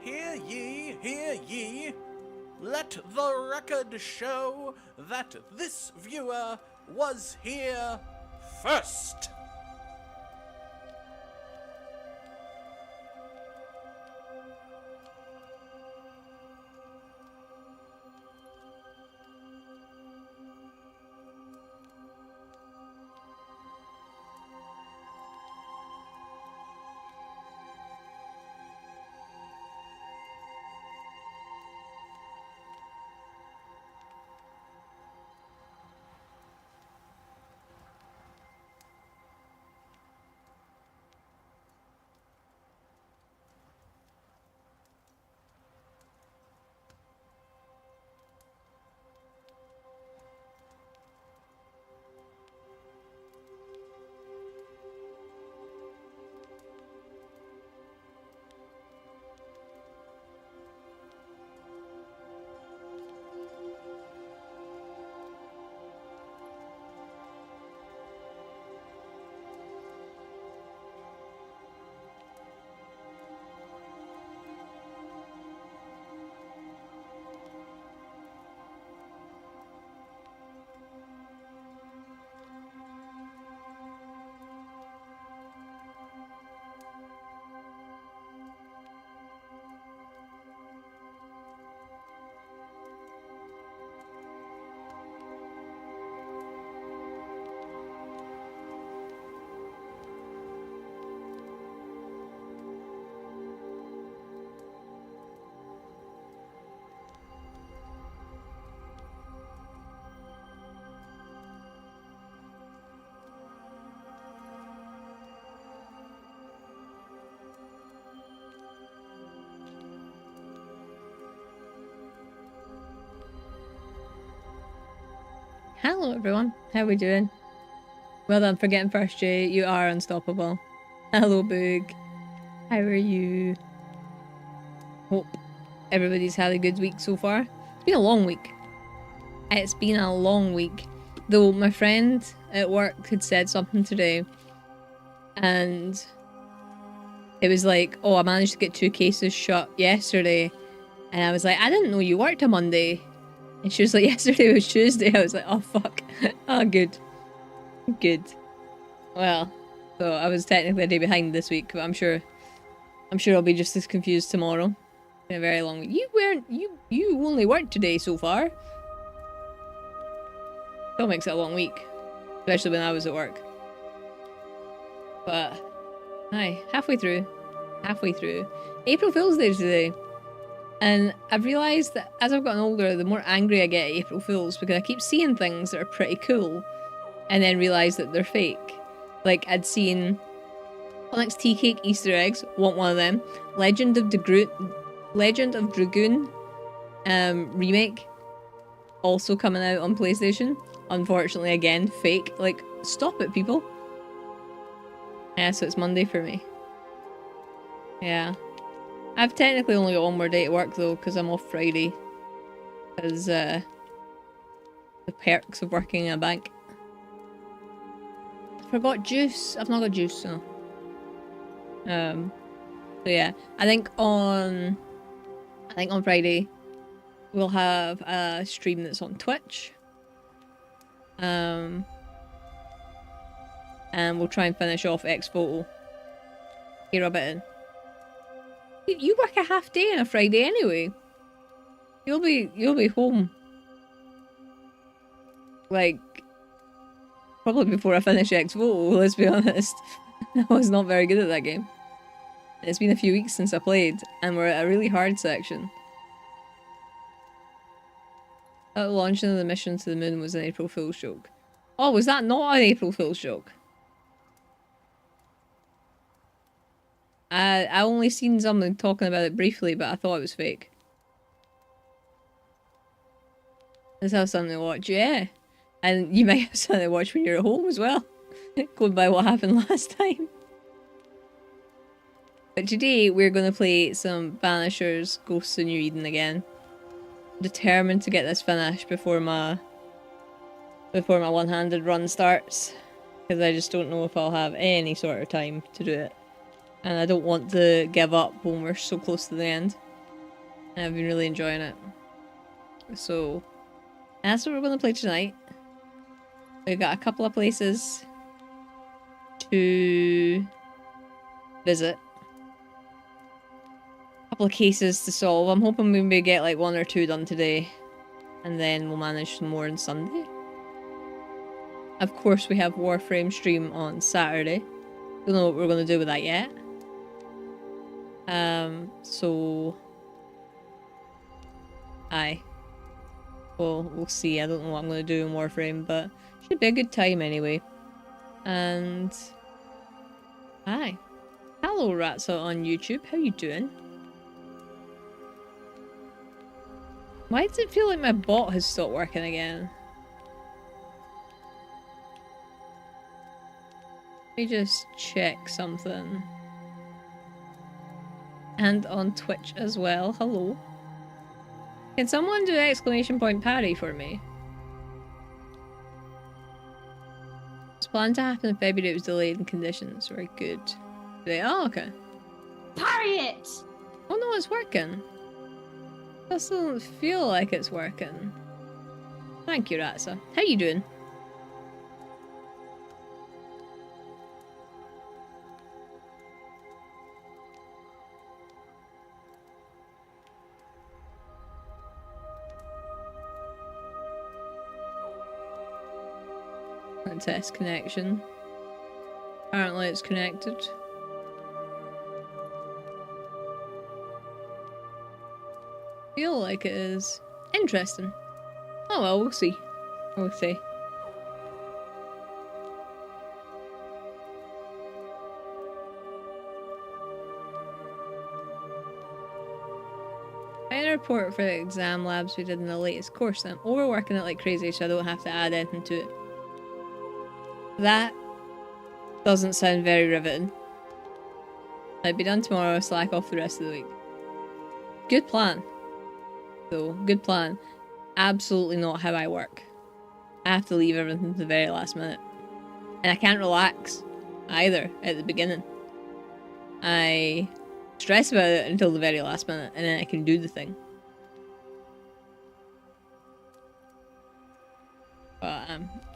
Hear ye, hear ye. Let the record show that this viewer was here first. Hello everyone, how are we doing? Well done for getting first, Jay. You are unstoppable. Hello, Boog. How are you? Hope everybody's had a good week so far. It's been a long week. It's been a long week. Though my friend at work had said something today, and it was like, oh, I managed to get 2 cases shut yesterday. And I was like, I didn't know you worked a Monday. And she was like, yesterday was Tuesday. I was like, oh fuck. Oh, good. Good. Well, so I was technically a day behind this week, but I'm sure I'll be just as confused tomorrow. It's been a very long week. You only worked today so far. Still makes it a long week. Especially when I was at work. But, aye, halfway through. Halfway through. April Fool's Day today. And I've realised that as I've gotten older, the more angry I get at April Fools, because I keep seeing things that are pretty cool and then realise that they're fake. Like, I'd seen Onyx Tea Cake Easter eggs, want one of them. Legend of Dragoon remake, also coming out on PlayStation. Unfortunately, again, fake. Like, stop it, people. Yeah, so it's Monday for me. Yeah. I've technically only got one more day to work though, because I'm off Friday. Because, the perks of working in a bank. Forgot juice. I've not got juice, so. So yeah. I think on Friday, we'll have a stream that's on Twitch. And we'll try and finish off X-Photo. Here a bit in. You work a half day on a Friday anyway. You'll be home. Like, probably before I finish X-Voto, let's be honest. I was not very good at that game. It's been a few weeks since I played, and we're at a really hard section. The launching of the mission to the moon was an April Fool's joke. Oh, was that not an April Fool's joke? I only seen someone talking about it briefly, but I thought it was fake. Let's have something to watch, yeah. And you might have something to watch when you're at home as well. Going by what happened last time. But today we're going to play some Banishers Ghosts of New Eden again. Determined to get this finished before my one-handed run starts. Because I just don't know if I'll have any sort of time to do it. And I don't want to give up when we're so close to the end. And I've been really enjoying it. So that's what we're going to play tonight. We've got a couple of places to visit. A couple of cases to solve. I'm hoping we may get like 1 or 2 done today. And then we'll manage some more on Sunday. Of course, we have Warframe stream on Saturday. Don't know what we're going to do with that yet. So... Aye. Well, we'll see. I don't know what I'm going to do in Warframe, but should be a good time anyway. And... Aye. Hello, Ratsa on YouTube. How you doing? Why does it feel like my bot has stopped working again? Let me just check something. And on Twitch as well. Hello. Can someone do exclamation point parry for me? It's planned to happen in February. It was delayed in conditions. Very good. Oh, okay. Parry it! Oh no, it's working. Doesn't feel like it's working. Thank you, Ratsa. How you doing? Test connection. Apparently it's connected. Feel like it is. Interesting. Oh well, we'll see. We'll see. I had a report for the exam labs we did in the latest course. I'm overworking it like crazy so I don't have to add anything to it. That doesn't sound very riveting. I'd be done tomorrow, slack off the rest of the week. Good plan. Though, good plan. Absolutely not how I work. I have to leave everything to the very last minute. And I can't relax either at the beginning. I stress about it until the very last minute and then I can do the thing. But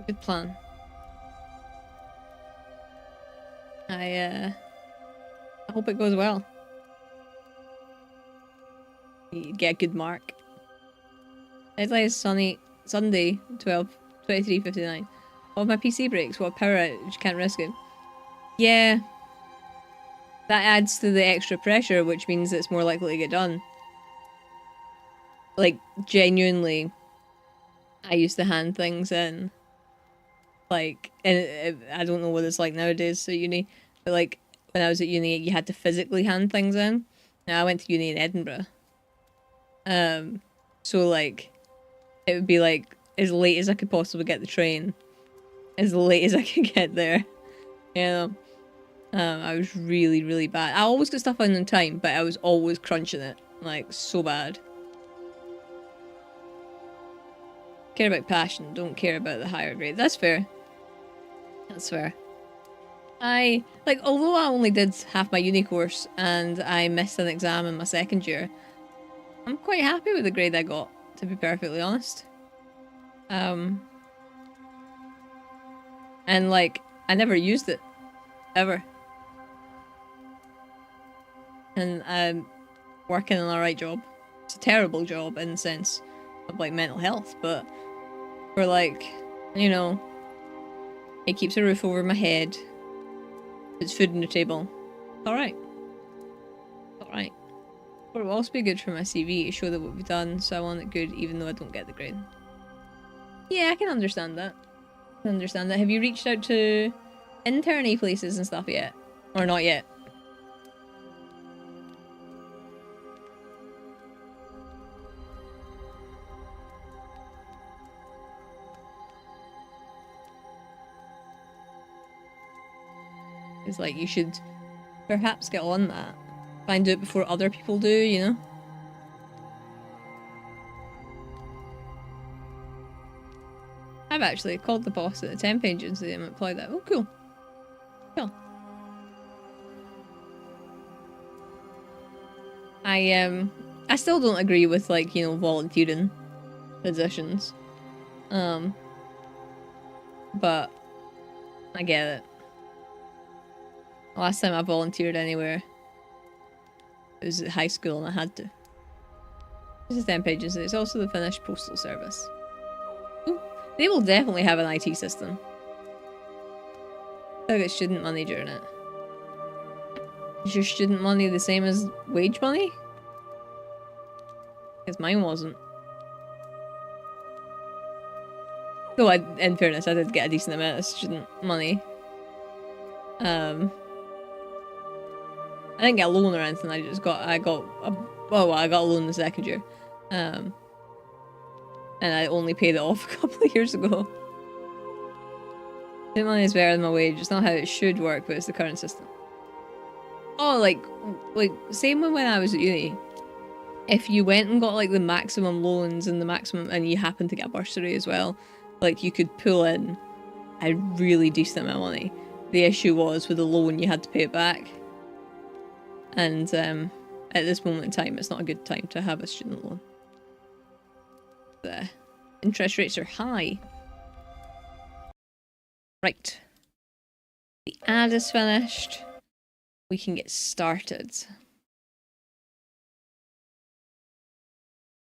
good plan. I hope it goes well. You get a good mark. Deadline is Sunday 23:59. All of my PC breaks, what power outage, can't risk it. Yeah. That adds to the extra pressure, which means it's more likely to get done. Like, genuinely, I used to hand things in. Like, and I don't know what it's like nowadays at uni, but like, when I was at uni, you had to physically hand things in. Now I went to uni in Edinburgh. So like, it would be like, as late as I could possibly get the train. As late as I could get there. You know? I was really, really bad. I always got stuff in on time, but I was always crunching it. Like, so bad. Care about passion, don't care about the higher grade. That's fair. That's fair. Although I only did half my uni course and I missed an exam in my second year, I'm quite happy with the grade I got, to be perfectly honest. And like, I never used it. Ever. And I'm working in an alright job. It's a terrible job in the sense of like mental health, but for like, you know, it keeps a roof over my head. It's food on the table. It's alright. It's alright. But it will also be good for my CV to show that what we've done, so I want it good even though I don't get the grade. Yeah, I can understand that. I can understand that. Have you reached out to interny places and stuff yet? Or not yet? It's like you should perhaps get on that. Try and do it before other people do, you know? I've actually called the boss at the temp agency and applied that. Oh, cool. Cool. I I still don't agree with, like, you know, volunteering positions. But I get it. Last time I volunteered anywhere, it was at high school and I had to. This is 10 pages. It's also the Finnish Postal Service. Ooh, they will definitely have an IT system. I get student money during it. Is your student money the same as wage money? Because mine wasn't. Though, in fairness, I did get a decent amount of student money. I didn't get a loan or anything. I got a loan the second year. And I only paid it off a couple of years ago. Student money is better than my wage. It's not how it should work, but it's the current system. Oh, like same when I was at uni. If you went and got like the maximum loans and the maximum, and you happened to get a bursary as well, like you could pull in a really decent amount of money. The issue was with the loan, you had to pay it back. And at this moment in time, it's not a good time to have a student loan. The interest rates are high. Right. The ad is finished. We can get started.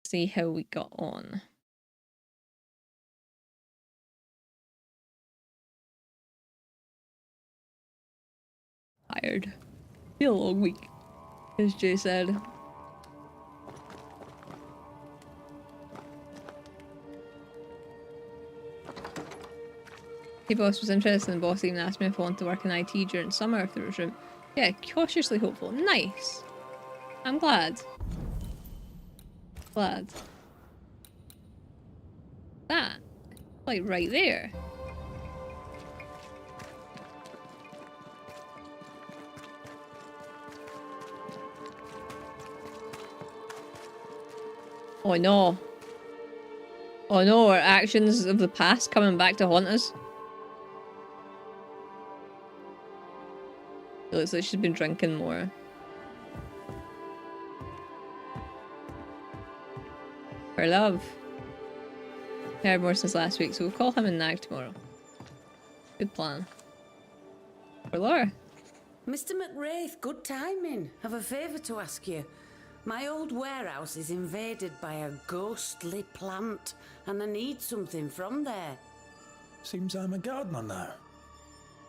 See how we got on. Tired. Been a long week, as Jay said. Hey boss was interested and the boss even asked me if I wanted to work in IT during summer if there was room. Yeah, cautiously hopeful. Nice. I'm glad. Glad. That. Like right there. Oh no. Oh no, our actions of the past coming back to haunt us. It looks like she's been drinking more. For love. Heard more since last week, so we'll call him and Nag tomorrow. Good plan. For Laura. Mr. McWraith, good timing. Have a favour to ask you. My old warehouse is invaded by a ghostly plant, and I need something from there. Seems I'm a gardener now.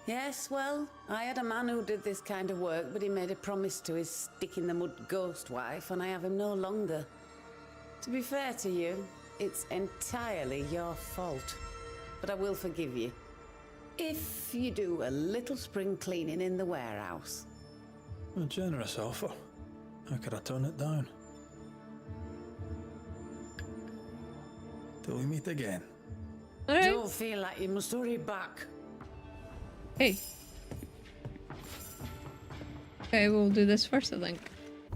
Yes, well, I had a man who did this kind of work, but he made a promise to his stick-in-the-mud ghost wife, and I have him no longer. To be fair to you, it's entirely your fault, but I will forgive you. If you do a little spring cleaning in the warehouse. A generous offer. How could I turn it down? Till we meet again. Alright. Don't feel like you must hurry back. Hey. Okay, we'll do this first, I think.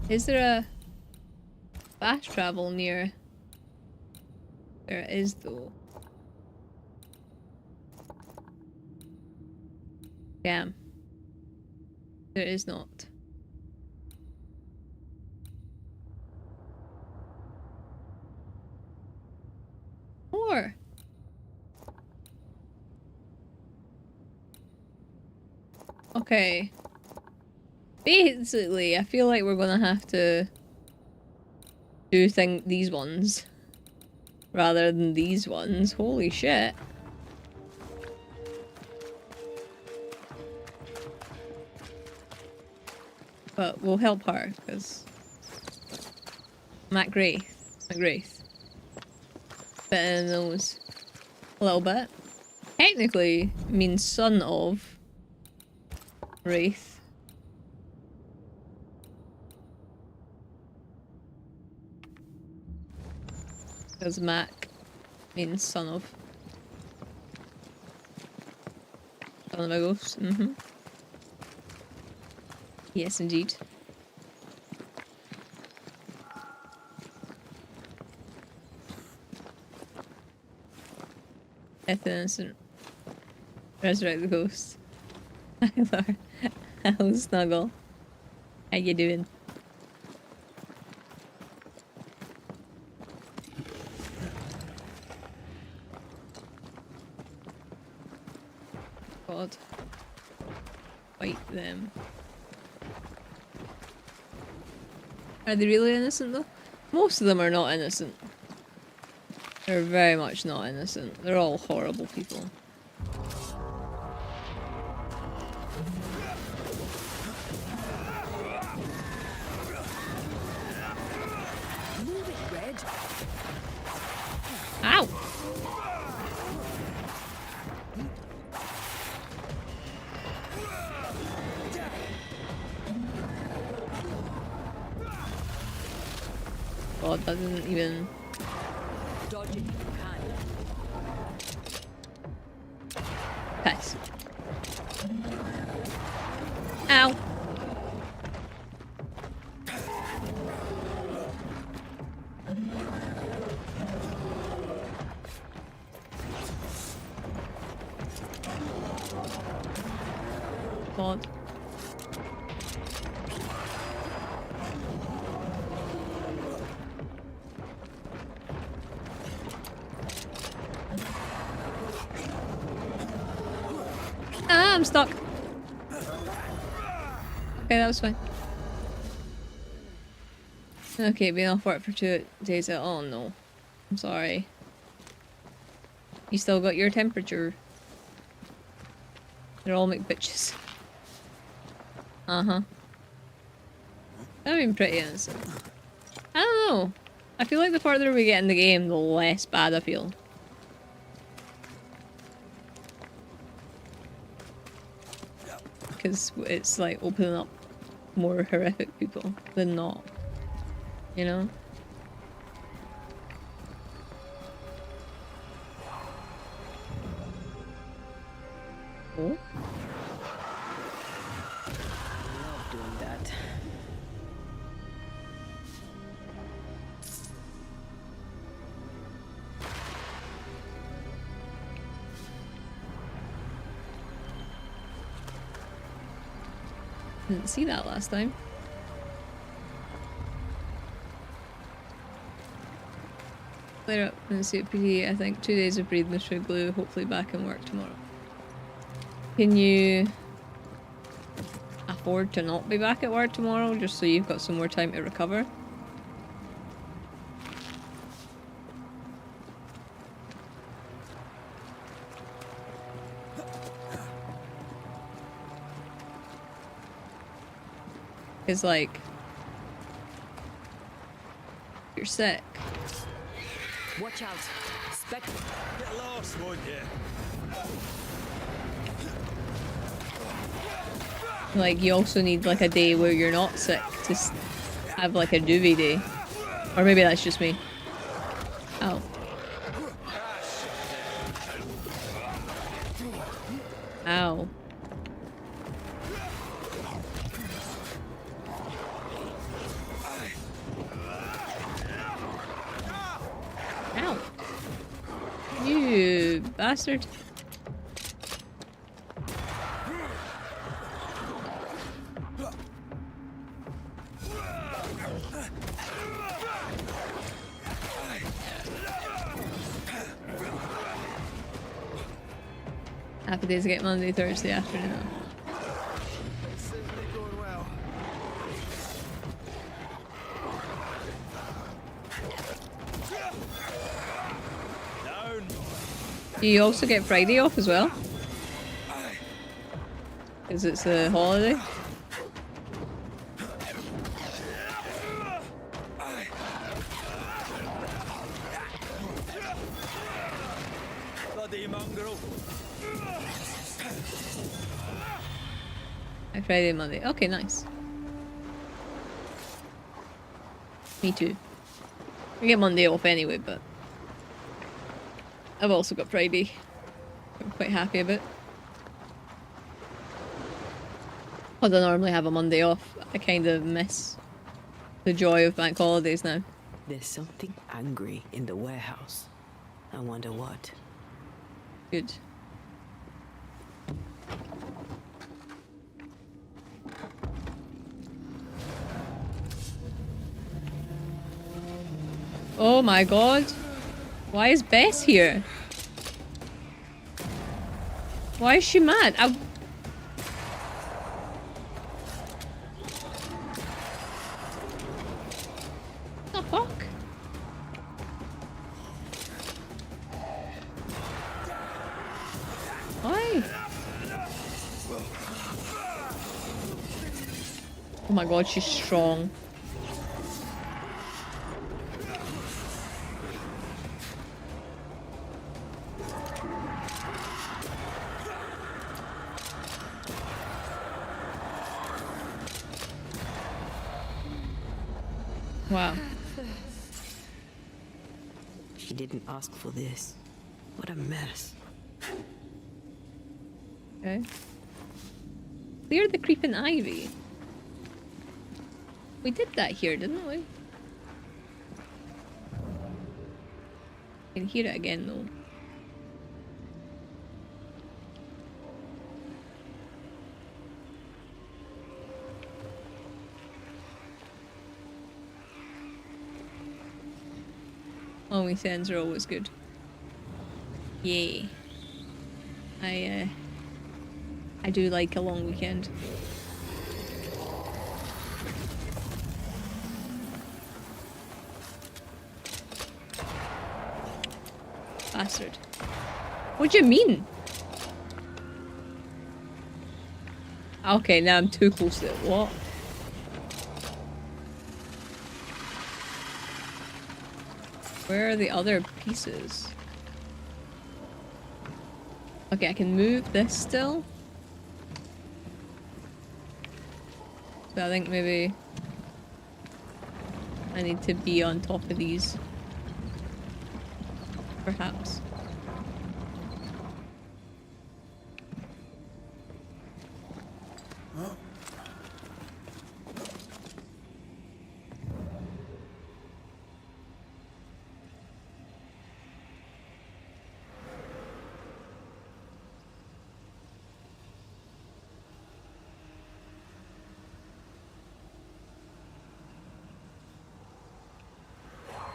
Is there a fast travel near? There is, though. Damn. There is not. Or okay. Basically, I feel like we're gonna have to do these ones rather than these ones. Holy shit. But we'll help her, because McGrath. Bit in the nose. A little bit. Technically means son of Wraith. Because Mac means son of. Son of a ghost. Yes, indeed. Death innocent. Resurrect the ghost. Hi, Laura. Hello, Snuggle. How you doing? Are they really innocent though? Most of them are not innocent. They're very much not innocent. They're all horrible people. Ow! God, that didn't even... Pass. Ow! God. Ah, I'm stuck. Okay, that was fine. Okay, been off work for 2 days. Oh no. I'm sorry. You still got your temperature. They're all McBitches. Uh-huh. That'd been pretty innocent. I don't know. I feel like the further we get in the game, the less bad I feel. Because it's like opening up more horrific people than not. You know? Oh? Love doing that. Didn't see that last time. Clear up and see it PD. I think 2 days of breathing through glue. Hopefully back in work tomorrow. Can you afford to not be back at work tomorrow just so you've got some more time to recover? Because like, you're sick. Watch out. Get lost, won't you? Like, you also need like a day where you're not sick to have like a doobie day. Or maybe that's just me. Ow. Ow. Ow. You bastard. Happy days to get Monday, Thursday afternoon. Do you also get Friday off as well? Because it's a holiday? Bloody mongrel. Friday and Monday. Okay, nice. Me too. I get Monday off anyway, but I've also got Friday. I'm quite happy about. Because I normally have a Monday off, I kind of miss the joy of bank holidays now. There's something angry in the warehouse. I wonder what. Good. Oh my god. Why is Bess here? Why is she mad? Oh my god, she's strong. Wow. She didn't ask for this. What a mess. Okay. Clear the creeping ivy. We did that here, didn't we? Can hear it again though. Long weekends are always good. Yay. I do like a long weekend. Bastard. What do you mean? Okay, now I'm too close to it. What? Where are the other pieces? Okay, I can move this still. So I think maybe I need to be on top of these. Perhaps.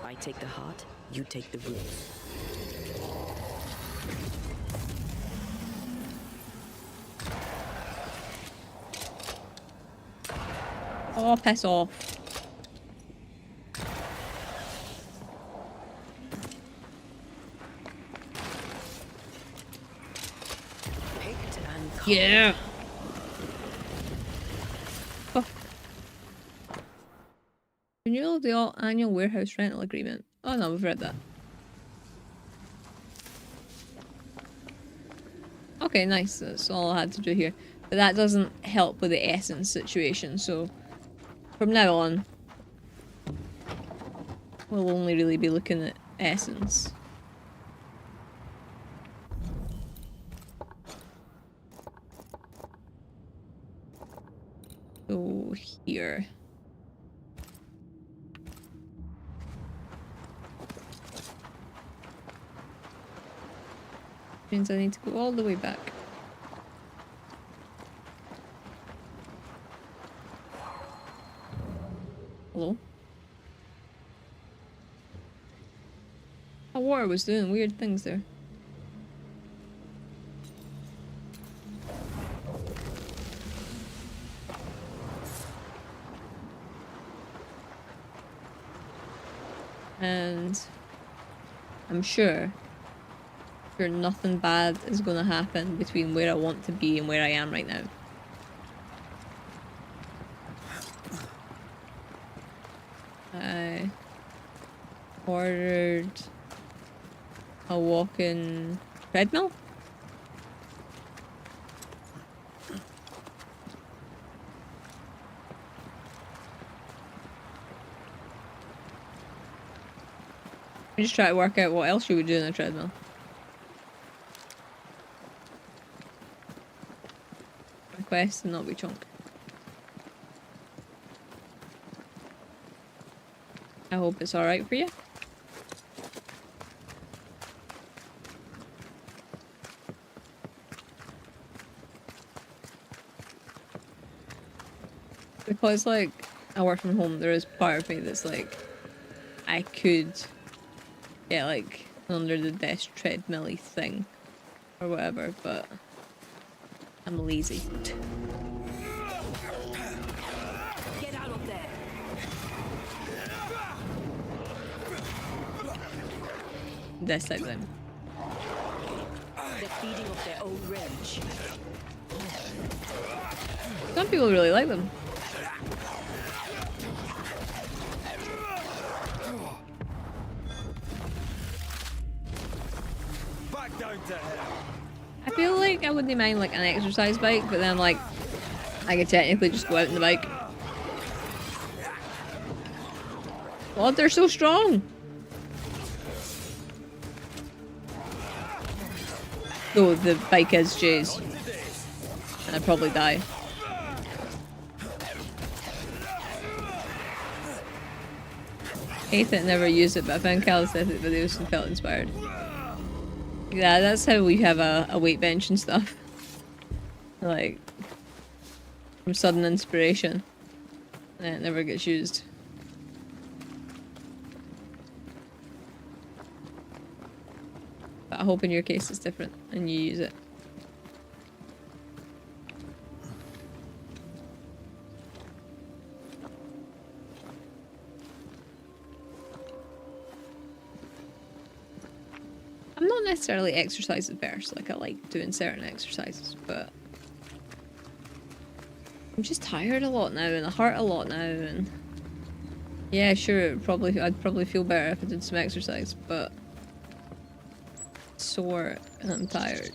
I take the heart, you take the roots. Oh, piss off. Picked and cut. Yeah. Oh. Renewal of the annual warehouse rental agreement. Oh no, we've read that. Okay, nice. That's all I had to do here. But that doesn't help with the essence situation, so from now on, we'll only really be looking at essence. So here. Means I need to go all the way back. Hello? That water was doing weird things there. And I'm sure nothing bad is gonna happen between where I want to be and where I am right now. I ordered a walk-in treadmill. I just try to work out what else you would do in a treadmill. Request and not be chunk. I hope it's alright for you. Because like I work from home, there is part of me that's like I could get like under the desk treadmill-y thing or whatever, but I'm lazy. Get out of there. This type thing. They're feeding off their own rage. Some people really like them. back down to hell. I feel like I wouldn't mind like an exercise bike, but then like I could technically just go out on the bike. God, they're so strong. Though the bike is Jay's. And I'd probably die. Hate it, never use it, but I found calisthenic videos and felt inspired. Yeah, that's how we have a weight bench and stuff. Like, from sudden inspiration. And it never gets used. But I hope in your case it's different and you use it. I'm not necessarily exercise first, like I like doing certain exercises, but I'm just tired a lot now and I hurt a lot now and yeah, sure, I'd probably feel better if I did some exercise, but sore and I'm tired.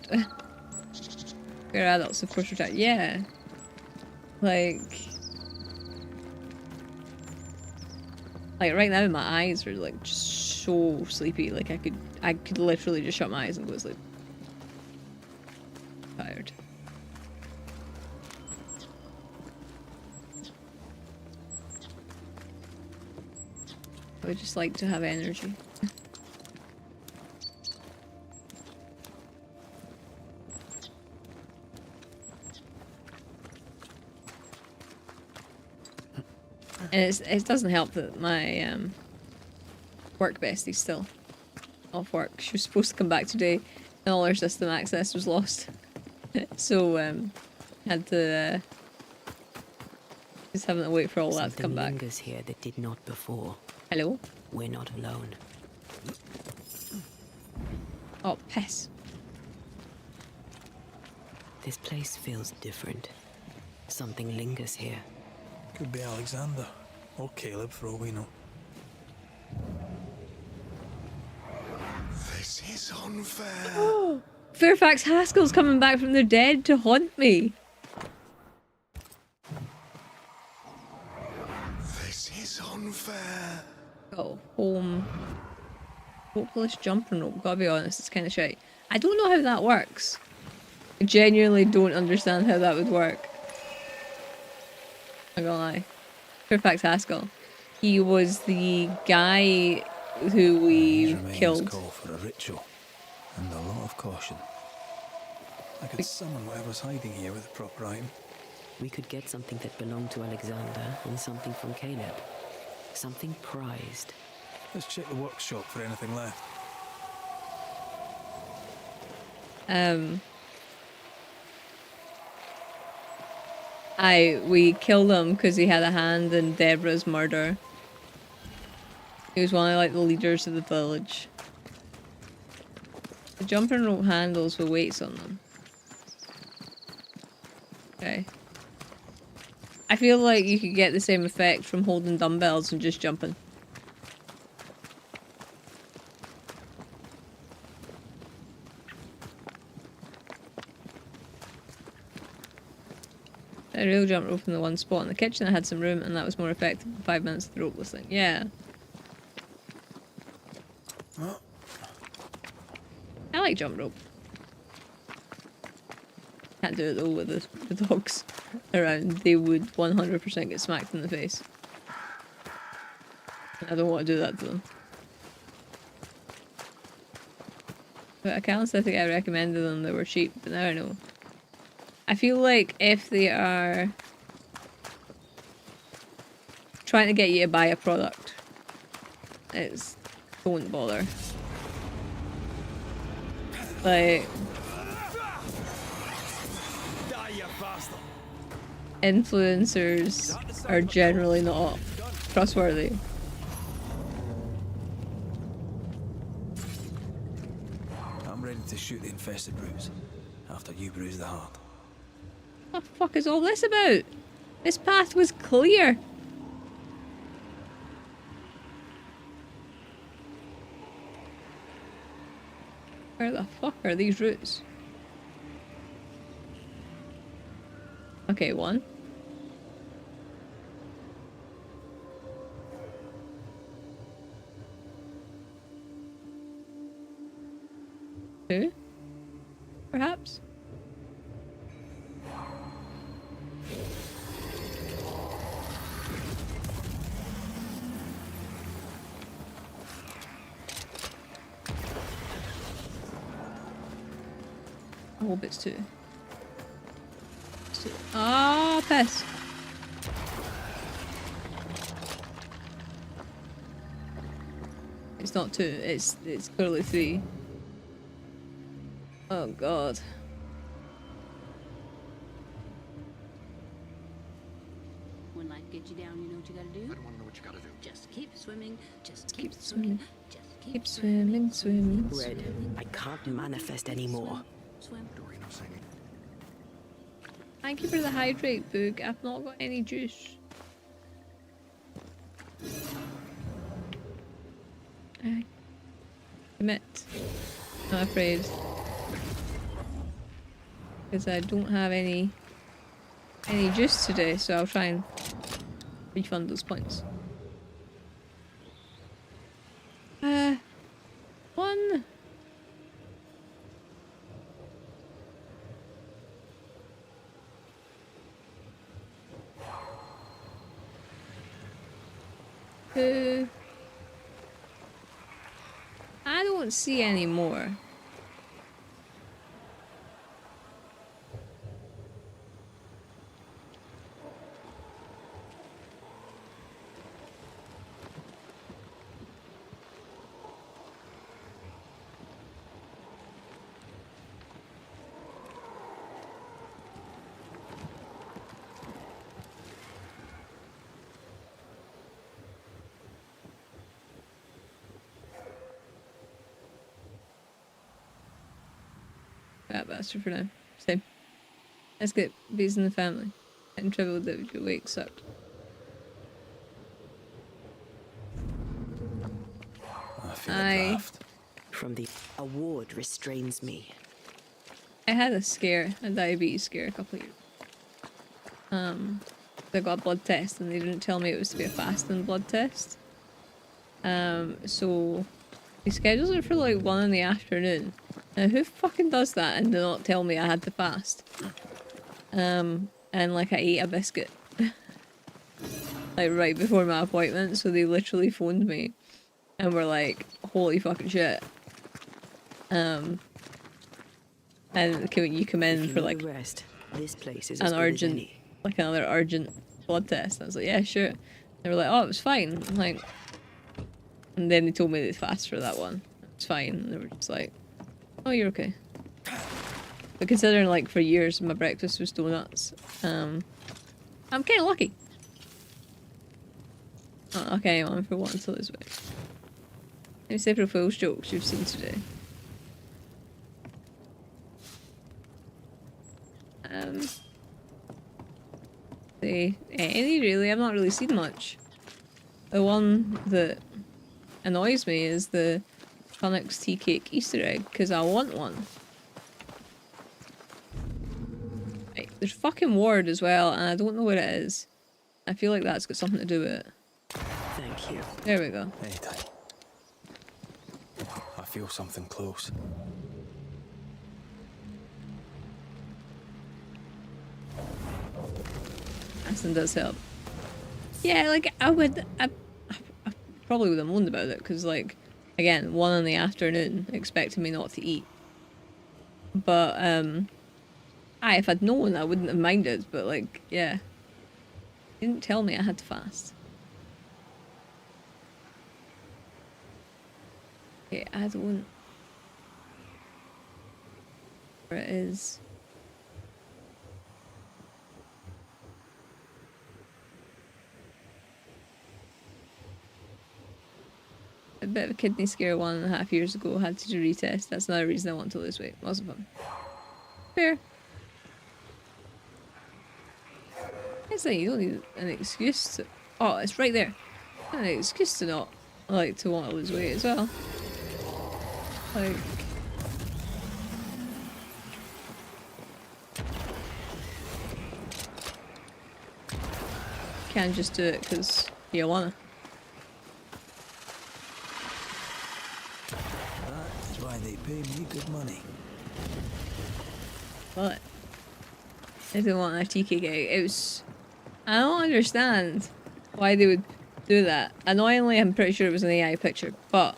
We're adults, of course we're tired. Yeah. Like right now my eyes are like just so sleepy, like I could literally just shut my eyes and go to sleep. Tired. I would just like to have energy. And it doesn't help that my work bestie's still off work. She was supposed to come back today and all her system access was lost. So had to just having to wait for all that to come back. Lingers here that did not before. Hello? We're not alone. Oh, piss. This place feels different. Something lingers here. Could be Alexander or Caleb for all we know. This is unfair. Fairfax Haskell's coming back from the dead to haunt me. This is unfair. Go home. Hopeless jumping rope. Gotta be honest, it's kind of shite. I don't know how that works. I genuinely don't understand how that would work. I'm not gonna lie. Fairfax Haskell. He was the guy who we killed. Call for a ritual and a lot of caution. I could summon whatever's hiding here with a proper item. We could get something that belonged to Alexander and something from Caleb. Something prized. Let's check the workshop for anything left. We killed him because he had a hand in Deborah's murder. He was one of like the leaders of the village. The jumping rope handles with weights on them. Okay. I feel like you could get the same effect from holding dumbbells and just jumping. A real jump rope in the one spot in the kitchen. I had some room and that was more effective than 5 minutes of the ropeless thing. Yeah. I like jump rope. Can't do it though with the dogs around. They would 100% get smacked in the face. I don't want to do that to them. But a calisthenic I recommended them, they were cheap, but now I know. I feel like if they are trying to get you to buy a product, it's don't bother. Like, influencers are generally not trustworthy. I'm ready to shoot the infested bruise after you bruise the heart. What the fuck is all this about? This path was clear. Where the fuck are these routes? Okay, one. Two? Perhaps? I hope it's two. It's two. Ah, piss. It's not two, it's clearly three. Oh god. When life gets you down, you know what you gotta do? I don't want to know what you gotta do. Just keep swimming. Just Keep keep swimming. swimming. Just Keep swimming, swimming. Red, I can't manifest anymore. swim. Doreen, I'm saying. Thank you for the hydrate, Boog. I've not got any juice. Commit. Not afraid. Because I don't have any juice today, so I'll try and refund those points. One. Two. I don't see any more. Bastard for now. Same. Let's get bees in the family. And travel with the wake sucked. I feel a draft. From the award restrains me. I had a diabetes scare a couple of years. I got a blood test and they didn't tell me it was to be a fasting blood test. So they scheduled it for like 1 in the afternoon. Now who fucking does that and did not tell me I had to fast? And like I ate a biscuit. Like right before my appointment, so they literally phoned me and were like, holy fucking shit. And can you come in for like rest, this place is an as good as urgent, any. like another urgent blood test? I was like, yeah, sure. They were like, oh, it was fine. I'm like, and then they told me they'd fast for that one. It's fine. And they were just like, oh, you're okay. But considering like for years my breakfast was donuts, I'm kind of lucky. Oh, okay, I'm on for one until this week. Any separate Fool's jokes you've seen today? Any really? I've not really seen much. The one that annoys me is the Phonics tea cake Easter egg, because I want one. Right, there's fucking Ward as well, and I don't know what it is. I feel like that's got something to do with it. Thank you. There we go. Anytime. I feel something close. Aston does help. Yeah, like I probably would have moaned about it because, like, again, 1 in the afternoon, expecting me not to eat. But if I'd known, I wouldn't have minded. But like, yeah, they didn't tell me I had to fast. Okay, I don't. Where it is. A bit of a kidney scare 1.5 years ago. Had to do retest. That's another reason I want to lose weight. Wasn't fun. Fair. It's like you don't need an excuse to. Oh, it's right there. An excuse to not like to want to lose weight as well. Like, can't just do it because you wanna. That's why they pay me good money. But I didn't want a TK gig. It was. I don't understand why they would do that. Annoyingly, I'm pretty sure it was an AI picture, but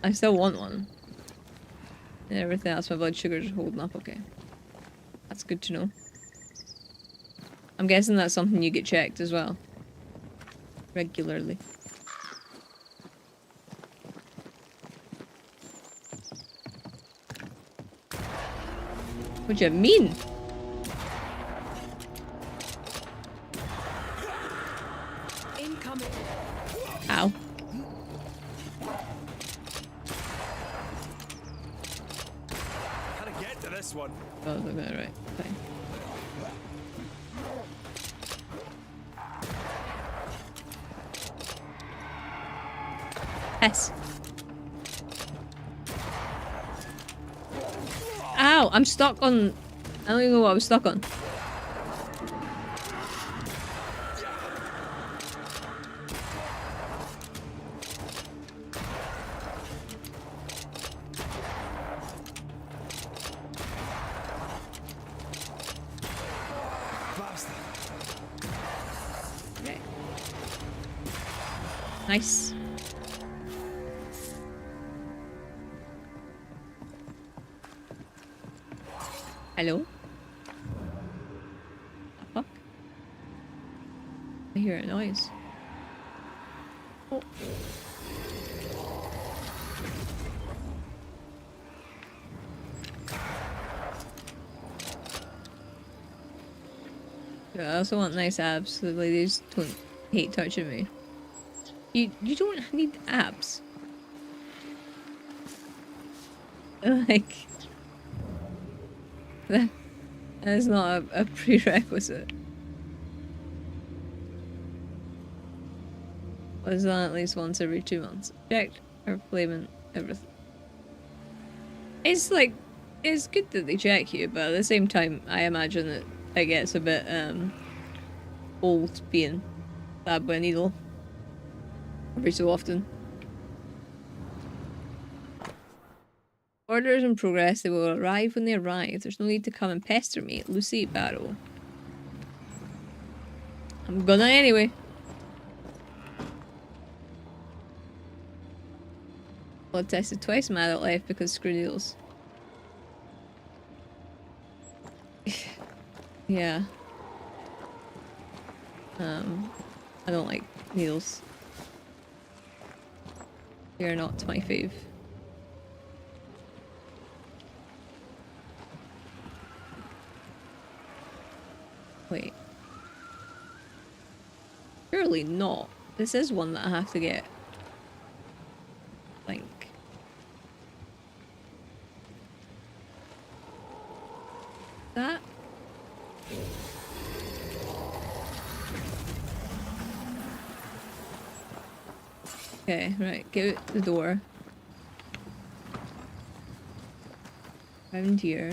I still want one. And everything else, my blood sugar's holding up okay. That's good to know. I'm guessing that's something you get checked as well. Regularly. What do you mean? Incoming. Ow. How to get to this one? Oh, look at that, right. Fine. Yes. Ow, I'm stuck on... I don't even know what I was stuck on. Bastard. Okay. Nice. Hello? The fuck? I hear a noise. Oh. Yeah, I also want nice abs so the ladies don't hate touching me. You don't need abs. Like that is not a prerequisite. Was on at least once every 2 months. Checked or blaming everything. It's like it's good that they check you, but at the same time I imagine that it gets a bit old being stabbed by a needle every so often. Orders in progress, they will arrive when they arrive. There's no need to come and pester me, Lucy Barrow. I'm gonna anyway. Blood tested twice in my adult life because screw needles. Yeah. I don't like needles. They're not my fave. Wait. Surely not. This is one that I have to get. I think. That? Okay, right, get out the door. Around here.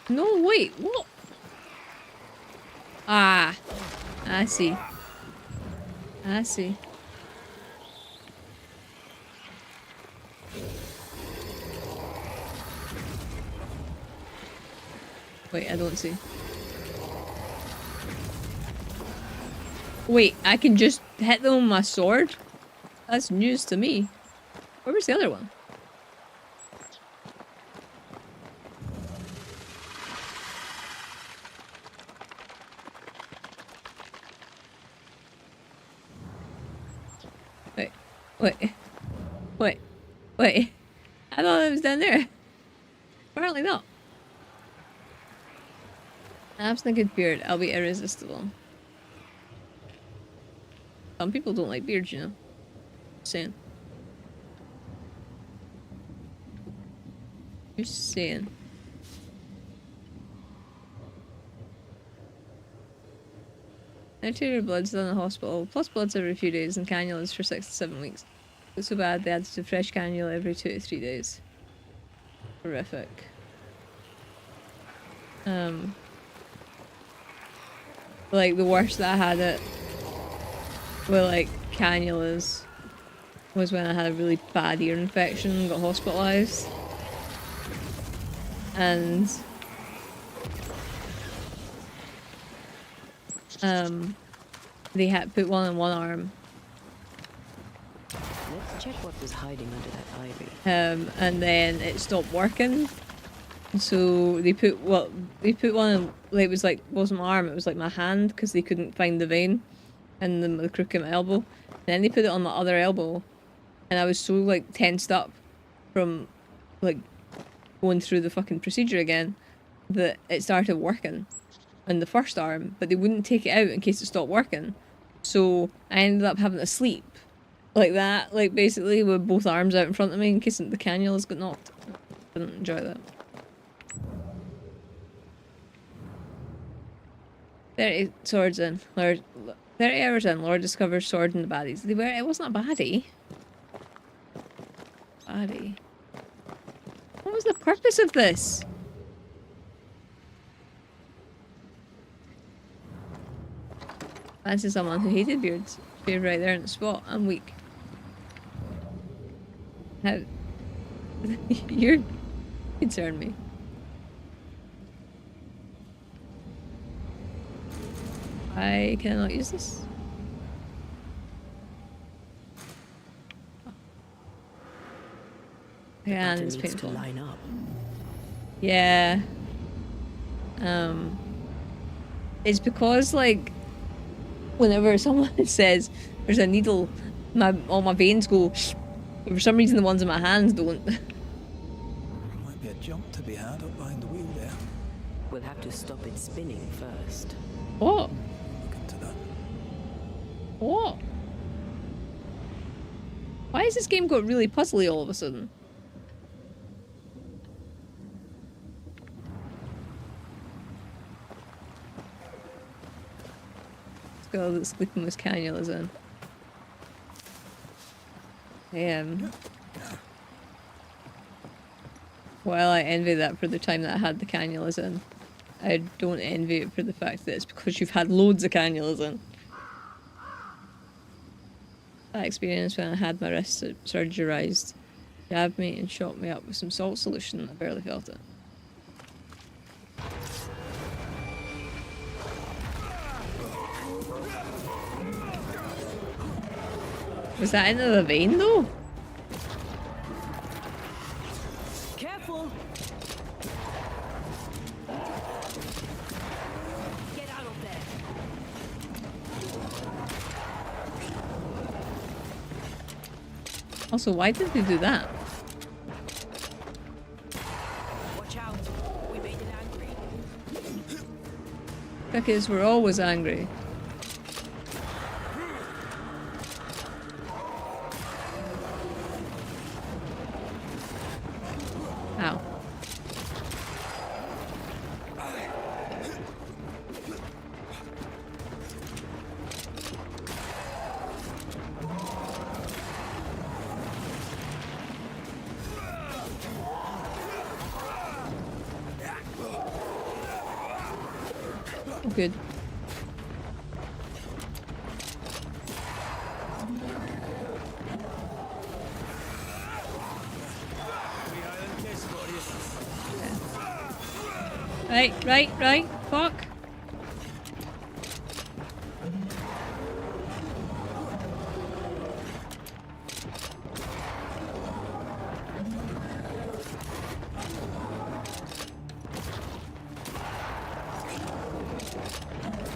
No, wait, what? Ah, I see. I see. Wait, I don't see. Wait, I can just hit them with my sword? That's news to me. Where was the other one? Wait, wait, wait, wait. I thought it was down there. Apparently not. Absent a good beard, I'll be irresistible. Some people don't like beards, you know. Just saying. Just saying. Arterial blood's done in the hospital, plus bloods every few days and cannulas for 6 to 7 weeks. It's so bad they added a fresh cannula every 2 to 3 days. Horrific. Like the worst that I had it with like cannulas was when I had a really bad ear infection and got hospitalised. And they had put one in one arm. Let's check what was hiding under that ivy. And then it stopped working. So they put one in, like, it was like, wasn't my arm, it was like my hand, because they couldn't find the vein in the crook of my elbow. And then they put it on my other elbow, and I was so like tensed up from like going through the fucking procedure again that it started working in the first arm, but they wouldn't take it out in case it stopped working. So I ended up having to sleep like that, like basically with both arms out in front of me in case the cannulas got knocked. Didn't enjoy that. 30 swords in. Lord, 30 hours in, Lord discovers sword in the baddies. It wasn't a baddie. Baddie. What was the purpose of this? Fancy someone who hated beards. Beard right there in the spot. I'm weak. How? You're concerned me. I cannot use this. Yeah, and it's Needs to painful. line up. Yeah. It's because like whenever someone says there's a needle, all my veins go. But for some reason, the ones in my hands don't. Might be a jump to be had up behind the wheel there. We'll have to stop it spinning first. What? Look into that. What? Why has this game got really puzzly all of a sudden? This girl that's sleeping with cannulas in. While I envy that for the time that I had the cannulas in, I don't envy it for the fact that it's because you've had loads of cannulas in. That experience when I had my wrist surgerised, jabbed me and shot me up with some salt solution and I barely felt it. Was that into the vein though? Careful! Get out of there! Also, why did they do that? Watch out! We made it angry. Because we're always angry. Ow. Oh, good. Right. Fuck.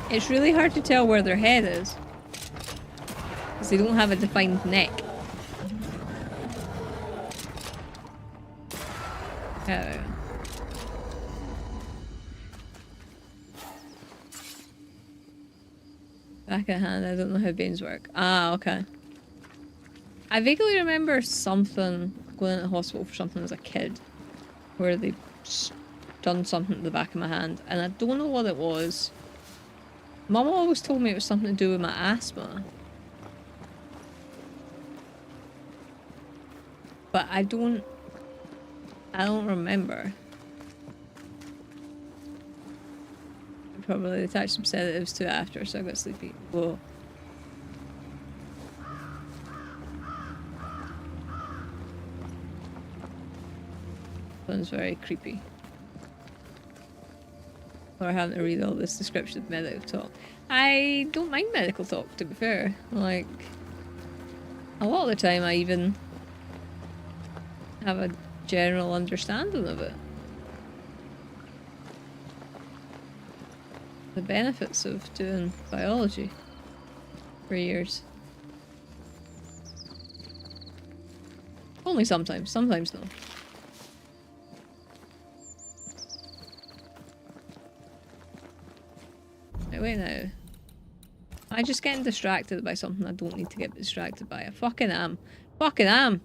It's really hard to tell where their head is, because they don't have a defined neck. Back at hand, I don't know how veins work. Ah, okay. I vaguely remember something, going to the hospital for something as a kid, where they done something to the back of my hand, and I don't know what it was. Mum always told me it was something to do with my asthma. But I don't remember. probably attached some sedatives to it after, so I got sleepy. Whoa. One's very creepy. Or having to read all this description of medical talk. I don't mind medical talk, to be fair. Like, a lot of the time I even have a general understanding of it. The benefits of doing biology for years. Only sometimes. Sometimes no. Wait now. Am I just getting distracted by something I don't need to get distracted by? I fucking am. Fucking am!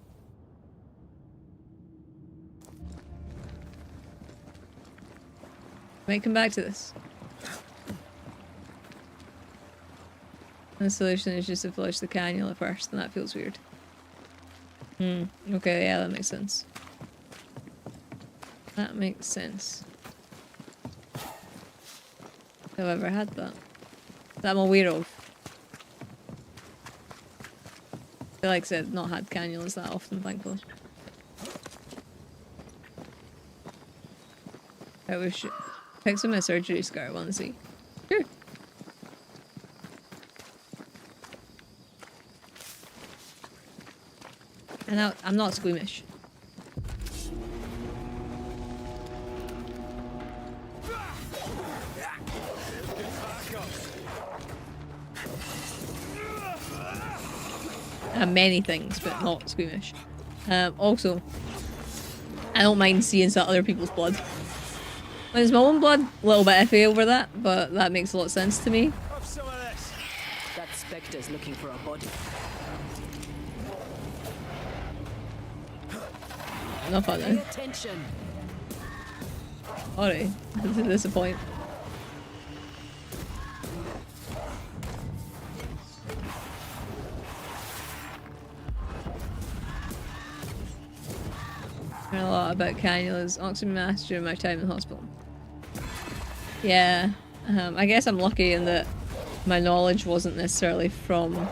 Might come back to this. And the solution is just to flush the cannula first, and that feels weird. Okay, yeah, that makes sense. That makes sense. Have I ever had that? That I'm aware of. Like I said, not had cannulas that often, thankfully. I wish pics of my surgery scar, I want to see. Sure. And I'm not squeamish. Many things, but not squeamish. Also, I don't mind seeing some other people's blood. When it's my own blood, a little bit iffy over that, but that makes a lot of sense to me. Have some of this. That Spectre's looking for a body. Enough of Pay that. attention. Sorry, this is disappointing. A lot about cannulas, oxygen mask during my time in the hospital. Yeah, I guess I'm lucky in that my knowledge wasn't necessarily from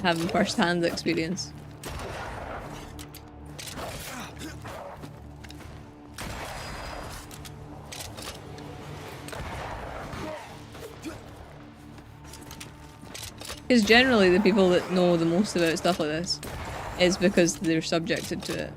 having first-hand experience. Because generally the people that know the most about stuff like this is because they're subjected to it.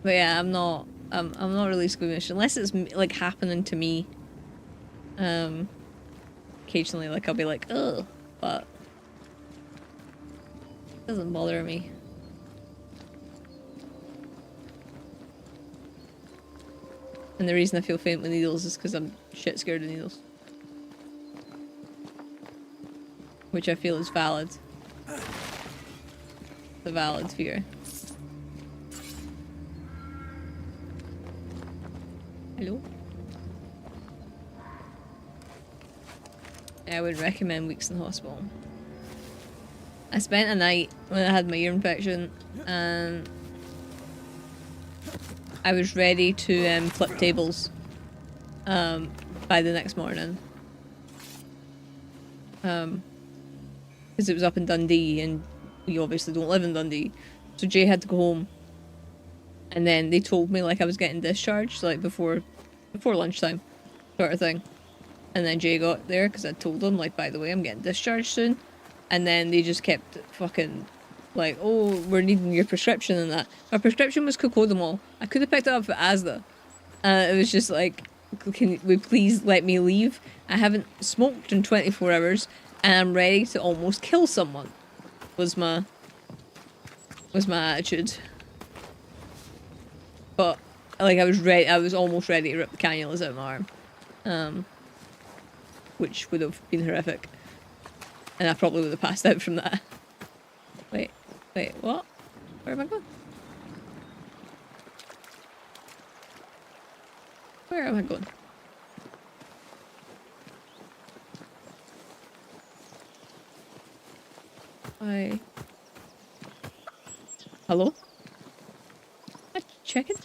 But yeah, I'm not really squeamish unless it's like happening to me. Occasionally, like I'll be like, ugh, but it doesn't bother me. And the reason I feel faint with needles is because I'm shit scared of needles. Which I feel is valid. The valid fear. Hello? I would recommend weeks in the hospital. I spent a night when I had my ear infection and I was ready to flip tables by the next morning. Because it was up in Dundee and we obviously don't live in Dundee. So Jay had to go home. And then they told me like I was getting discharged like before lunchtime sort of thing. And then Jay got there because I told him like, by the way, I'm getting discharged soon. And then they just kept fucking like, oh, we're needing your prescription and that. My prescription was cocodamol. I could have picked it up for Asda. It was just like, can we please let me leave? I haven't smoked in 24 hours and I'm ready to almost kill someone. Was my attitude. But like I was almost ready to rip the cannulas out of my arm. Which would have been horrific. And I probably would have passed out from that. Wait, what? Where am I going? Where am I going? I... Hello? Check it.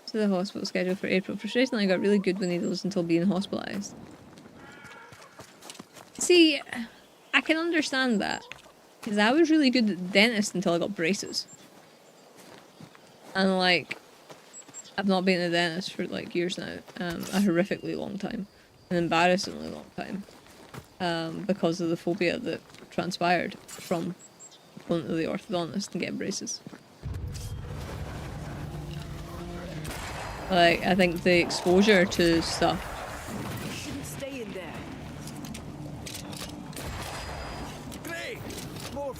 To the hospital schedule for April. Frustratingly, I got really good with needles until being hospitalized. See, I can understand that. Because I was really good at the dentist until I got braces. And like, I've not been a dentist for like years now. A horrifically long time. An embarrassingly long time. Because of the phobia that transpired from going to the orthodontist and getting braces. Like, I think the exposure to stuff. You shouldn't stay in there. Great! More.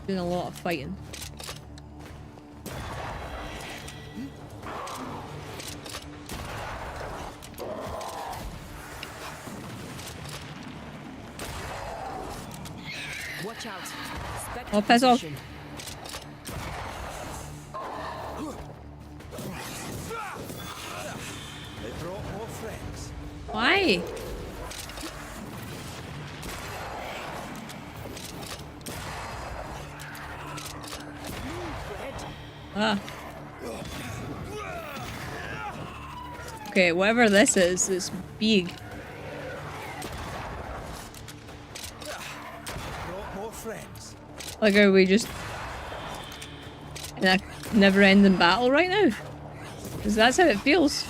Doing a lot of fighting. Watch out. Spectre Oh, piss off. position. They brought more friends. Why? Ah. Okay, whatever this is, it's big. Brought more friends. Like, are we just in a never-ending battle right now? Because that's how it feels.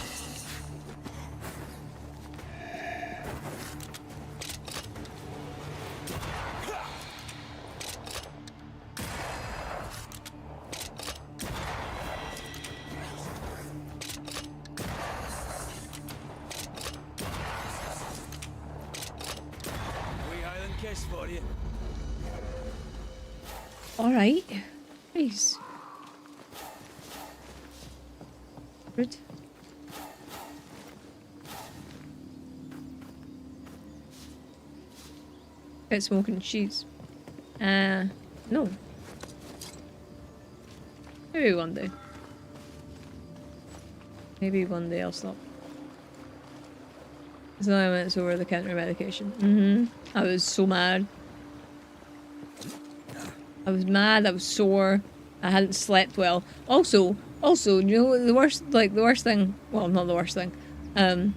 Wee Highland kiss for you. Alright. Nice. Rude. About smoking cheese. No. Maybe one day. Maybe one day I'll stop. It's only minutes over the counter medication. I was so mad. I was mad, I was sore, I hadn't slept well. Also, you know what the worst thing, well, not the worst thing, one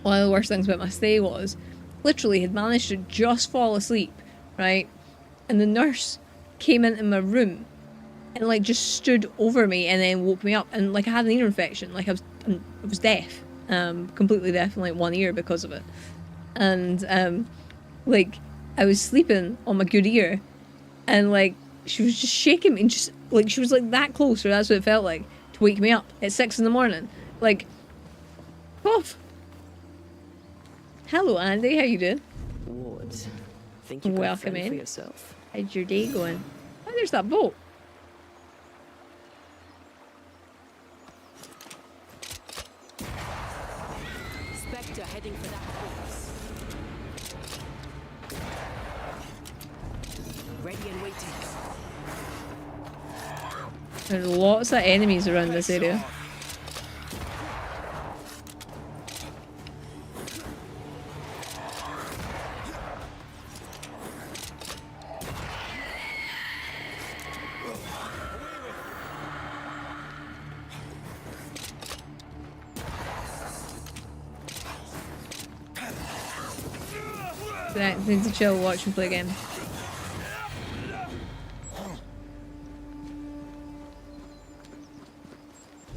of the worst things about my stay was, literally had managed to just fall asleep, right? And the nurse came into my room and like just stood over me and then woke me up, and like I had an ear infection, like I was deaf, completely deaf in like one ear because of it. And like I was sleeping on my good ear, and like she was just shaking me, and just like she was like that close, or that's what it felt like, to wake me up at 6 in the morning. Like, off. Hello, Andy. How you doing? Wards. Think you got a Welcome friend for in. yourself. How's your day going? Oh, there's that boat. Spectre heading for that course. Ready and waiting. There's lots of enemies around this area. Right, need to chill, watch and play a game.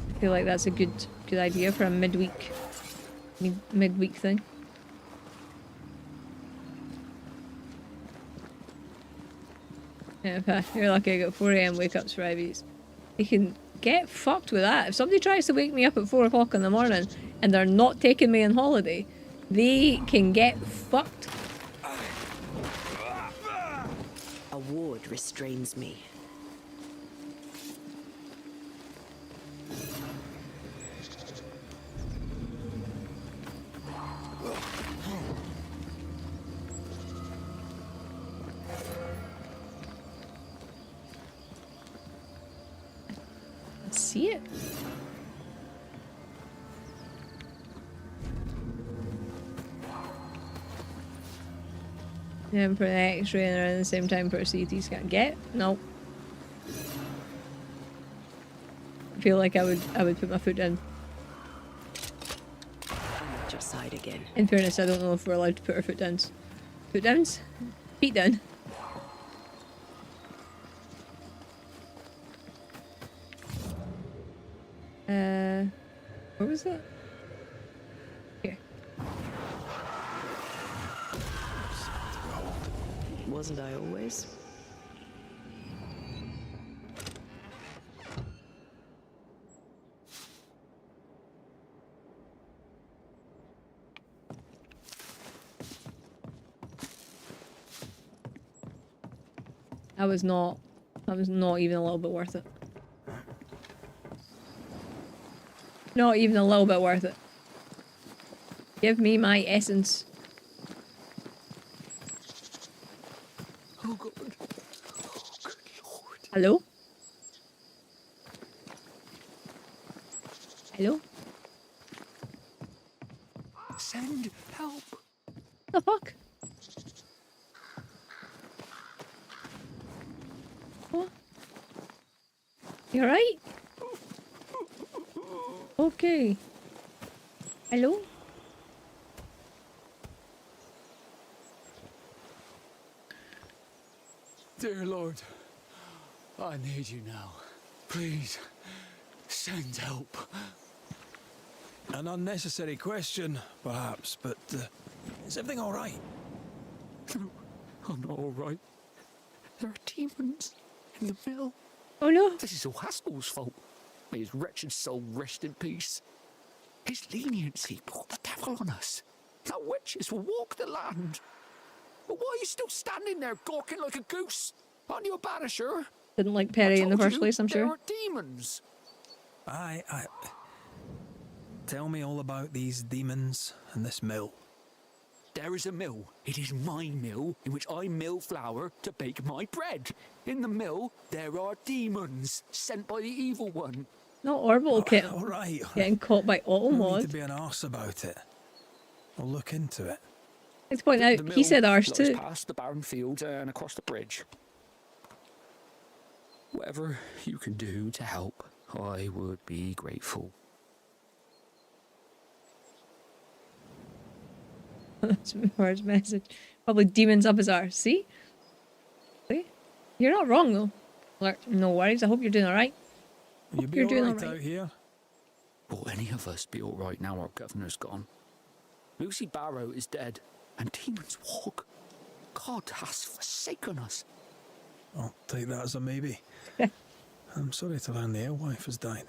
I feel like that's a good idea for a midweek thing. Yeah, you're lucky I got 4 AM wake ups for IVs. You can get fucked with that. If somebody tries to wake me up at 4 o'clock in the morning and they're not taking me on holiday, they can get fucked. A ward restrains me. see it. And put an X-ray in there at the same time for a CT scan. Get? No. I feel like I would put my foot down. I'm at your side again. In fairness, I don't know if we're allowed to put our foot downs. Foot downs? Feet down. Where was that? Here. Wasn't I always? That was not even a little bit worth it. Not even a little bit worth it. Give me my essence. Oh, God. Oh, good Lord. Hello? Hello? Send help. The fuck? What? You alright? Okay. Hello? Dear Lord, I need you now. Please, send help. An unnecessary question, perhaps, but is everything all right? No, I'm not all right. There are demons in the mill. Oh no. This is all Haskell's fault. May his wretched soul rest in peace. His leniency brought the devil on us. Now witches will walk the land. But why are you still standing there gawking like a goose? Aren't you a banisher? Didn't like Perry in the Told first you, place, I'm there sure. are demons. I... Tell me all about these demons and this mill. There is a mill. It is my mill, in which I mill flour to bake my bread. In the mill, there are demons, sent by the evil one. Not Orbital All right. getting caught by No need to Automod. be an arse about it. I'll look into it. Let's point out, The he said mill ours lies too. past the barren field and across the bridge. Whatever you can do to help, I would be grateful. That's Mars message. Probably demons up his arse. See? See? You're not wrong though. No worries. I hope you're doing alright. You be you're all doing right all right. out here? Will any of us be alright now our governor's gone? Lucy Barrow is dead, and demons walk. God has forsaken us. I'll take that as a maybe. I'm sorry to learn the alewife has died.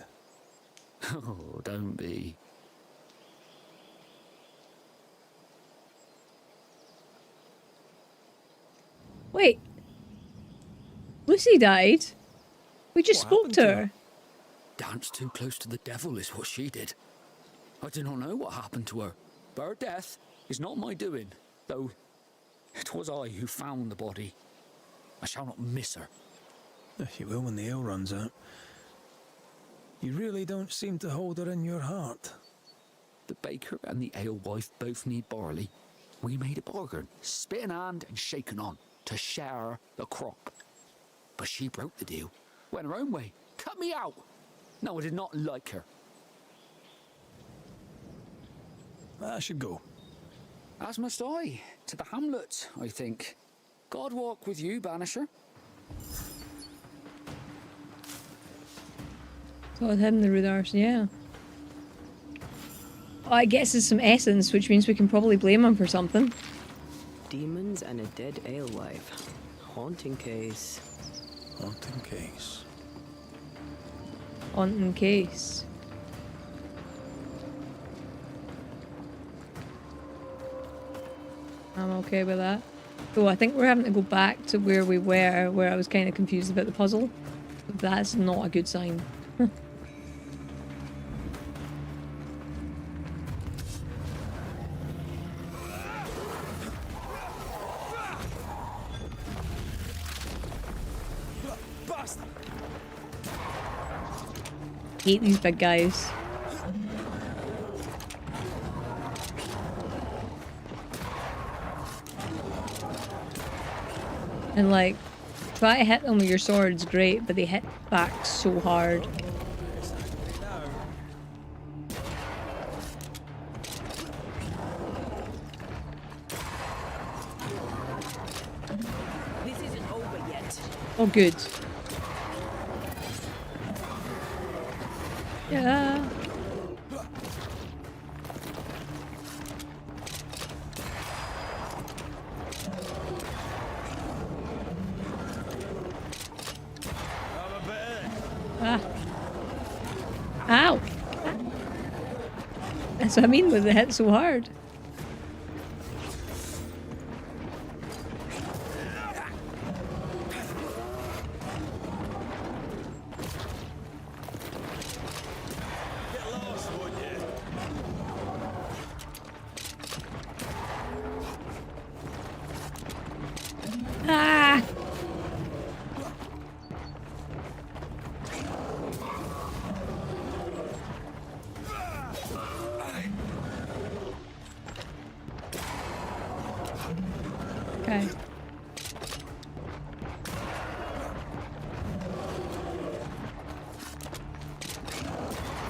Oh, don't be. Wait. Lucy died? We just What spoke happened to to her. her? Danced too close to the devil is what she did. I do not know what happened to her, but her death is not my doing, though it was I who found the body. I shall not miss her. If you will when the ale runs out. You really don't seem to hold her in your heart. The baker and the alewife both need barley. We made a bargain, spit in hand and shaken on, to share the crop. But she broke the deal, went her own way, cut me out. No, I did not like her. I should go. As must I, to the hamlet, I think. God walk with you, Banisher. So with him, the rude arse, yeah. Oh, I guess it's some essence, which means we can probably blame him for something. Demons and a dead alewife. Haunting case. Haunting case. Haunting case. I'm okay with that. Oh, I think we're having to go back to where we were, where I was kind of confused about the puzzle. That's not a good sign. hate these big guys. And like, try to hit them with your sword's great, but they hit back so hard. This isn't over yet. Oh, good. Yeah. Ah. Ow! That's what I mean with the hit so hard. Ah! Okay.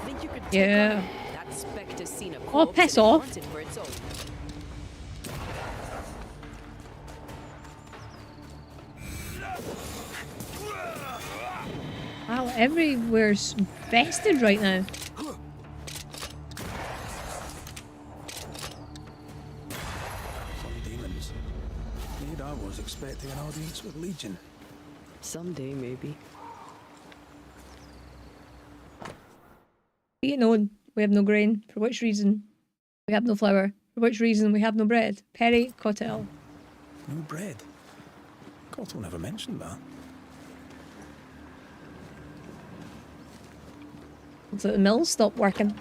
Think you could take Yeah. on him? That specter's seen a Oh, corpse piss and it off. wants it for its own. Wow, everywhere's infested right now. Some demons. Here I was expecting an audience with Legion. Someday, maybe. Be it known, we have no grain. For which reason? We have no flour. For which reason? We have no bread. Perry Cottel. No bread. Cottle never mentioned that. Looks like the mills stopped working.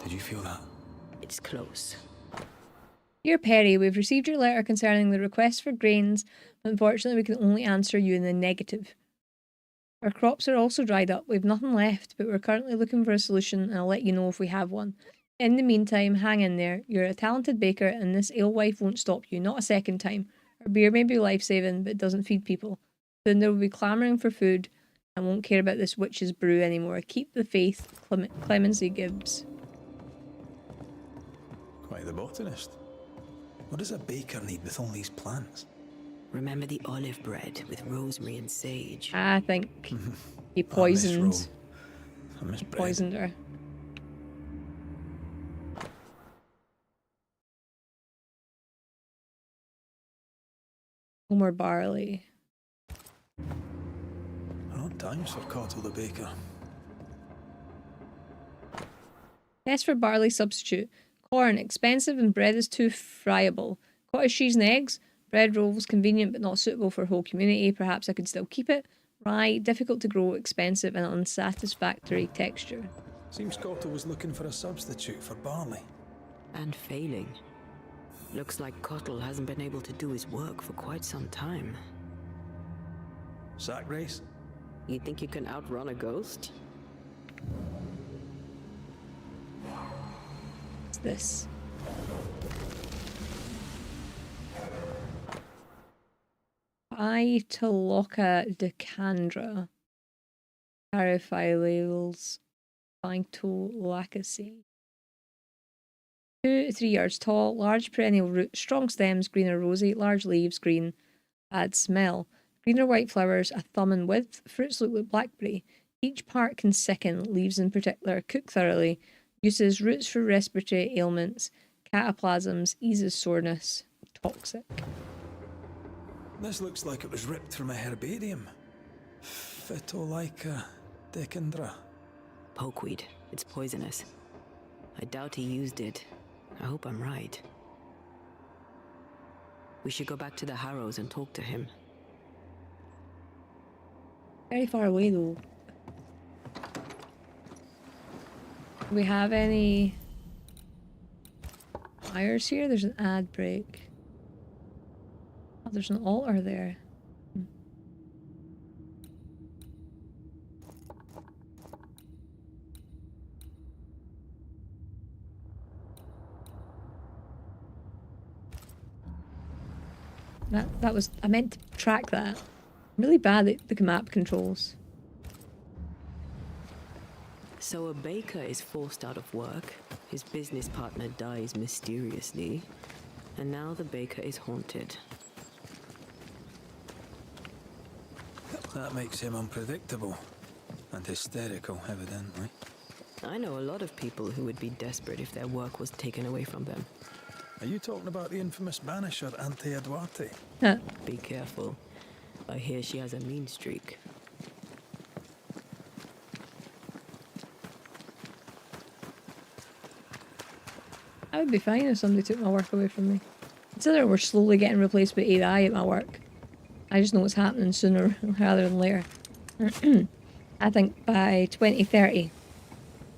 Did you feel that? It's close. Dear Perry, we've received your letter concerning the request for grains, but unfortunately we can only answer you in the negative. Our crops are also dried up. We've nothing left, but we're currently looking for a solution, and I'll let you know if we have one. In the meantime, hang in there. You're a talented baker, and this alewife won't stop you, not a second time. Our beer may be life-saving, but it doesn't feed people. Soon there will be clamouring for food, and won't care about this witch's brew anymore. Keep the faith, Clemency Gibbs. Quite the botanist. What does a baker need with all these plants? Remember the olive bread with rosemary and sage? I think he I miss poisoned. Rome. I miss He bread. poisoned her. No more barley. Odd times for Cottle the baker. Test for barley substitute. Corn, expensive and bread is too friable. Cottage cheese and eggs. Bread rolls, convenient but not suitable for a whole community. Perhaps I could still keep it. Rye, difficult to grow, expensive and unsatisfactory texture. Seems Cottle was looking for a substitute for barley. And failing. Looks like Cottle hasn't been able to do his work for quite some time. Sack race? You think you can outrun a ghost? What's this? Italoca decandra. Carophyllales. Phytolacacea. 2 to 3 yards tall, large perennial roots, strong stems, green or rosy, large leaves, green, bad smell. Green or white flowers, a thumb in width, fruits look like blackberry. Each part can sicken, leaves in particular, cook thoroughly. Uses roots for respiratory ailments, cataplasms, eases soreness, toxic. This looks like it was ripped from a herbarium. Phytolacacea decandra. Pokeweed. It's poisonous. I doubt he used it. I hope I'm right. We should go back to the Harrows and talk to him. Very far away though. Do we have any fires here? There's an ad break. Oh, there's an altar there. That was... I meant to track that. I'm really bad at the map controls. So a baker is forced out of work, his business partner dies mysteriously, and now the baker is haunted. That makes him unpredictable. And hysterical, evidently. I know a lot of people who would be desperate if their work was taken away from them. Are you talking about the infamous Banisher, Antea Duarte? Huh. Be careful. I hear she has a mean streak. I would be fine if somebody took my work away from me. Considering we're slowly getting replaced by AI at my work. I just know what's happening sooner rather than later. I think by 2030,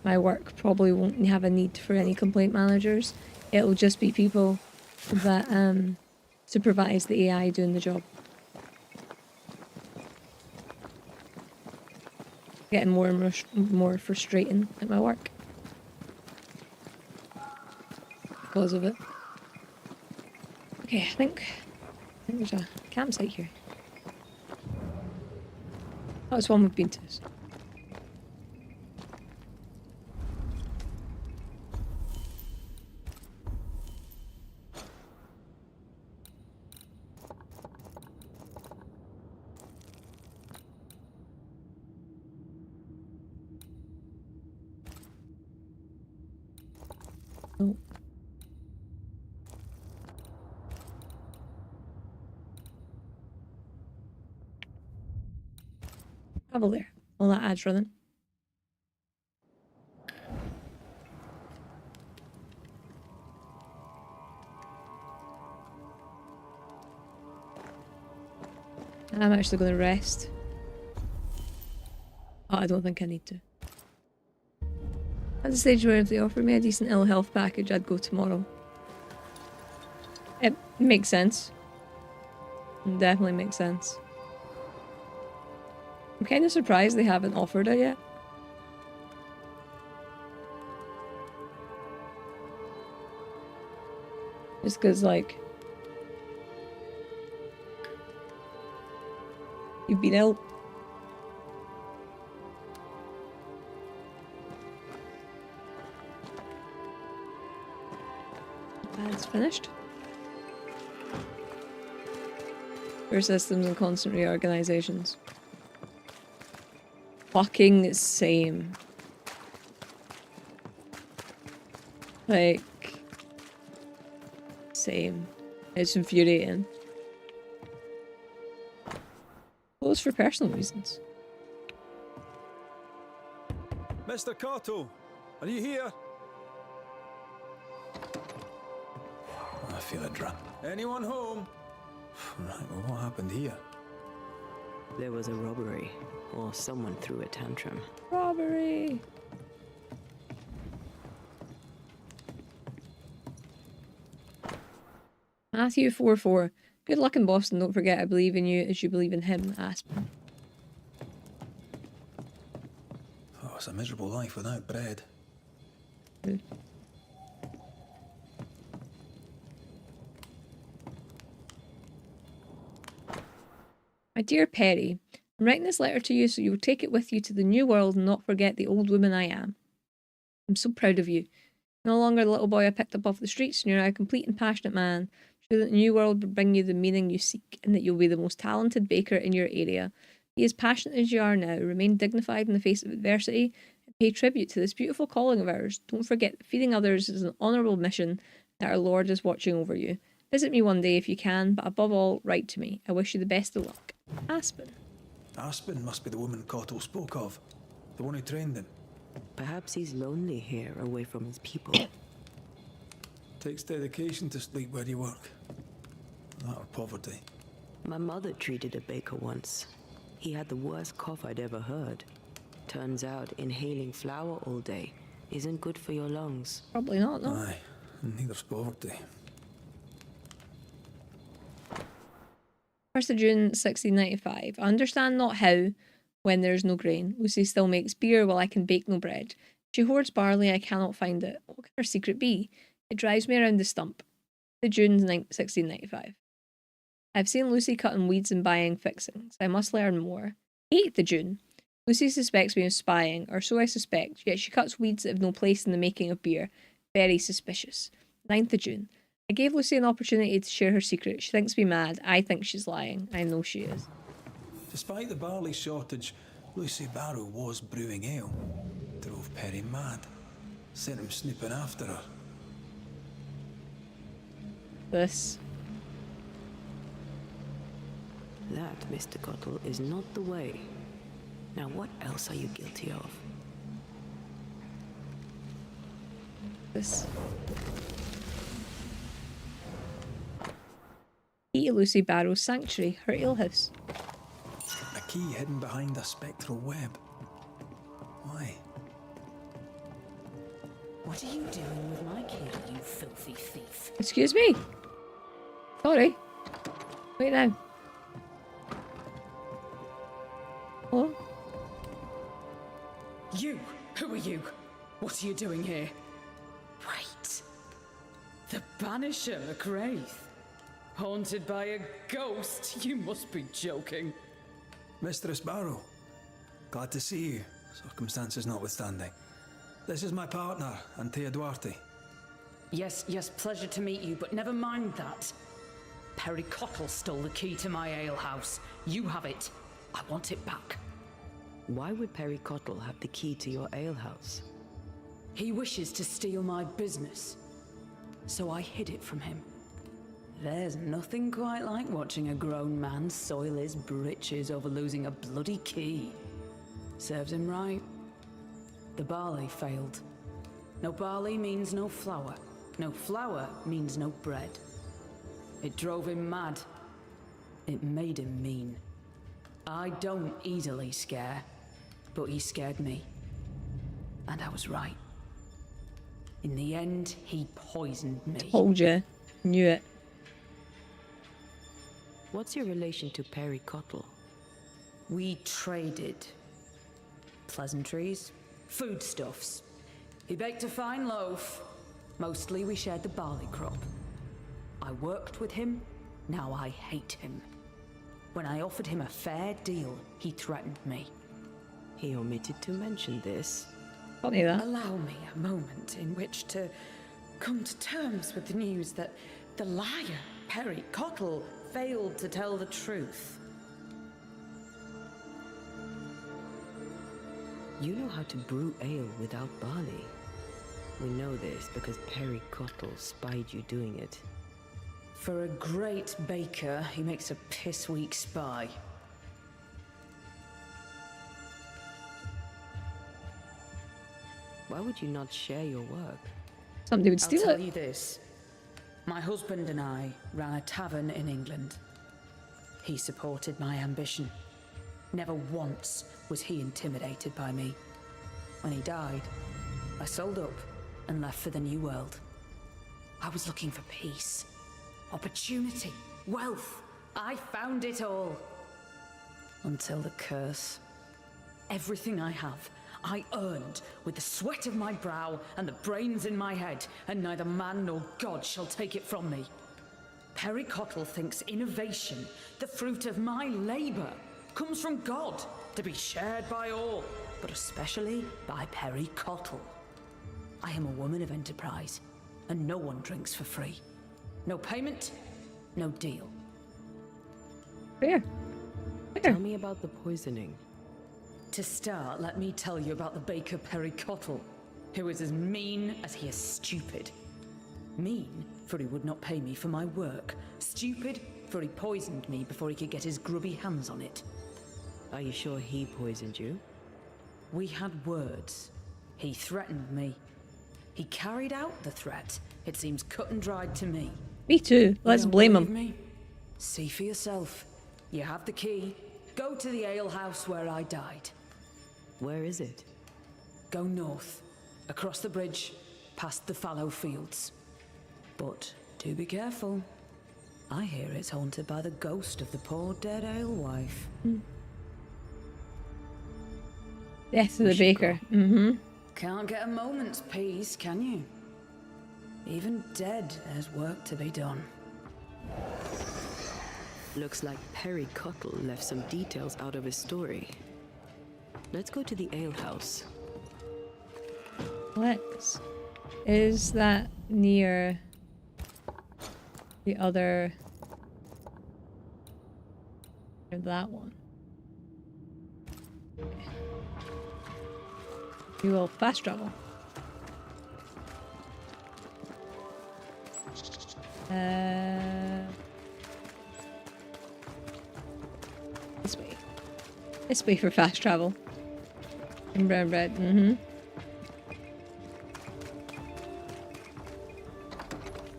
my work probably won't have a need for any complaint managers. It'll just be people that supervise the AI doing the job. Getting more and more frustrating at my work. Because of it. Okay, I think there's a campsite here. Oh, it's one we've been to. Oh. Travel there. All that ad's running. I'm actually going to rest. Oh, I don't think I need to. At the stage where if they offered me a decent ill health package, I'd go tomorrow. It makes sense. It definitely makes sense. I'm kind of surprised they haven't offered it yet. Just because, like, you've been ill. That's finished. For systems and constant reorganizations. Fucking same. Like, same. It's infuriating. Closed for personal reasons. Mr. Cato, are you here? I feel a drunk. Anyone home? Right, well, what happened here? There was a robbery, or someone threw a tantrum. Robbery! Matthew 4-4. Good luck in Boston. Don't forget I believe in you as you believe in him, Aspen. Oh, it's a miserable life without bread. My dear Perry, I'm writing this letter to you so you will take it with you to the new world and not forget the old woman I am. I'm so proud of you. No longer the little boy I picked up off the streets, and you're now a complete and passionate man. I'm sure that the new world will bring you the meaning you seek, and that you'll be the most talented baker in your area. Be as passionate as you are now. Remain dignified in the face of adversity, and pay tribute to this beautiful calling of ours. Don't forget that feeding others is an honourable mission, that our Lord is watching over you. Visit me one day if you can, but above all, write to me. I wish you the best of luck. Aspen. Aspen must be the woman Cato spoke of. The one who trained him. Perhaps he's lonely here, away from his people. Takes dedication to sleep where you work. That or poverty. My mother treated a baker once. He had the worst cough I'd ever heard. Turns out inhaling flour all day isn't good for your lungs. Probably not, no. Aye, and neither's poverty. 1st of June 1695. I understand not how, when there is no grain, Lucy still makes beer while I can bake no bread. She hoards barley, I cannot find it. What can her secret be? It drives me around the stump. The June 1695. I've seen Lucy cutting weeds and buying fixings. I must learn more. 8th of June. Lucy suspects me of spying, or so I suspect, yet she cuts weeds that have no place in the making of beer. Very suspicious. 9th of June. I gave Lucy an opportunity to share her secret. She thinks me mad. I think she's lying. I know she is. Despite the barley shortage, Lucy Barrow was brewing ale. Drove Perry mad. Sent him snooping after her. This. That, Mr. Cottle, is not the way. Now, what else are you guilty of? This. Key Lucy Barrow's sanctuary, her alehouse. A key hidden behind a spectral web. Why? What are you doing with my key, you filthy thief? Excuse me? Sorry. Wait now. Hello? You! Who are you? What are you doing here? Wait. The Banisher, Graith. Haunted by a ghost? You must be joking. Mistress Barrow. Glad to see you, circumstances notwithstanding. This is my partner, Antea Duarte. Yes, pleasure to meet you, but never mind that. Perry Cottle stole the key to my alehouse. You have it. I want it back. Why would Perry Cottle have the key to your alehouse? He wishes to steal my business, so I hid it from him. There's nothing quite like watching a grown man soil his britches over losing a bloody key. Serves him right. The barley failed. No barley means no flour. No flour means no bread. It drove him mad. It made him mean. I don't easily scare, but he scared me. And I was right. In the end, he poisoned me. Told you. Knew it. What's your relation to Perry Cottle? We traded. Pleasantries, foodstuffs. He baked a fine loaf. Mostly we shared the barley crop. I worked with him, now I hate him. When I offered him a fair deal, he threatened me. He omitted to mention this. Funny that. Allow me a moment in which to come to terms with the news that the liar, Perry Cottle, failed to tell the truth. You know how to brew ale without barley. We know this because Perry Cottle spied you doing it. For a great baker, he makes a piss-weak spy. Why would you not share your work? Somebody would I'll steal tell it. you this. My husband and I ran a tavern in England. He supported my ambition. Never once was he intimidated by me. When he died, I sold up and left for the New World. I was looking for peace, opportunity, wealth. I found it all. Until the curse. Everything I have, I earned with the sweat of my brow and the brains in my head, and neither man nor God shall take it from me. Perry Cottle thinks innovation, the fruit of my labor, comes from God, to be shared by all, but especially by Perry Cottle. I am a woman of enterprise, and no one drinks for free. No payment, no deal. Fair. Tell me about the poisoning. To start, let me tell you about the baker Perry Cottle, who is as mean as he is stupid. Mean, for he would not pay me for my work. Stupid, for he poisoned me before he could get his grubby hands on it. Are you sure he poisoned you? We had words. He threatened me. He carried out the threat. It seems cut and dried to me. Me too. Let's blame him. Me? See for yourself. You have the key. Go to the alehouse where I died. Where is it? Go north, across the bridge, past the fallow fields. But do be careful. I hear it's haunted by the ghost of the poor dead alewife. Death of the baker. Mm-hmm. Can't get a moment's peace, can you? Even dead, there's work to be done. Looks like Perry Cuttle left some details out of his story. Let's go to the alehouse. Let's. Is that near the other? Near that one. Okay. You will fast travel. This way. This way for fast travel. And brown bread.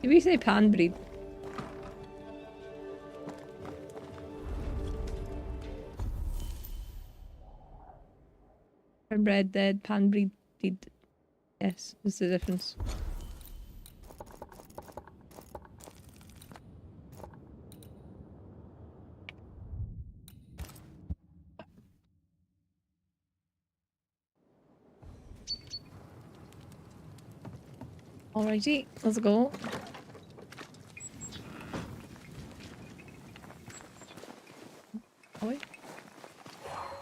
Did we say pan breed? Brown bread dead, pan breed did. Yes, what's the difference? Alrighty, let's go. Oh, wait.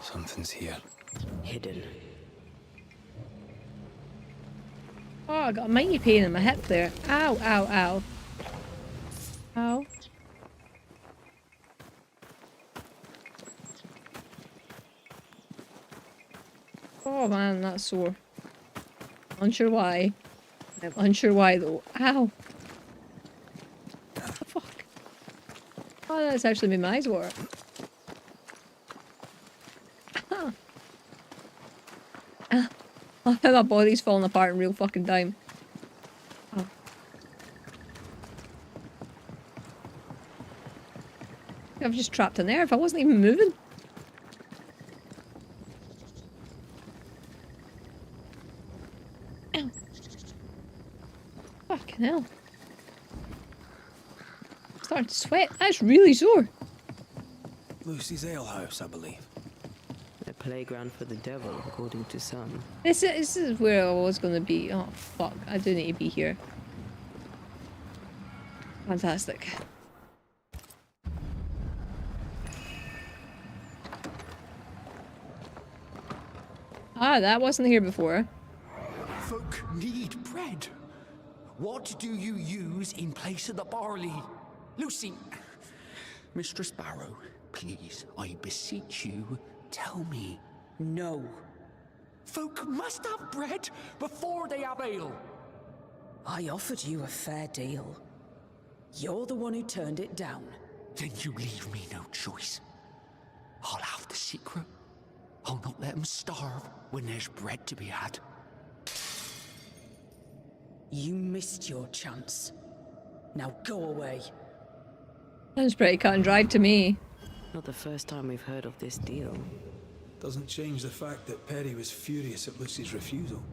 Something's here. Hidden. Oh, I got a mighty pain in my hip there. Ow, ow, ow. Ow. Oh man, that's sore. Unsure why. I'm unsure why though. Ow. What the fuck? Oh, that's actually made my eyes water. Ah. Ah. Oh, my body's falling apart in real fucking time. Oh. I've just trapped a nerve. I wasn't even moving. Ow. Fucking hell. I'm starting to sweat. That's really sore. Lucy's alehouse, I believe. A playground for the devil, according to some. This is where I was going to be. Oh, fuck. I do need to be here. Fantastic. Ah, that wasn't here before. Folk need bread. What do you use in place of the barley? Lucy, Mistress Barrow, please, I beseech you, tell me. No. Folk must have bread before they have ale. I offered you a fair deal. You're the one who turned it down. Then you leave me no choice. I'll have the secret. I'll not let them starve when there's bread to be had. You missed your chance. Now go away. Sounds pretty cut and dried to me. Not the first time we've heard of this deal. Doesn't change the fact that Perry was furious at Lucy's refusal.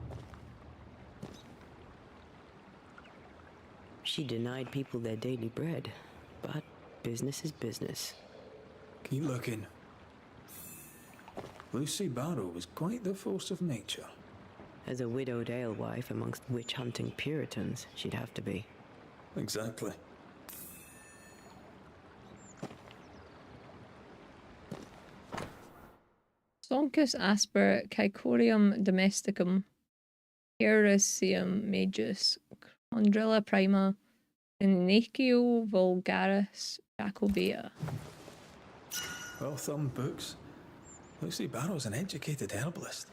She denied people their daily bread, but business is business. Keep looking. Lucy Barrow was quite the force of nature. As a widowed alewife amongst witch-hunting Puritans, she'd have to be. Exactly. Soncus asper Caicorium domesticum, Heresium majus, Chondrilla prima, Inacio vulgaris Jacobea. Well thumbed books. Lucy Barrow's an educated herbalist.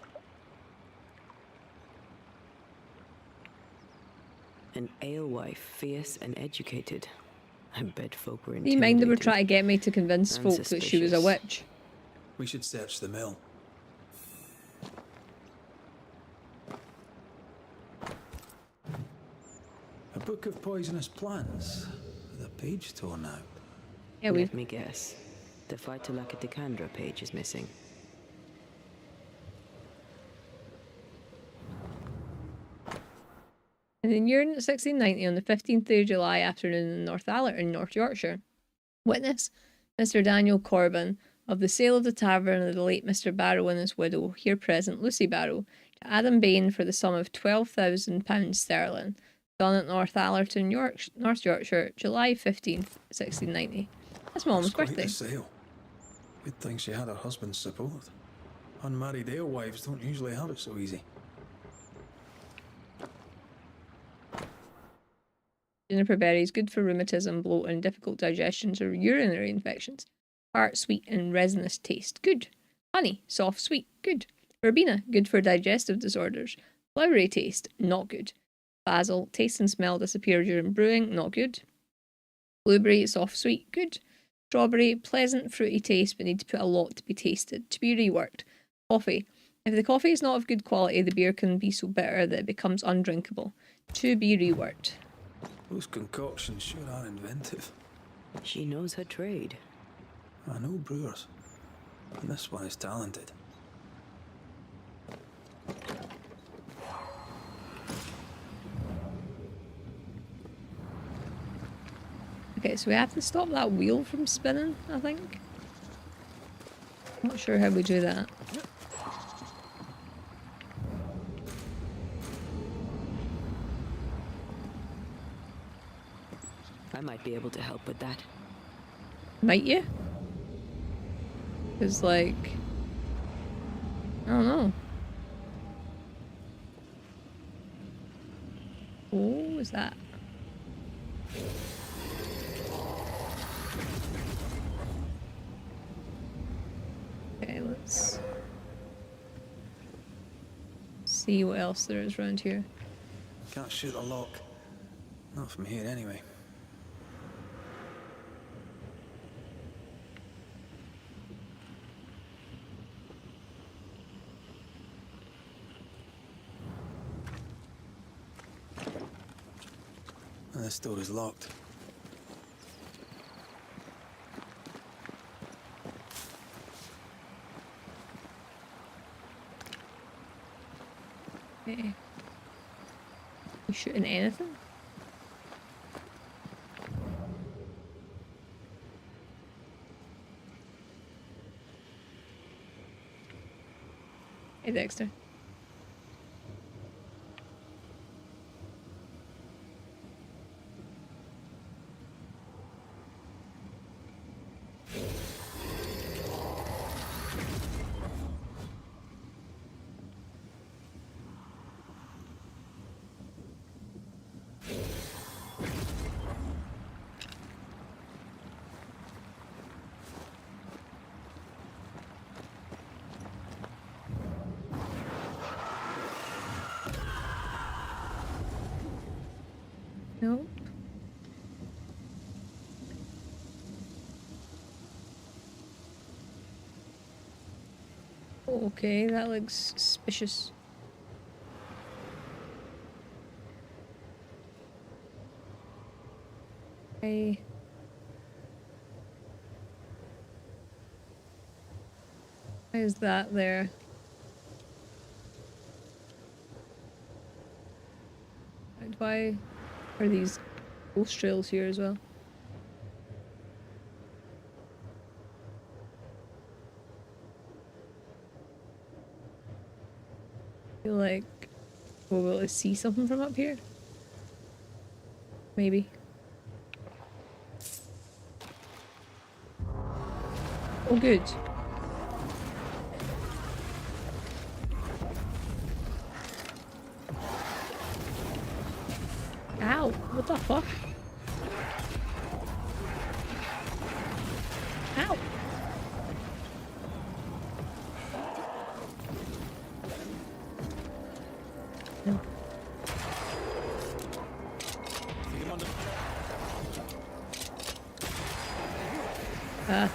An alewife, fierce and educated. I bet folk were Do you mind they were intimidated. trying to get me to convince I'm folk that she was a suspicious. witch? We should search the mill. A book of poisonous plants with a page torn out. Yeah, we've... Let me guess. The Phytolacticandra page is missing. In the year 1690, on the 15th day of July afternoon in North Allerton, North Yorkshire, witness Mr. Daniel Corbin of the sale of the tavern of the late Mr. Barrow and his widow, here present Lucy Barrow, to Adam Bain for the sum of £12,000 sterling, done at North Allerton, North Yorkshire, July 15th, 1690. That's my mum's It's quite birthday. a sale. Good thing she had her husband's support. Unmarried alewives don't usually have it so easy. Juniper berries, good for rheumatism, bloating, difficult digestions, or urinary infections. Tart, sweet, and resinous taste. Good. Honey, soft, sweet. Good. Verbena, good for digestive disorders. Flowery taste, not good. Basil, taste and smell disappear during brewing, not good. Blueberry, soft, sweet. Good. Strawberry, pleasant, fruity taste, but need to put a lot to be tasted. To be reworked. Coffee. If the coffee is not of good quality, the beer can be so bitter that it becomes undrinkable. To be reworked. Those concoctions sure are inventive. She knows her trade. I know brewers, and this one is talented. Okay, so we have to stop that wheel from spinning, I think. Not sure how we do that. I might be able to help with that. Might you? Because, like... I don't know. What was that? Okay, let's... see what else there is around here. Can't shoot a lock. Not from here, anyway. This door is locked. Okay. You shooting anything? Hey, Dexter. Nope. Oh, okay, that looks suspicious. Okay. Why is that there? And why are these ghost trails here as well? I feel like we'll be able to see something from up here. Maybe. Oh, good. Ow! What the fuck? Ow! No. Ah.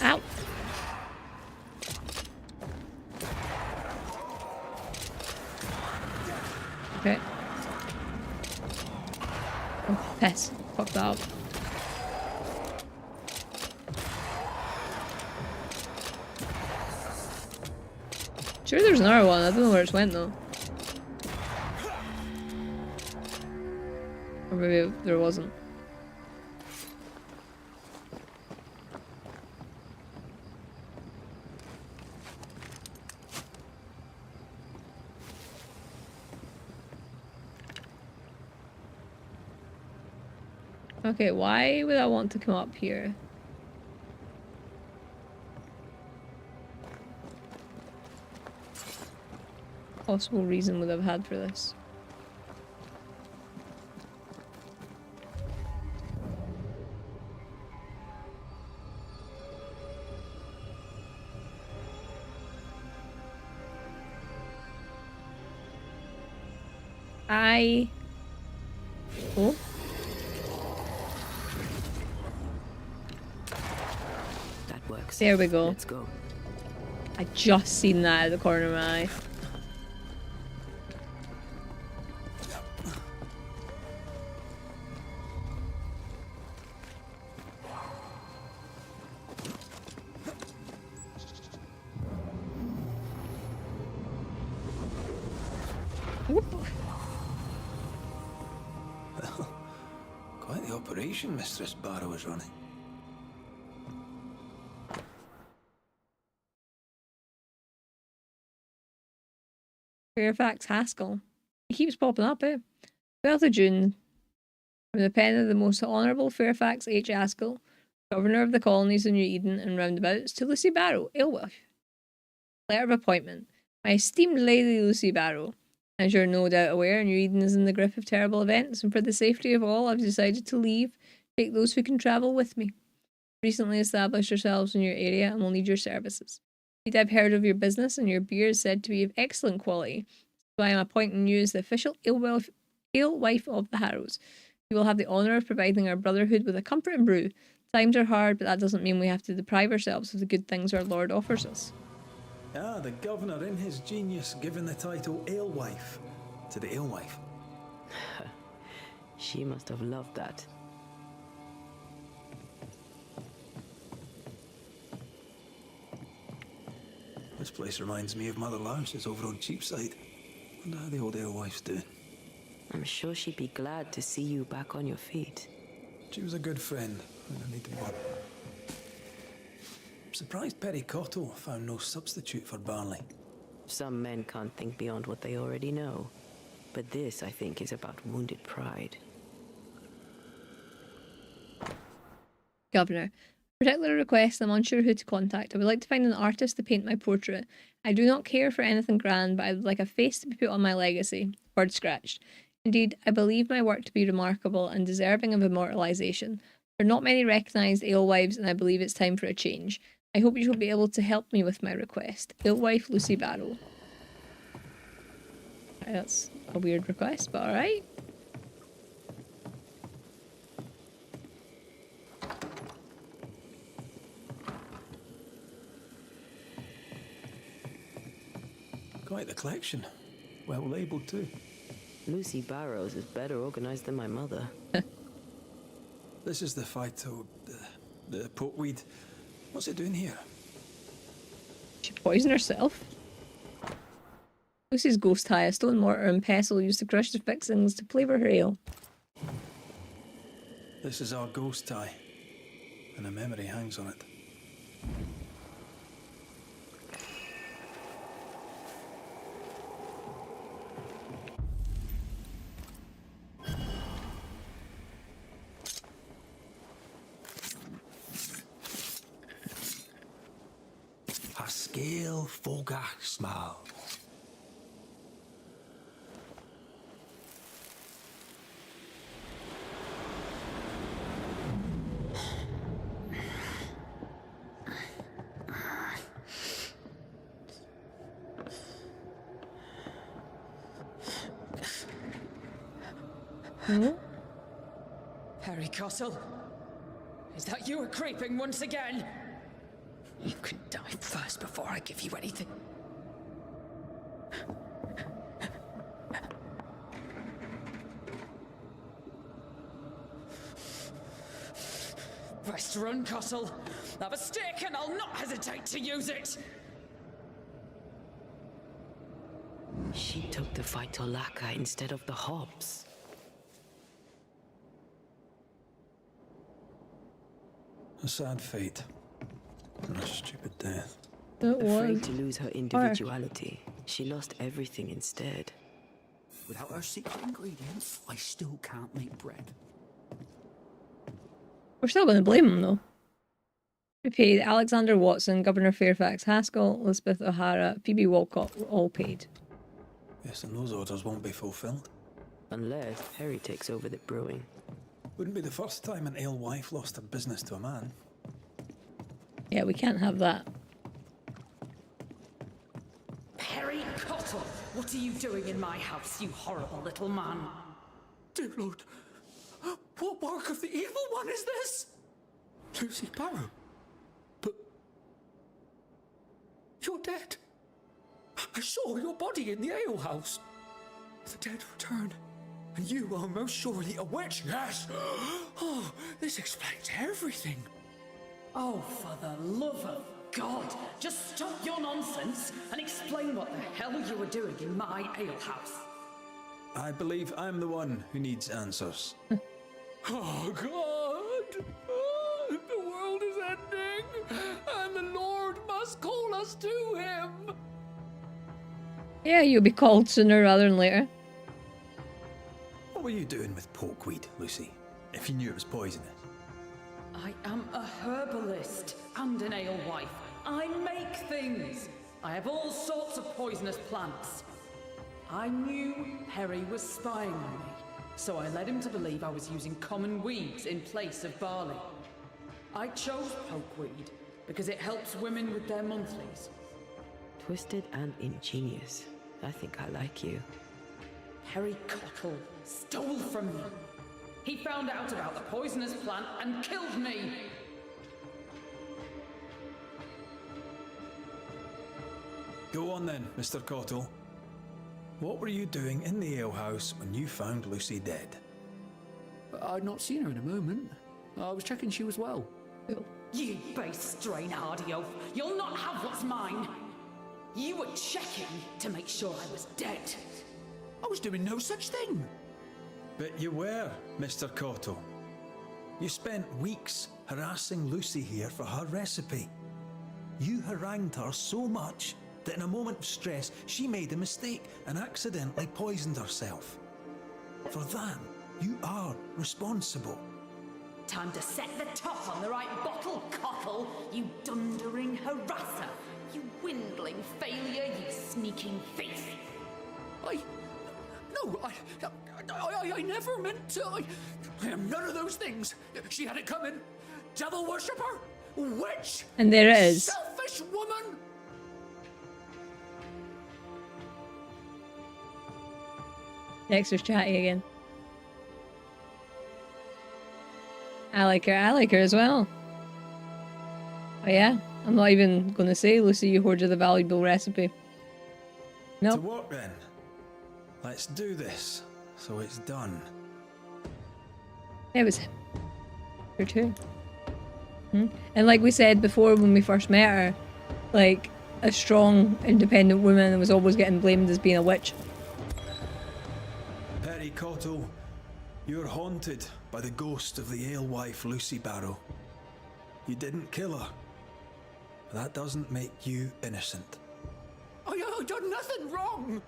Ow. Okay. Oh, piss. Fuck that up. Sure there's another one. I don't know where it went though. Or maybe there wasn't. Okay, why would I want to come up here? Possible reason would have had for this. Oh. That works. There we go. Let's go. I just seen that at the corner of my eye. Quite the operation Mistress Barrow is running. Fairfax Haskell. He keeps popping up, eh? 12th of June. From the pen of the most Honourable Fairfax H. Haskell, Governor of the Colonies of New Eden and roundabouts, to Lucy Barrow, Alewife. Letter of appointment. My esteemed Lady Lucy Barrow. As you're no doubt aware, New Eden is in the grip of terrible events, and for the safety of all, I've decided to leave. Take those who can travel with me. Recently established yourselves in your area and will need your services. Indeed, I've heard of your business, and your beer is said to be of excellent quality, so I am appointing you as the official alewife of the Harrows. You will have the honour of providing our brotherhood with a comfort and brew. Times are hard, but that doesn't mean we have to deprive ourselves of the good things our Lord offers us. Ah, the governor in his genius given the title alewife to the alewife. She must have loved that. This place reminds me of Mother Louse's over on Cheapside. Wonder how the old alewife's doing. I'm sure she'd be glad to see you back on your feet. She was a good friend, and I need to one. Surprised Perry Cottle found no substitute for Barley. Some men can't think beyond what they already know. But this, I think, is about wounded pride. Governor, particular request, I'm unsure who to contact. I would like to find an artist to paint my portrait. I do not care for anything grand, but I would like a face to be put on my legacy. Word scratched. Indeed, I believe my work to be remarkable and deserving of immortalisation. There are not many recognised alewives, and I believe it's time for a change. I hope you will be able to help me with my request. Alewife Lucy Barrow. Right, that's a weird request, but alright. Quite the collection. Well labelled too. Lucy Barrows is better organized than my mother. This is the phyto... the pokeweed. What's it doing here? She poisoned herself. Lucy's ghost tie, a stone mortar and pestle used to crush the fixings to flavour her ale. This is our ghost tie, and a memory hangs on it. Pascal Fogach smile. Harry Cottle? Is that you creeping once again? You can die first before I give you anything. Best run, Cottle. Have a stick and I'll not hesitate to use it. She took the Phytolacca instead of the hops. A sad fate. And a stupid death. Afraid to lose her individuality, she lost everything instead. Without her secret ingredients, I still can't make bread. We're still going to blame him, though. We paid Alexander Watson, Governor Fairfax Haskell, Elizabeth O'Hara, Phoebe Walcott were all paid. Yes, and those orders won't be fulfilled. Unless Perry takes over the brewing. Wouldn't be the first time an alewife lost her business to a man. Yeah, we can't have that. Perry Cottle, what are you doing in my house, you horrible little man? Dear Lord, what work of the evil one is this? Lucy Barrow? But you're dead. I saw your body in the alehouse. The dead return, and you are most surely a witch. Yes. Oh, this explains everything. Oh, for the love of God, just stop your nonsense and explain what the hell you were doing in my alehouse. I believe I'm the one who needs answers. Oh, God! Oh, the world is ending, and the Lord must call us to him! Yeah, you'll be called sooner rather than later. What were you doing with porkweed, Lucy, if you knew it was poisonous? I am a herbalist and an alewife. I make things. I have all sorts of poisonous plants. I knew Perry was spying on me, so I led him to believe I was using common weeds in place of barley. I chose pokeweed because it helps women with their monthlies. Twisted and ingenious. I think I like you. Perry Cottle stole from me. He found out about the poisonous plant and killed me. Go on then, Mr. Cottle. What were you doing in the alehouse when you found Lucy dead? I'd not seen her in a moment. I was checking she was well. You base strain-hardy oaf. You'll not have what's mine. You were checking to make sure I was dead. I was doing no such thing. But you were, Mr. Cottle. You spent weeks harassing Lucy here for her recipe. You harangued her so much that in a moment of stress, she made a mistake and accidentally poisoned herself. For that, you are responsible. Time to set the top on the right bottle, Cottle, you dundering harasser. You dwindling failure, you sneaking thief. I never meant to. I am none of those things. She had it coming. Devil worshipper, witch, And there it is. selfish woman. Dexter's chatty again. I like her. I like her as well. Oh yeah, I'm not even going to say, Lucy, you hoarded the valuable recipe. To No. work then. Let's do this, so it's done. It was her too. And like we said before when we first met her, like a strong, independent woman was always getting blamed as being a witch. Perry Cottle, you're haunted by the ghost of the alewife Lucy Barrow. You didn't kill her. That doesn't make you innocent. I done nothing wrong.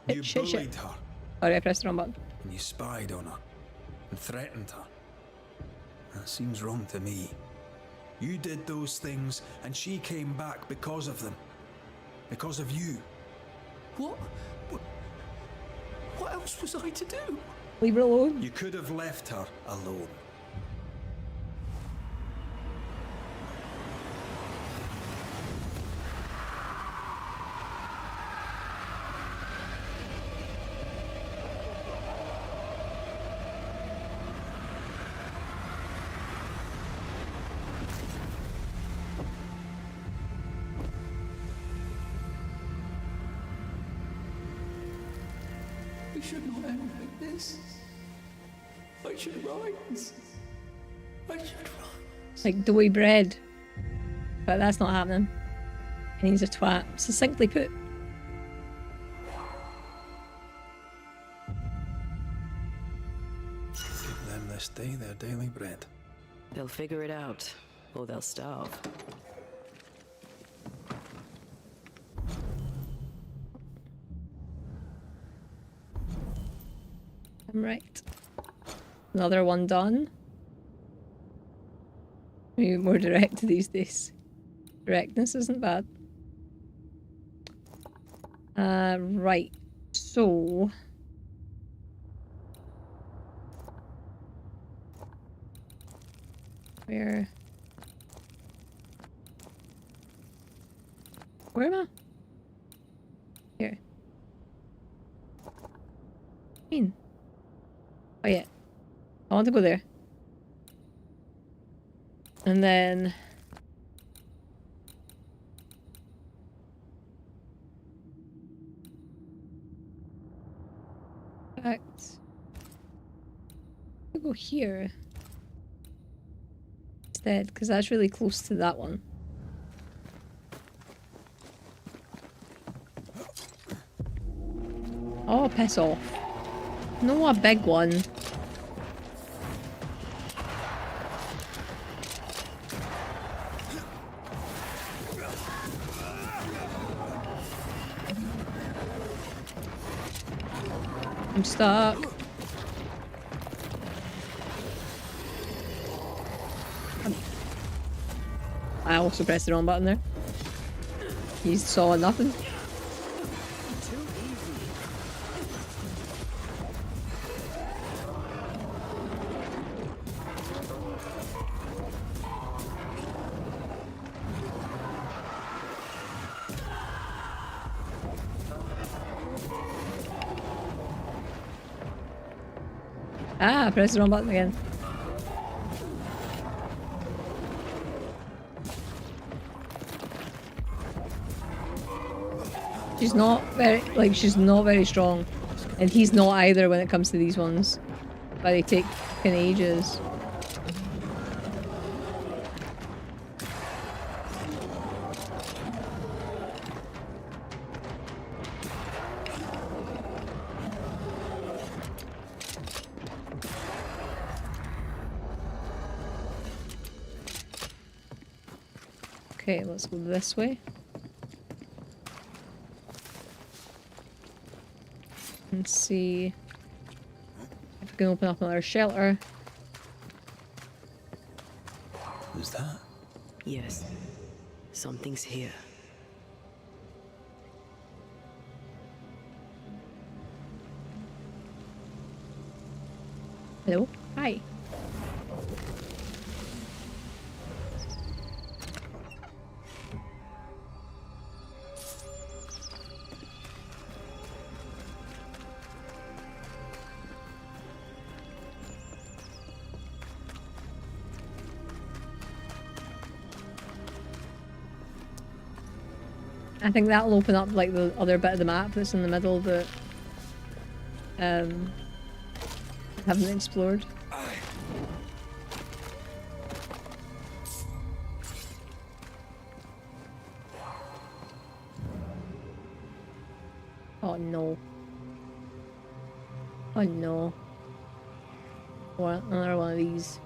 You Shit. bullied her, Sorry, I pressed the wrong button. and you spied on her, and threatened her. That seems wrong to me. You did those things, and she came back because of them. Because of you. What else was I to do? Leave her alone. You could have left her alone. We should not end like this. I should rise. I should rise. Like doughy bread. But that's not happening. And he's a twat. Succinctly put. Give them this day their daily bread. They'll figure it out, or they'll starve. I'm right. Another one done. Maybe more direct these days. Directness isn't bad. Right. So... Where am I? Here. Oh yeah. I want to go there. And then... In fact... I'll go here. Instead, because that's really close to that one. Oh, piss off. No, a big one. I'm stuck. I also pressed the wrong button there. He saw nothing. Ah, I pressed the wrong button again. She's not very, like, she's not very strong. And he's not either when it comes to these ones. But they take fucking ages. Okay, let's go this way. And see if we can open up another shelter. Who's that? Yes. Something's here. Hello? Hi. I think that'll open up like the other bit of the map that's in the middle that I haven't explored. Oh no. Oh no. What? Another one of these.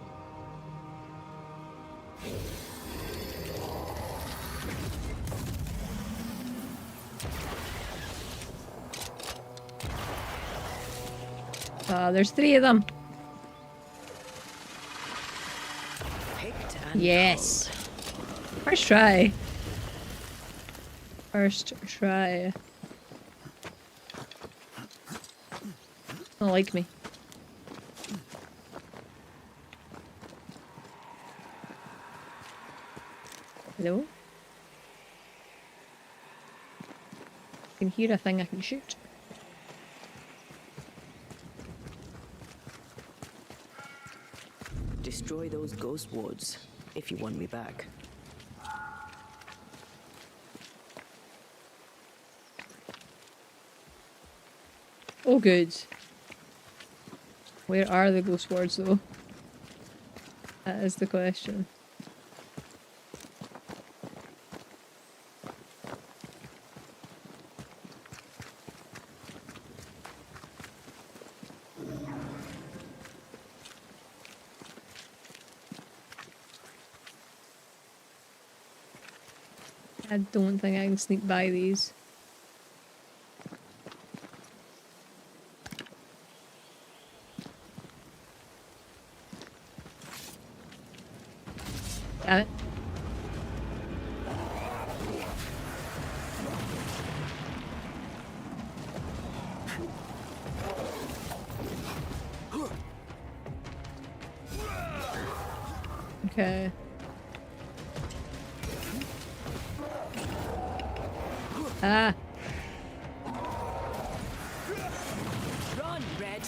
There's 3 of them. Yes. First try. First try. Don't like me. Hello? I can hear a thing I can shoot. Destroy those ghost wards if you want me back. Oh good. Where are the ghost wards though? That is the question. I don't think I can sneak by these. Damn it. Okay. Ah. Run, Red.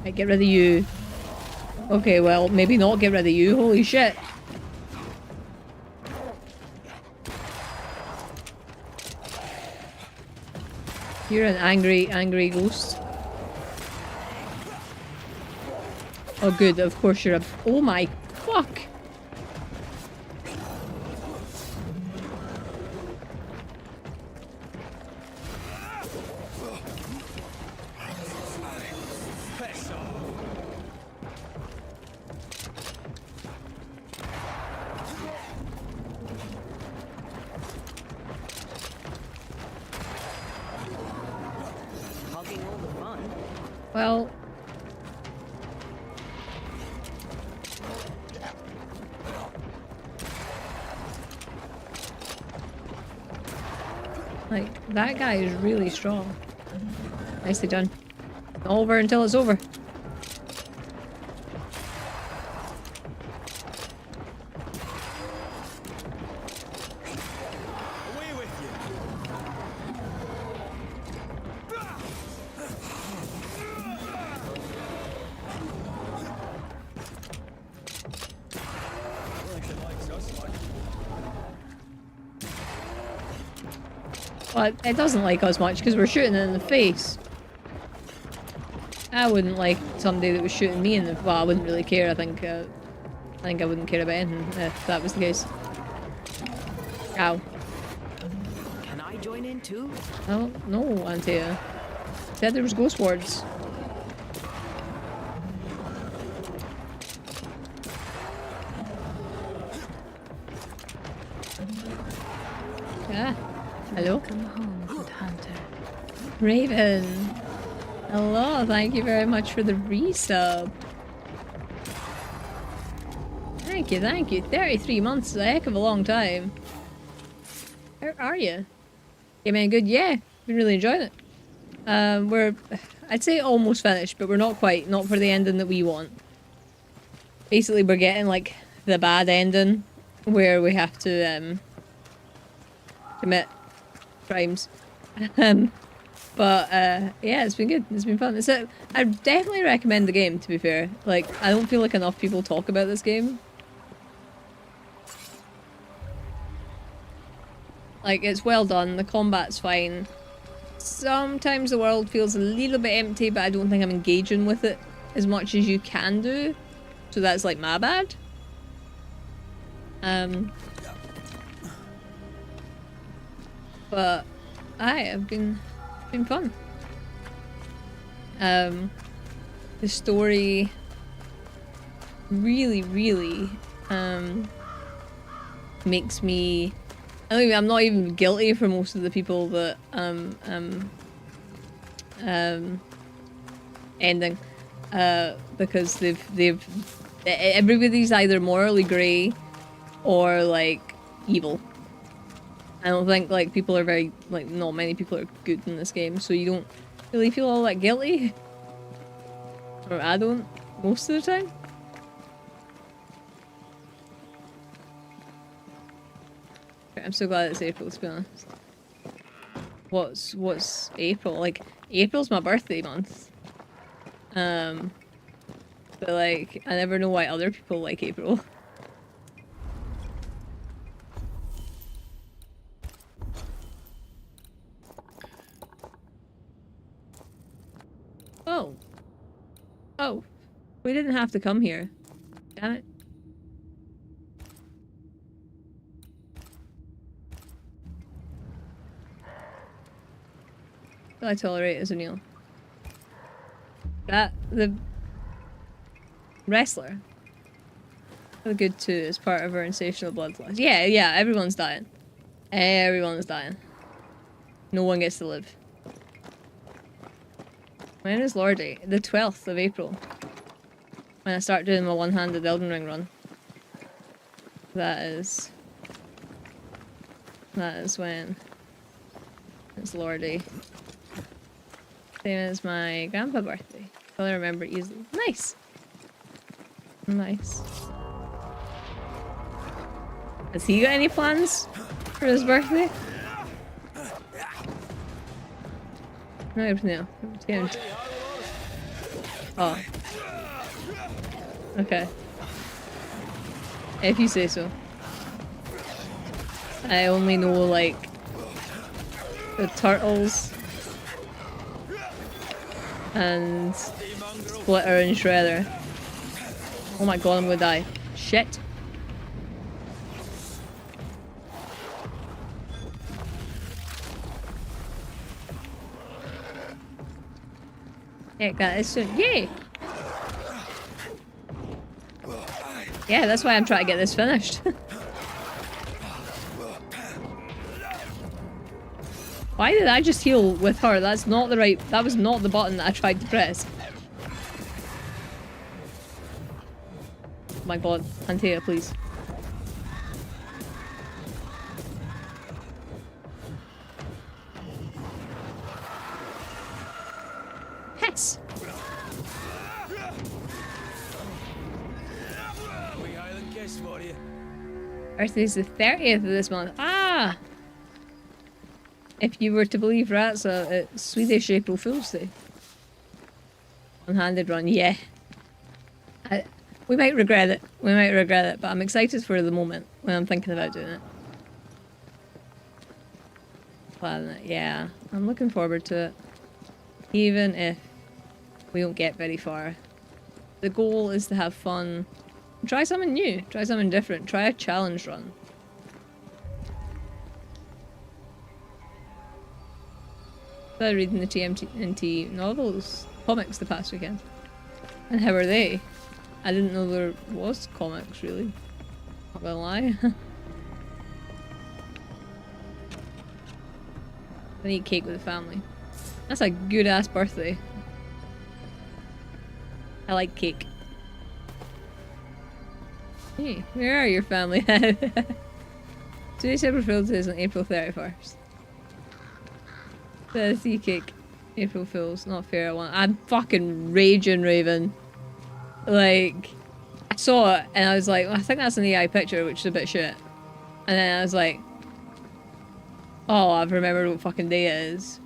Right, get rid of you. Okay, well, maybe not get rid of you. Holy shit. You're an angry, angry ghost. Oh good, of course you're a- oh my fuck! Hogging all the fun. Well... like, that guy is really strong. Nicely done. Not over until it's over. Away with you. Well, it doesn't like us much because we're shooting it in the face. I wouldn't like somebody that was shooting me in the... well, I wouldn't really care. I think I wouldn't care about anything if that was the case. Ow. Can I join in too? Oh, no, Antea. Said there was ghost wards. Ah. Hello? Come home, good hunter. Raven. Hello, thank you very much for the resub. Thank you, thank you. 33 months is a heck of a long time. Where are you? You man good? Yeah, been really enjoying it. We're, I'd say almost finished, but we're not quite. Not for the ending that we want. Basically, we're getting like the bad ending where we have to commit crimes. But yeah, it's been good. It's been fun. I definitely recommend the game, to be fair. Like, I don't feel like enough people talk about this game. Like, it's well done. The combat's fine. Sometimes the world feels a little bit empty, but I don't think I'm engaging with it as much as you can do. So that's like my bad. But have been fun. The story really makes me... I mean, I'm not even guilty for most of the people that ending because they've everybody's either morally grey or like evil. I don't think like people are very like not many people are good in this game, so you don't really feel all that guilty. Or I don't most of the time. I'm so glad it's April, to be honest. What's April? Like, April's my birthday month. But like, I never know why other people like April. Oh. Oh. We didn't have to come here. Damn it. I tolerate as a meal. The wrestler. The good too is part of our insatiable blood loss. Yeah, everyone's dying. Everyone's dying. No one gets to live. When is Lordy? The 12th of April. When I start doing my one-handed Elden Ring run. That is when it's Lordy. Same as my grandpa's birthday. I'll remember easily. Nice. Nice. Has he got any plans for his birthday? No. Oh. Okay. If you say so. I only know, like, the turtles and Splitter and Shredder. Oh my god, I'm gonna die. Shit. Heck, that is soon. Yay! Yeah, that's why I'm trying to get this finished. Why did I just heal with her? That's not the right... That was not the button that I tried to press. Oh my god. Antea, please. Yes! Birthday's the 30th of this month. Ah! If you were to believe rats, it's Swedish April Fool's Day. One-handed run, yeah. We might regret it. We might regret it, but I'm excited for the moment when I'm thinking about doing it. Planning it, yeah. I'm looking forward to it. Even if we don't get very far. The goal is to have fun. Try something new. Try something different. Try a challenge run. I started reading the TMNT novels, comics the past weekend. And how are they? I didn't know there was comics, really. Not gonna lie. I need cake with the family. That's a good ass birthday. I like cake. Hey, where are your family? Today's April Fool's Day is on April 31st. The tea cake. April Fool's, not fair. I'm fucking raging, Raven. Like, I saw it and I was like, well, I think that's an AI picture, which is a bit shit. And then I was like, oh, I've remembered what fucking day it is.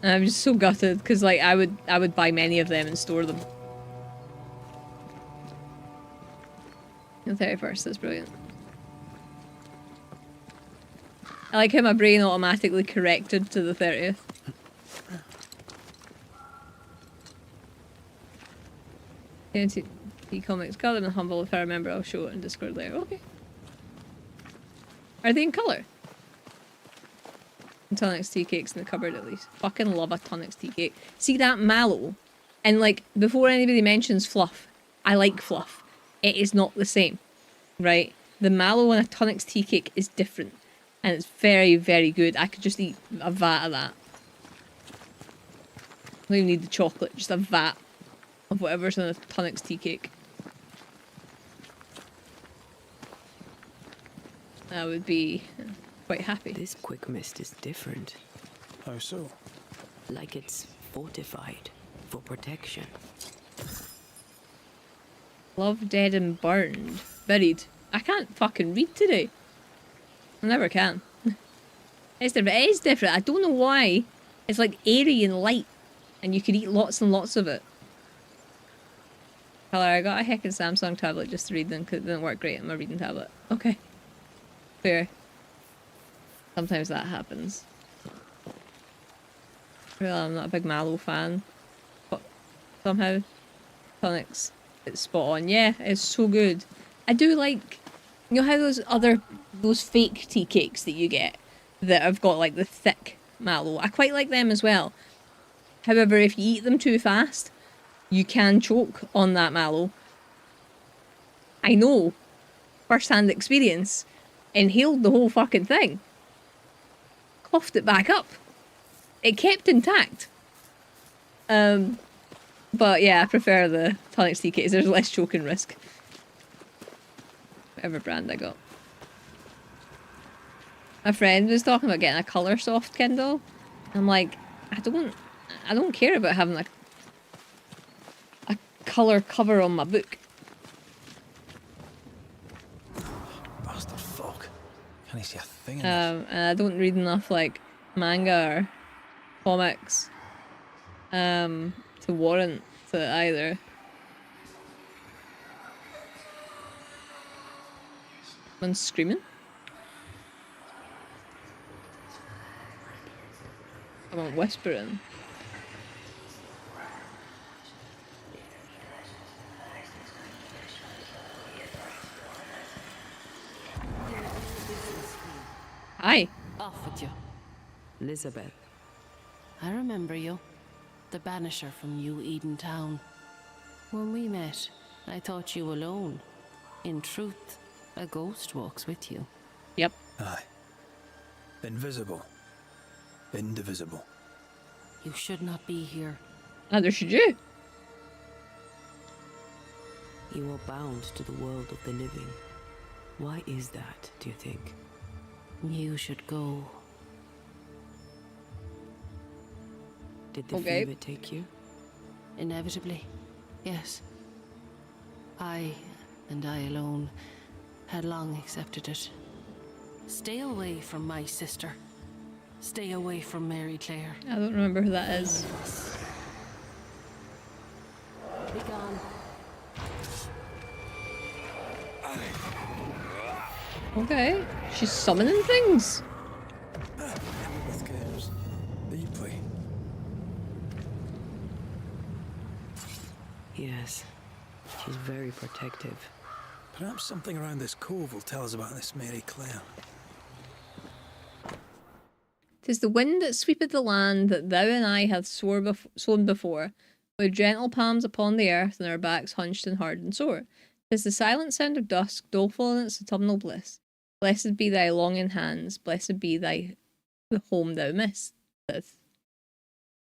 And I'm just so gutted because, like, I would buy many of them and store them. The 31st, that's brilliant. I like how my brain automatically corrected to the 30th. TNT comics, colour and humble. If I remember, I'll show it in Discord later. Okay. Are they in colour? Tonics tea cakes in the cupboard at least. Fucking love a tonics tea cake. See that mallow? And like, before anybody mentions fluff, I like fluff. It is not the same, right? The mallow in a tonics tea cake is different. And it's very, very good. I could just eat a vat of that. I don't even need the chocolate, just a vat of whatever's in a tonics tea cake. I would be quite happy. This quick mist is different. How so? Like it's fortified for protection. Love, dead and burned. Buried. I can't fucking read today. I never can. It's different. It is different. I don't know why. It's like airy and light. And you could eat lots and lots of it. Colour, I got a heckin' Samsung tablet just to read them because it didn't work great on my reading tablet. Okay. Fair. Sometimes that happens. Well, I'm not a big Mallow fan. But somehow, tonics, it's spot on. Yeah, it's so good. I do like, you know how those fake tea cakes that you get that have got like the thick mallow? I quite like them as well. However, if you eat them too fast, you can choke on that mallow. I know. First-hand experience. Inhaled the whole fucking thing. Coughed it back up. It kept intact. But yeah, I prefer the tonics tea cakes. There's less choking risk. whatever brand I got. My friend was talking about getting a colour soft Kindle. I'm like, I don't care about having a colour cover on my book. Bastard fog. Can't see a thing in And I don't read enough like manga or comics to warrant it either. Someone's screaming. Someone whispering. Hi. Off with you. Elizabeth. I remember you. The Banisher from New Eden Town. When we met, I thought you alone. In truth, a ghost walks with you. Yep. Aye. Invisible. Indivisible. You should not be here. Neither should you. You are bound to the world of the living. Why is that, do you think? You should go. Did the Okay. fever take you? Inevitably, yes. I, and I alone, had long accepted it. Stay away from my sister. Stay away from Mary Claire. I don't remember who that is. Be gone. Okay. She's summoning things. With cares. Deeply. Yes. She's very protective. Perhaps something around this cove will tell us about this Mary Claire. 'Tis the wind that sweepeth the land that thou and I hath sown before, with gentle palms upon the earth and our backs hunched and hard and sore. 'Tis the silent sound of dusk, doleful in its autumnal bliss. Blessed be thy longing hands, blessed be the home thou misseth.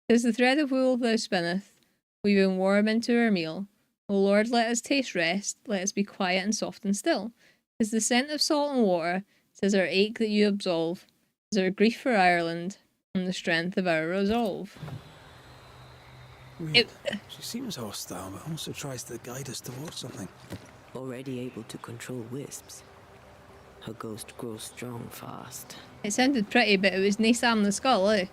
'Tis the thread of wool thou spinneth, weaving warm into our meal. O Lord, let us taste rest, let us be quiet and soft and still. 'Tis the scent of salt and water, 'tis our ache that you absolve. 'Tis our grief for Ireland, and the strength of our resolve. Weird. She seems hostile, but also tries to guide us towards something. Already able to control wisps. Her ghost grows strong fast. It sounded pretty, but it was nae Sam the Skull, eh?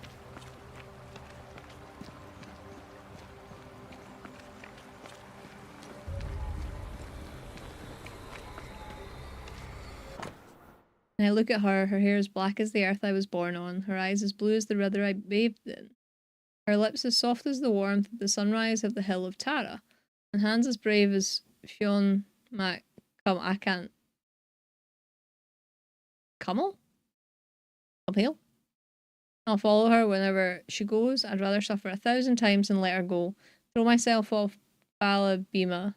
And I look at her, her hair is black as the earth I was born on, her eyes as blue as the river I bathed in, her lips as soft as the warmth of the sunrise of the hill of Tara, and hands as brave as Fionn Mac... I can't... Cummel? Uphill? I'll follow her whenever she goes. I'd rather suffer 1,000 times than let her go. Throw myself off Bala Bima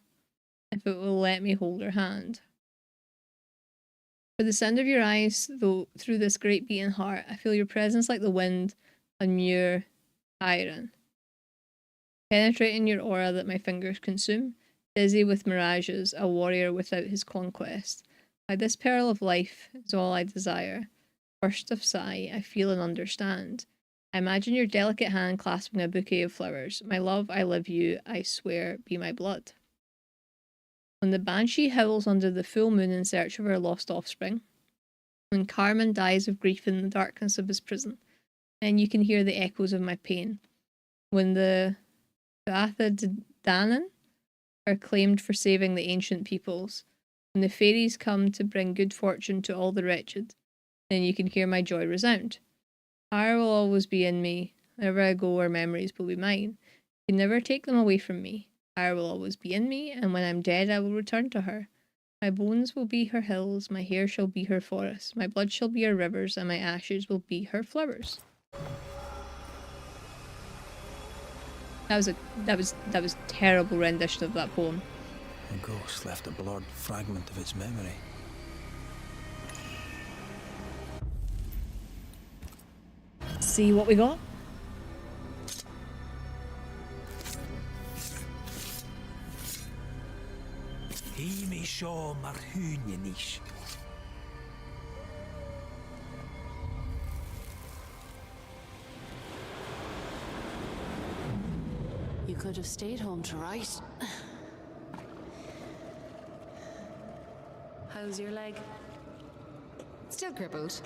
if it will let me hold her hand. For the sound of your eyes, though, through this great beating heart, I feel your presence like the wind on Muir Iron, penetrating your aura that my fingers consume, dizzy with mirages, a warrior without his conquest. By this peril of life is all I desire. Burst of sigh, I feel and understand. I imagine your delicate hand clasping a bouquet of flowers. My love, I love you, I swear, be my blood. When the banshee howls under the full moon in search of her lost offspring, when Carmen dies of grief in the darkness of his prison, then you can hear the echoes of my pain. When the Tuatha Danann are claimed for saving the ancient peoples, when the fairies come to bring good fortune to all the wretched, then you can hear my joy resound. Fire will always be in me. Wherever I go, her memories will be mine. You can never take them away from me. Fire will always be in me, and when I'm dead, I will return to her. My bones will be her hills, my hair shall be her forests, my blood shall be her rivers, and my ashes will be her flowers. That was terrible rendition of that poem. A ghost left a blurred fragment of its memory. See what we got? Himi Shaw Marhunianish. You could have stayed home to write. How's your leg? Still crippled.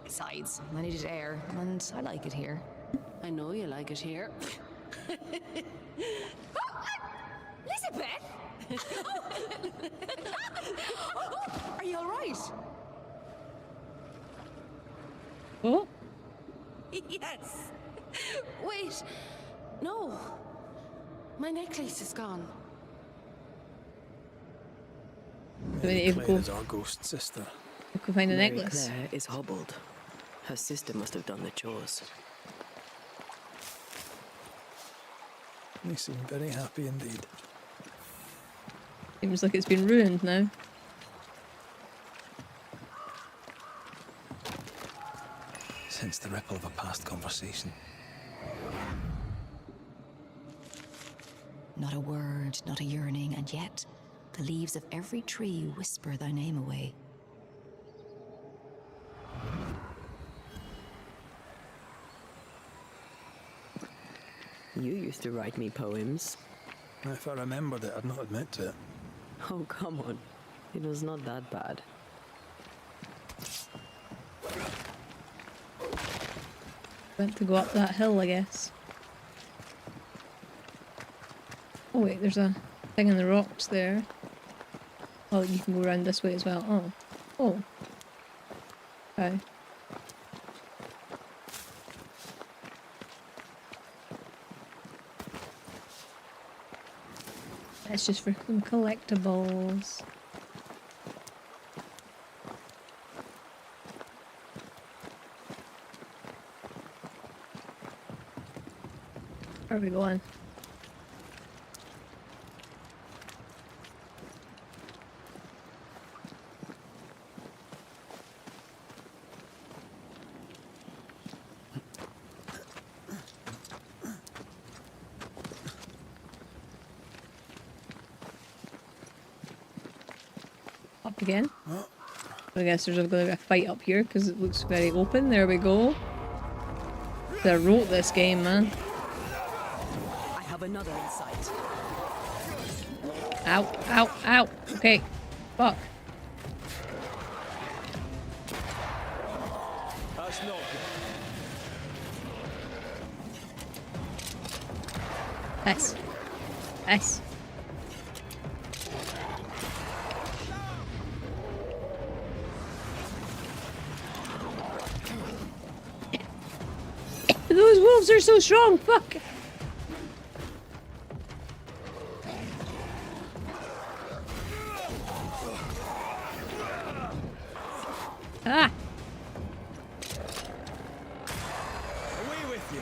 Besides, I needed air, and I like it here. I know you like it here. Elizabeth! Are you alright? Oh, Yes. Wait. No. My necklace is gone. do we need to Claire go, is our ghost sister. go find the Mary necklace? Claire is hobbled. Her sister must have done the chores. They seem very happy indeed. Seems like it's been ruined now. Sense the ripple of a past conversation. Not a word, not a yearning, and yet the leaves of every tree whisper thy name away. You used to write me poems. If I remembered it, I'd not admit to it. Oh, come on. It was not that bad. Went to go up that hill, I guess. Oh wait, there's a thing in the rocks there. Oh, you can go around this way as well. Oh. Oh. Okay. That's just for some collectibles. Where are we going? Up again. I guess there's going to be a fight up here because it looks very open. There we go. I wrote this game, man. I have another in sight. Ow, ow, ow. Okay. Fuck. That's not Yes. Yes. Those wolves are so strong. Fuck. Ah. away with you.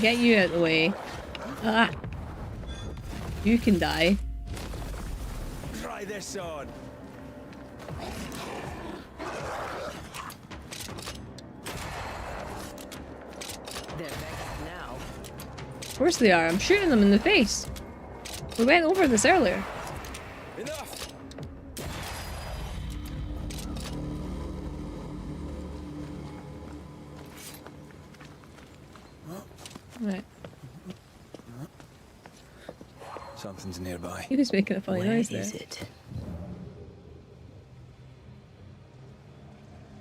Get you out of the way. Ah. You can die. Try this on. They're back now. Of course they are. I'm shooting them in the face. We went over this earlier. Enough. Right. Something's nearby. He was making a funny Where noise there. is it?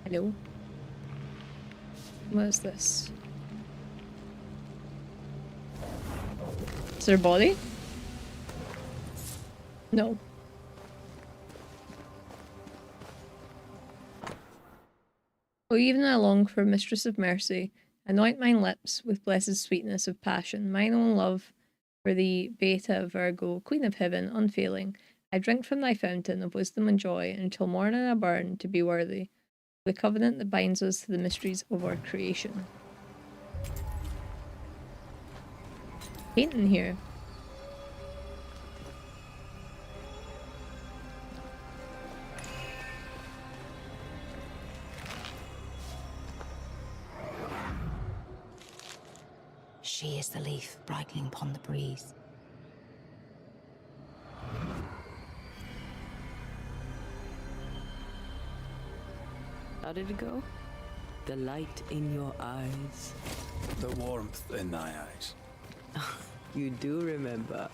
Hello. What is this? Is there a body? No. Oh, even I long for Mistress of Mercy. Anoint mine lips with blessed sweetness of passion. Mine own love for thee, Beta Virgo, Queen of Heaven, unfailing. I drink from thy fountain of wisdom and joy until morning I burn to be worthy. The covenant that binds us to the mysteries of our creation. Painting here. She is the leaf brightening upon the breeze. How did it go? The light in your eyes. The warmth in thy eyes. You do remember.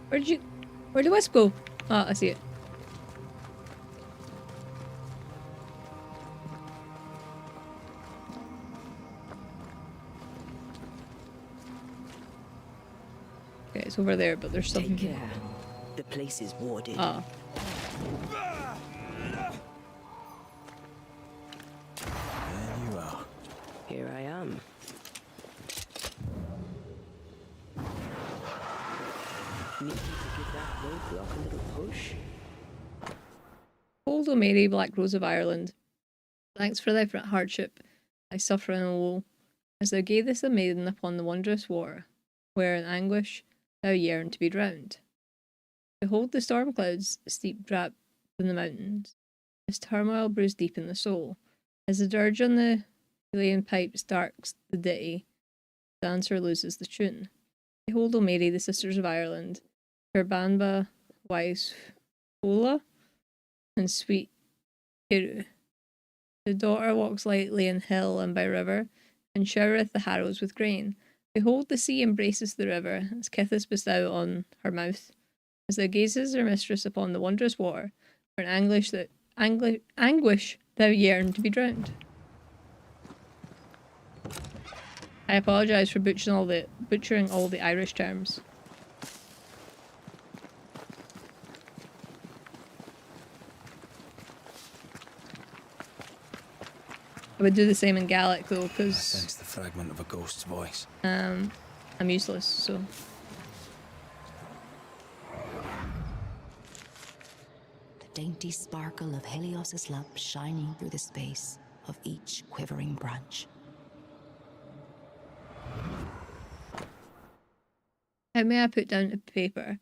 Where'd the wisp go? Oh, I see it. Okay, it's over there, but there's something. Take care. The place is warded. Oh. There you are. Here I am. Need you to give that roadblock a little push. Old O'Mary, Black Rose of Ireland, thanks for thy hardship, thy suffering and woe, as thou gavest a maiden upon the wondrous water, where in anguish thou yearned to be drowned. Behold the storm clouds steep drap from the mountains, as turmoil brews deep in the soul, as the dirge on the Chilean pipes darks the ditty, the dancer loses the tune. Behold O'Mary, the sisters of Ireland, her Banba, wives Fola, and sweet Hiru. The daughter walks lightly in hill and by river, and showereth the harrows with grain. Behold the sea embraces the river, as kisseth bestow on her mouth, as thou gazes her mistress upon the wondrous water, for in anguish thou yearn to be drowned. I apologise for butchering all the Irish terms. I would do the same in Gaelic though, I because sense the fragment of a ghost's voice. I'm useless, so. The dainty sparkle of Helios's lamp shining through the space of each quivering branch. How may I put down to paper?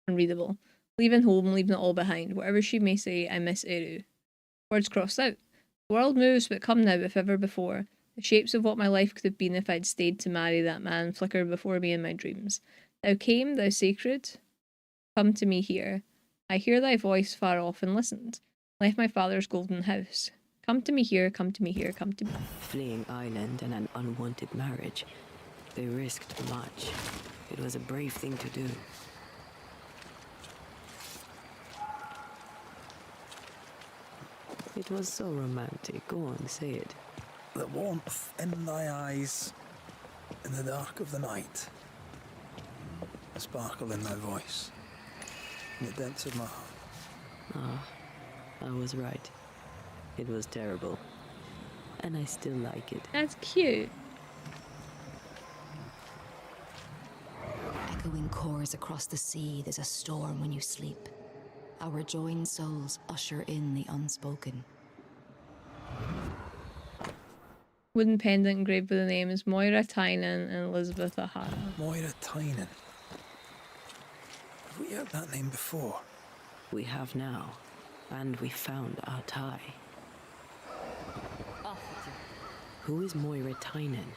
Unreadable. Leaving home, leaving it all behind. Whatever she may say, I miss Eru. Words crossed out. The world moves, but come now, if ever before. The shapes of what my life could have been if I'd stayed to marry that man flicker before me in my dreams. Thou came, thou sacred, come to me here. I hear thy voice far off and listened. Left my father's golden house. Come to me here, come to me here, come to me. Fleeing Ireland and an unwanted marriage. They risked much. It was a brave thing to do. It was so romantic. Go on, say it. The warmth in thy eyes, in the dark of the night. The sparkle in thy voice, in the depths of my heart. Ah, I was right. It was terrible. And I still like it. That's cute. Echoing chords across the sea, there's a storm when you sleep. Our joined souls usher in the unspoken. Wooden pendant engraved with the names Moira Tynan and Elizabeth O'Hara. Moira Tynan. Have we heard that name before? We have now. And we found our tie. Who is Moira Tynan?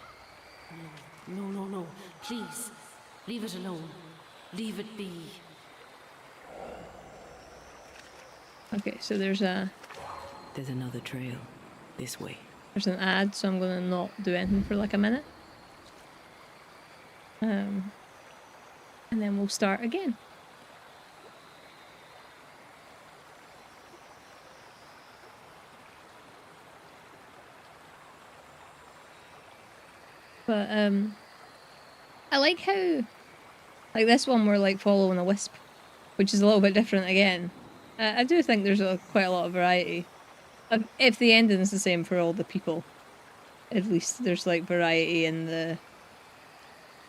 No. Please, leave it alone. Leave it be. Okay, so there's another trail. This way. There's an ad, so I'm gonna not do anything for like a minute. And then we'll start again. But I like how, like this one we're like following a wisp, which is a little bit different again. I do think there's quite a lot of variety. If the ending's the same for all the people, at least there's like variety in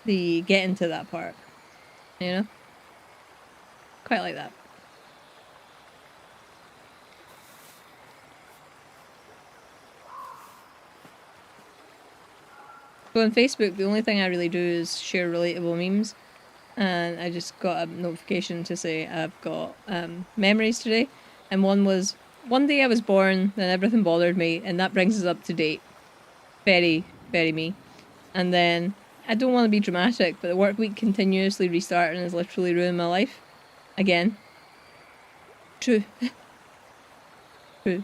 the getting to that part, you know? Quite like that. So on Facebook, the only thing I really do is share relatable memes. And I just got a notification to say I've got memories today. And one was, one day I was born, then everything bothered me, and that brings us up to date. Very, very me. And then, I don't want to be dramatic, but the work week continuously restarting has literally ruined my life. Again. True. True.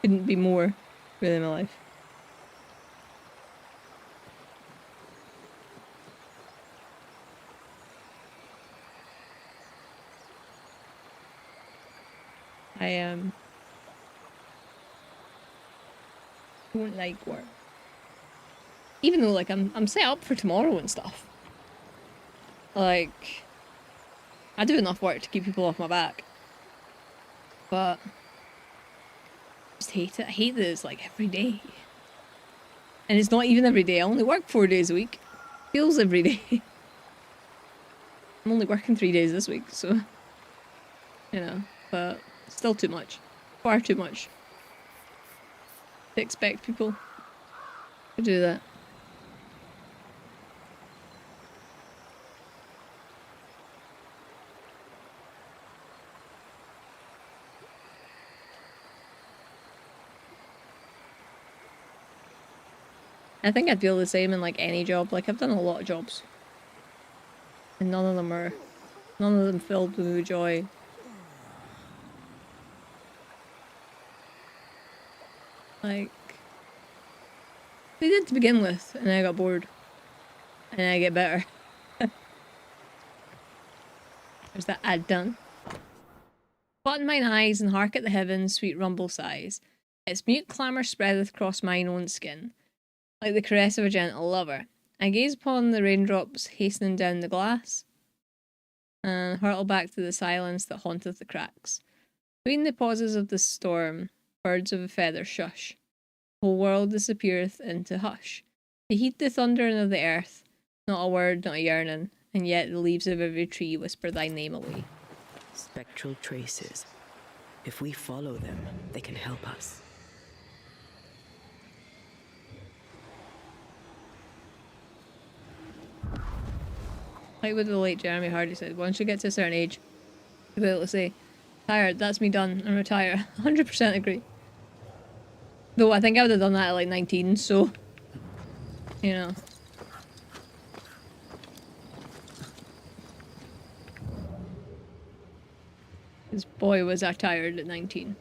Couldn't be more ruining my life. I don't like work. Even though, like, I'm set up for tomorrow and stuff. Like, I do enough work to keep people off my back. But I just hate it. I hate that it's like every day. And it's not even every day. I only work 4 days a week. Feels every day. I'm only working 3 days this week, so you know, but still too much. Far too much. To expect people to do that. I think I'd feel the same in like any job. Like I've done a lot of jobs. And none of them filled me with joy. Like they did to begin with, and I got bored. And I get better. There's that ad done. Button mine eyes and hark at the heavens, sweet rumble sighs. Its mute clamour spreadeth across mine own skin, like the caress of a gentle lover. I gaze upon the raindrops hastening down the glass, and hurtle back to the silence that haunteth the cracks. Between the pauses of the storm, birds of a feather shush. The whole world disappeareth into hush. To heed the thundering of the earth, not a word, not a yearning, and yet the leaves of every tree whisper thy name away. Spectral traces. If we follow them, they can help us. Like what the late Jeremy Hardy said, once you get to a certain age, you'll be able to say, tired, that's me done, and retire. 100% agree. Though I think I would have done that at like 19, so, you know. Because boy was I tired at 19.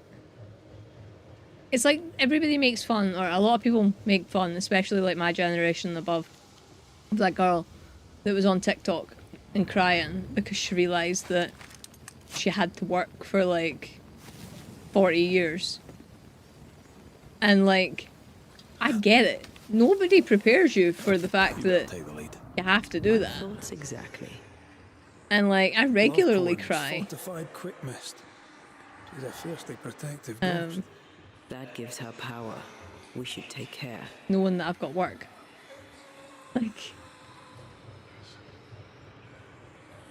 It's like everybody makes fun, or a lot of people make fun, especially like my generation and above, of that girl that was on TikTok and crying because she realised that she had to work for like 40 years. And like, I get it. Nobody prepares you for the fact that you have to do that. Thoughts exactly. And like, I regularly cry. Fortified quick mist. She's a fiercely protective ghost. That gives her power. We should take care. Knowing that I've got work. Like,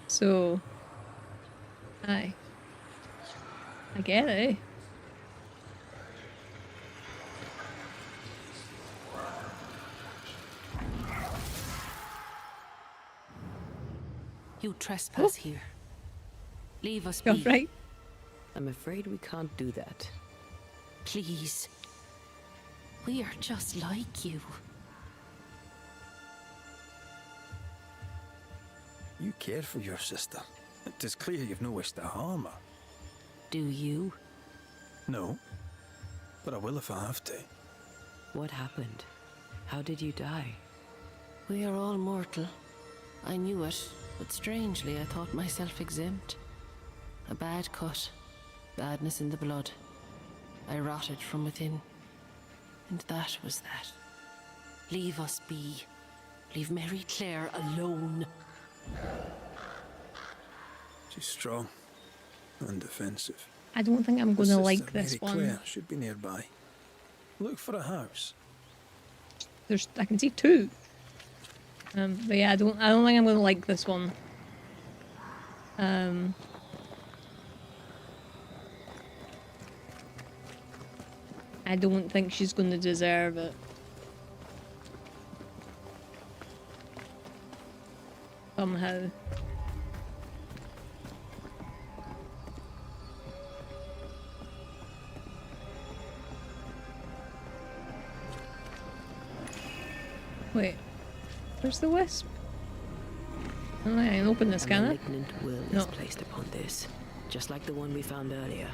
so, I get it. You trespass here. Leave us be. You're right. I'm afraid we can't do that. Please. We are just like you. You care for your sister. It is clear you've no wish to harm her. Do you? No, but I will if I have to. What happened? How did you die? We are all mortal. I knew it, but strangely I thought myself exempt. A bad cut. Badness in the blood. I rotted from within. And that was that. Leave us be. Leave Mary Claire alone. She's strong and defensive. I don't think I'm gonna Sister like this Mary one. Claire should be nearby. Look for a house. I can see two. But yeah, I don't think I'm gonna like this one. I don't think she's gonna deserve it. Somehow. Wait. Where's the wisp? Oh, I ain't open the A scanner. malignant will No. is placed upon this, just like the one we found earlier.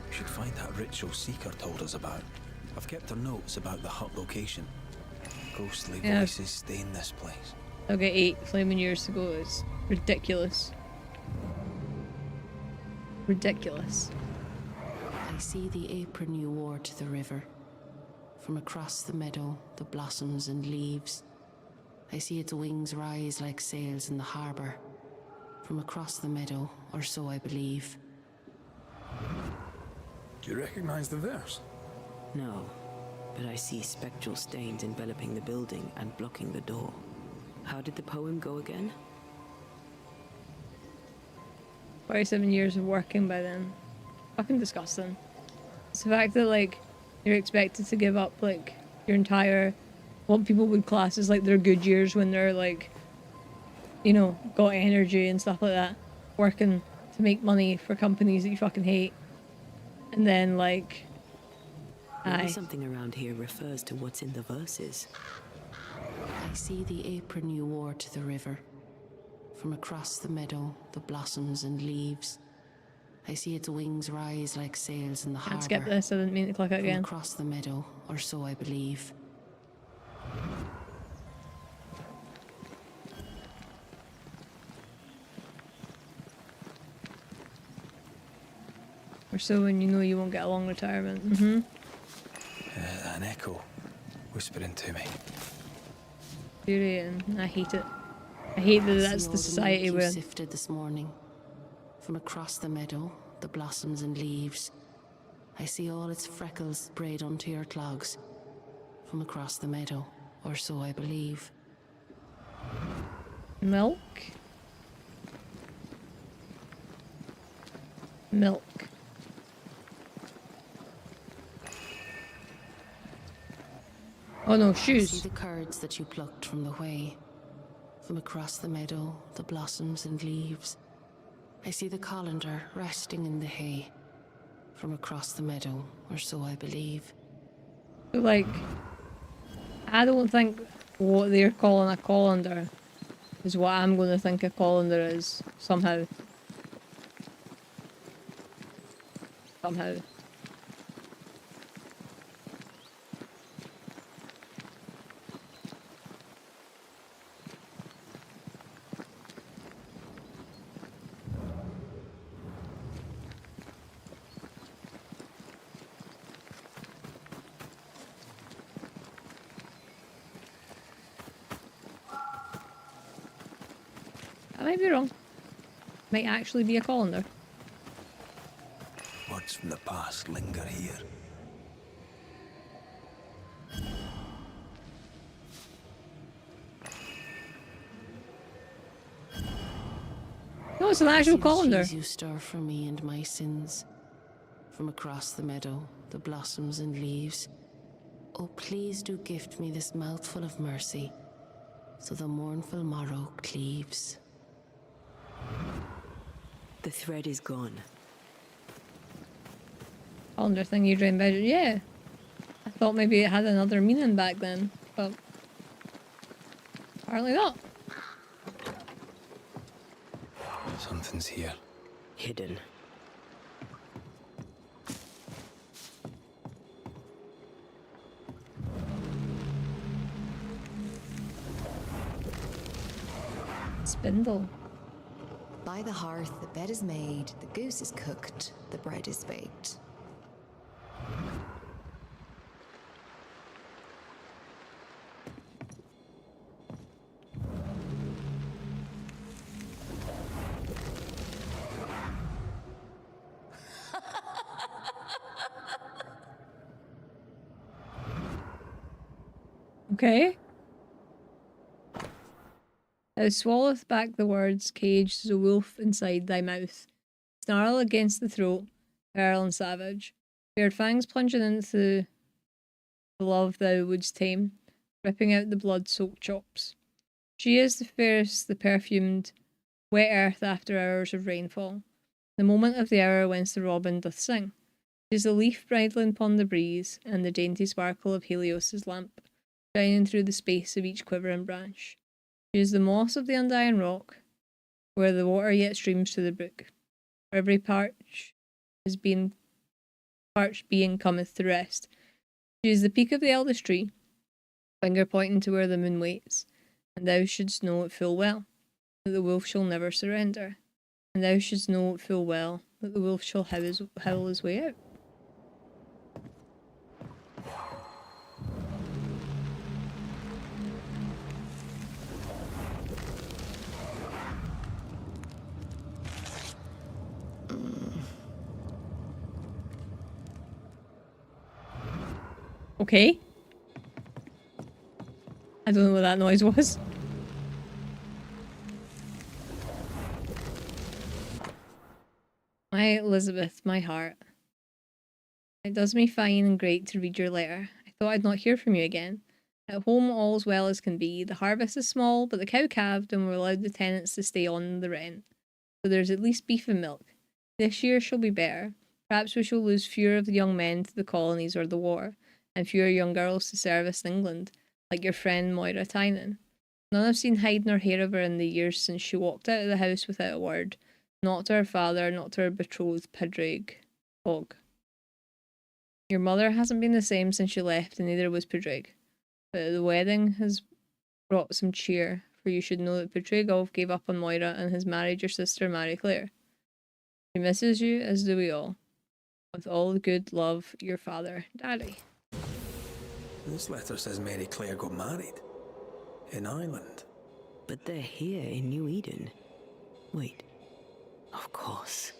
We should find that ritual Seeker told us about. I've kept her notes about the hut location. Ghostly Yeah. voices stain this place. I'll get 8 flaming years to go. It's ridiculous. Ridiculous. I see the apron you wore to the river. From across the meadow, the blossoms and leaves. I see its wings rise like sails in the harbour. From across the meadow, or so I believe. Do you recognize the verse? No, but I see spectral stains enveloping the building and blocking the door. How did the poem go again? 47 years of working by then. Fucking disgusting. It's the fact that, like, you're expected to give up, like, your entire... what people would class as, like, their good years when they're, like, you know, got energy and stuff like that. Working to make money for companies that you fucking hate. And then, like... Maybe something around here refers to what's in the verses. I see the apron you wore to the river. From across the meadow, the blossoms and leaves. I see its wings rise like sails in the harbour. Can't skip this, I didn't mean to click it again. From across the meadow, or so I believe. Or so when you know you won't get a long retirement. An echo whispering to me. Infuriating. I hate it. I hate that that's the society you we're in. sifted this morning. From across the meadow, the blossoms and leaves. I see all its freckles sprayed onto your clogs. From across the meadow, or so I believe. Milk? Milk. Oh no, I see shoes. the curds that you plucked from the way. From across the meadow, the blossoms and leaves. I see the colander resting in the hay. From across the meadow, or so I believe. So, like, I don't think what they're calling a colander is what I'm going to think a colander is, somehow. Somehow. I might be wrong. Might actually be a colander. Words from the past linger here. No, it's an actual colander. You stir for me and my sins. From across the meadow, the blossoms and leaves. Oh, please do gift me this mouthful of mercy, so the mournful morrow cleaves. The thread is gone. Colander thing you drain budget. Yeah. I thought maybe it had another meaning back then, but apparently not. Something's here. Hidden. Spindle. By the hearth, the bed is made, the goose is cooked, the bread is baked. Okay. Thou swalloweth back the words, caged as a wolf inside thy mouth. Snarl against the throat, feral and savage. Bared fangs plunging into the love thou wouldst tame, ripping out the blood-soaked chops. She is the fairest, the perfumed, wet earth after hours of rainfall, the moment of the hour whence the robin doth sing. She is the leaf bridling upon the breeze, and the dainty sparkle of Helios's lamp. shining through the space of each quivering branch. She is the moss of the undying rock, where the water yet streams to the brook. For every parched being cometh to rest. She is the peak of the eldest tree, finger pointing to where the moon waits, and thou shouldst know it full well, that the wolf shall never surrender, and thou shouldst know it full well, that the wolf shall howl his way out. Okay. I don't know what that noise was. My Elizabeth, my heart. It does me fine and great to read your letter. I thought I'd not hear from you again. At home all's well as can be. The harvest is small, but the cow calved and we allowed the tenants to stay on the rent. So there's at least beef and milk. This year shall be better. Perhaps we shall lose fewer of the young men to the colonies or the war, and fewer young girls to service in England, like your friend Moira Tynan. None have seen hide nor hair of her in the years since she walked out of the house without a word, not to her father, not to her betrothed Pedrig. Og. Your mother hasn't been the same since you left, and neither was Pedrig. But the wedding has brought some cheer, for you should know that Pedrig gave up on Moira and has married your sister Mary Claire. She misses you, as do we all. With all the good love, your father, Daddy. This letter says Mary Claire got married. In Ireland. But they're here in New Eden. Wait. Of course.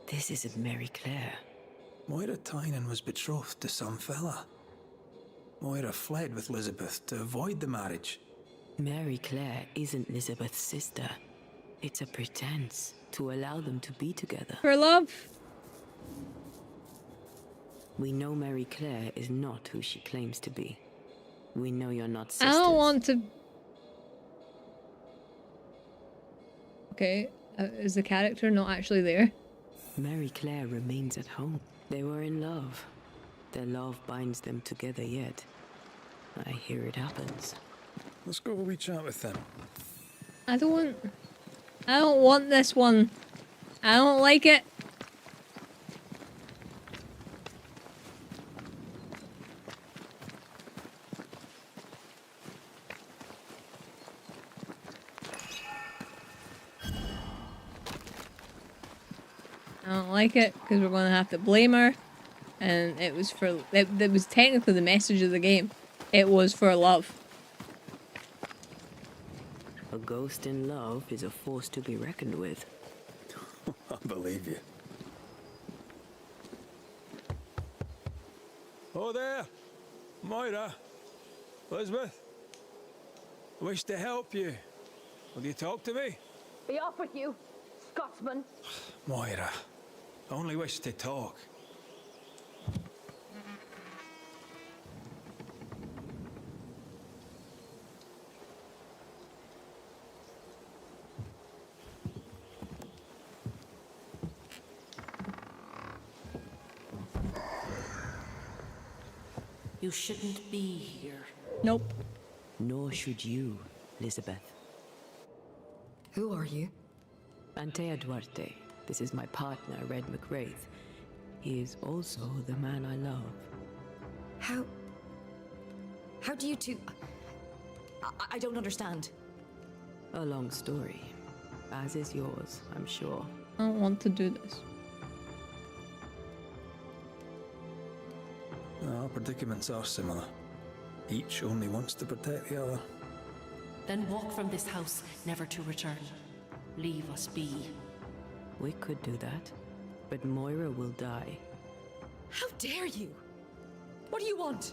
This isn't Mary Claire. Moira Tynan was betrothed to some fella. Moira fled with Elizabeth to avoid the marriage. Mary Claire isn't Elizabeth's sister. It's a pretense to allow them to be together. For love. We know Mary Claire is not who she claims to be. We know you're not sisters. I don't want to... Okay, is the character not actually there? Mary Claire remains at home. They were in love. Their love binds them together yet. I hear it happens. Let's go have a wee chat with them. I don't want this one. I don't like it. I don't like it because we're going to have to blame her, and it was for that was technically the message of the game. It was for love. A ghost in love is a force to be reckoned with. I believe you. Oh there, Moira, Elizabeth. I wish to help you. Will you talk to me? Be off with you, Scotsman. Moira, I only wish to talk. You shouldn't be here. Nope. Nor should you, Elizabeth. Who are you? Antea Duarte. This is my partner, Red McWraith. He is also the man I love. How do you two... I don't understand. A long story. As is yours, I'm sure. I don't want to do this. Our predicaments are similar. Each only wants to protect the other. Then walk from this house, never to return. Leave us be. We could do that, but Moira will die. How dare you? What do you want?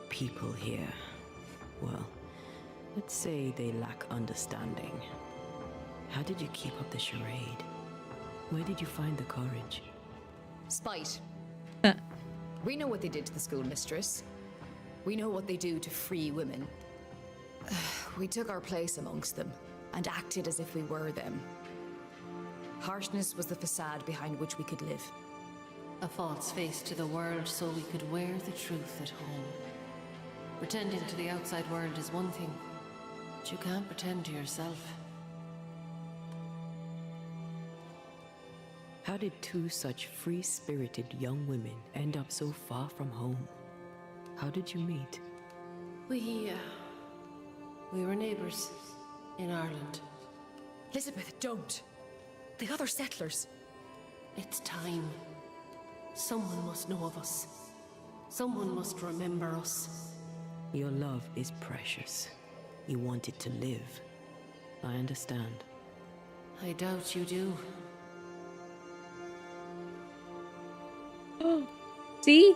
People here, well, let's say they lack understanding. How did you keep up the charade? Where did you find the courage? Spite. We know what they did to the schoolmistress. We know what they do to free women. We took our place amongst them and acted as if we were them. Harshness was the facade behind which we could live. A false face to the world so we could wear the truth at home. Pretending to the outside world is one thing, but you can't pretend to yourself. How did two such free-spirited young women end up so far from home? How did you meet? We were neighbors in Ireland. Elizabeth, don't. The other settlers. It's time. Someone must know of us. Someone must remember us. Your love is precious. You wanted to live. I understand. I doubt you do. Oh, see?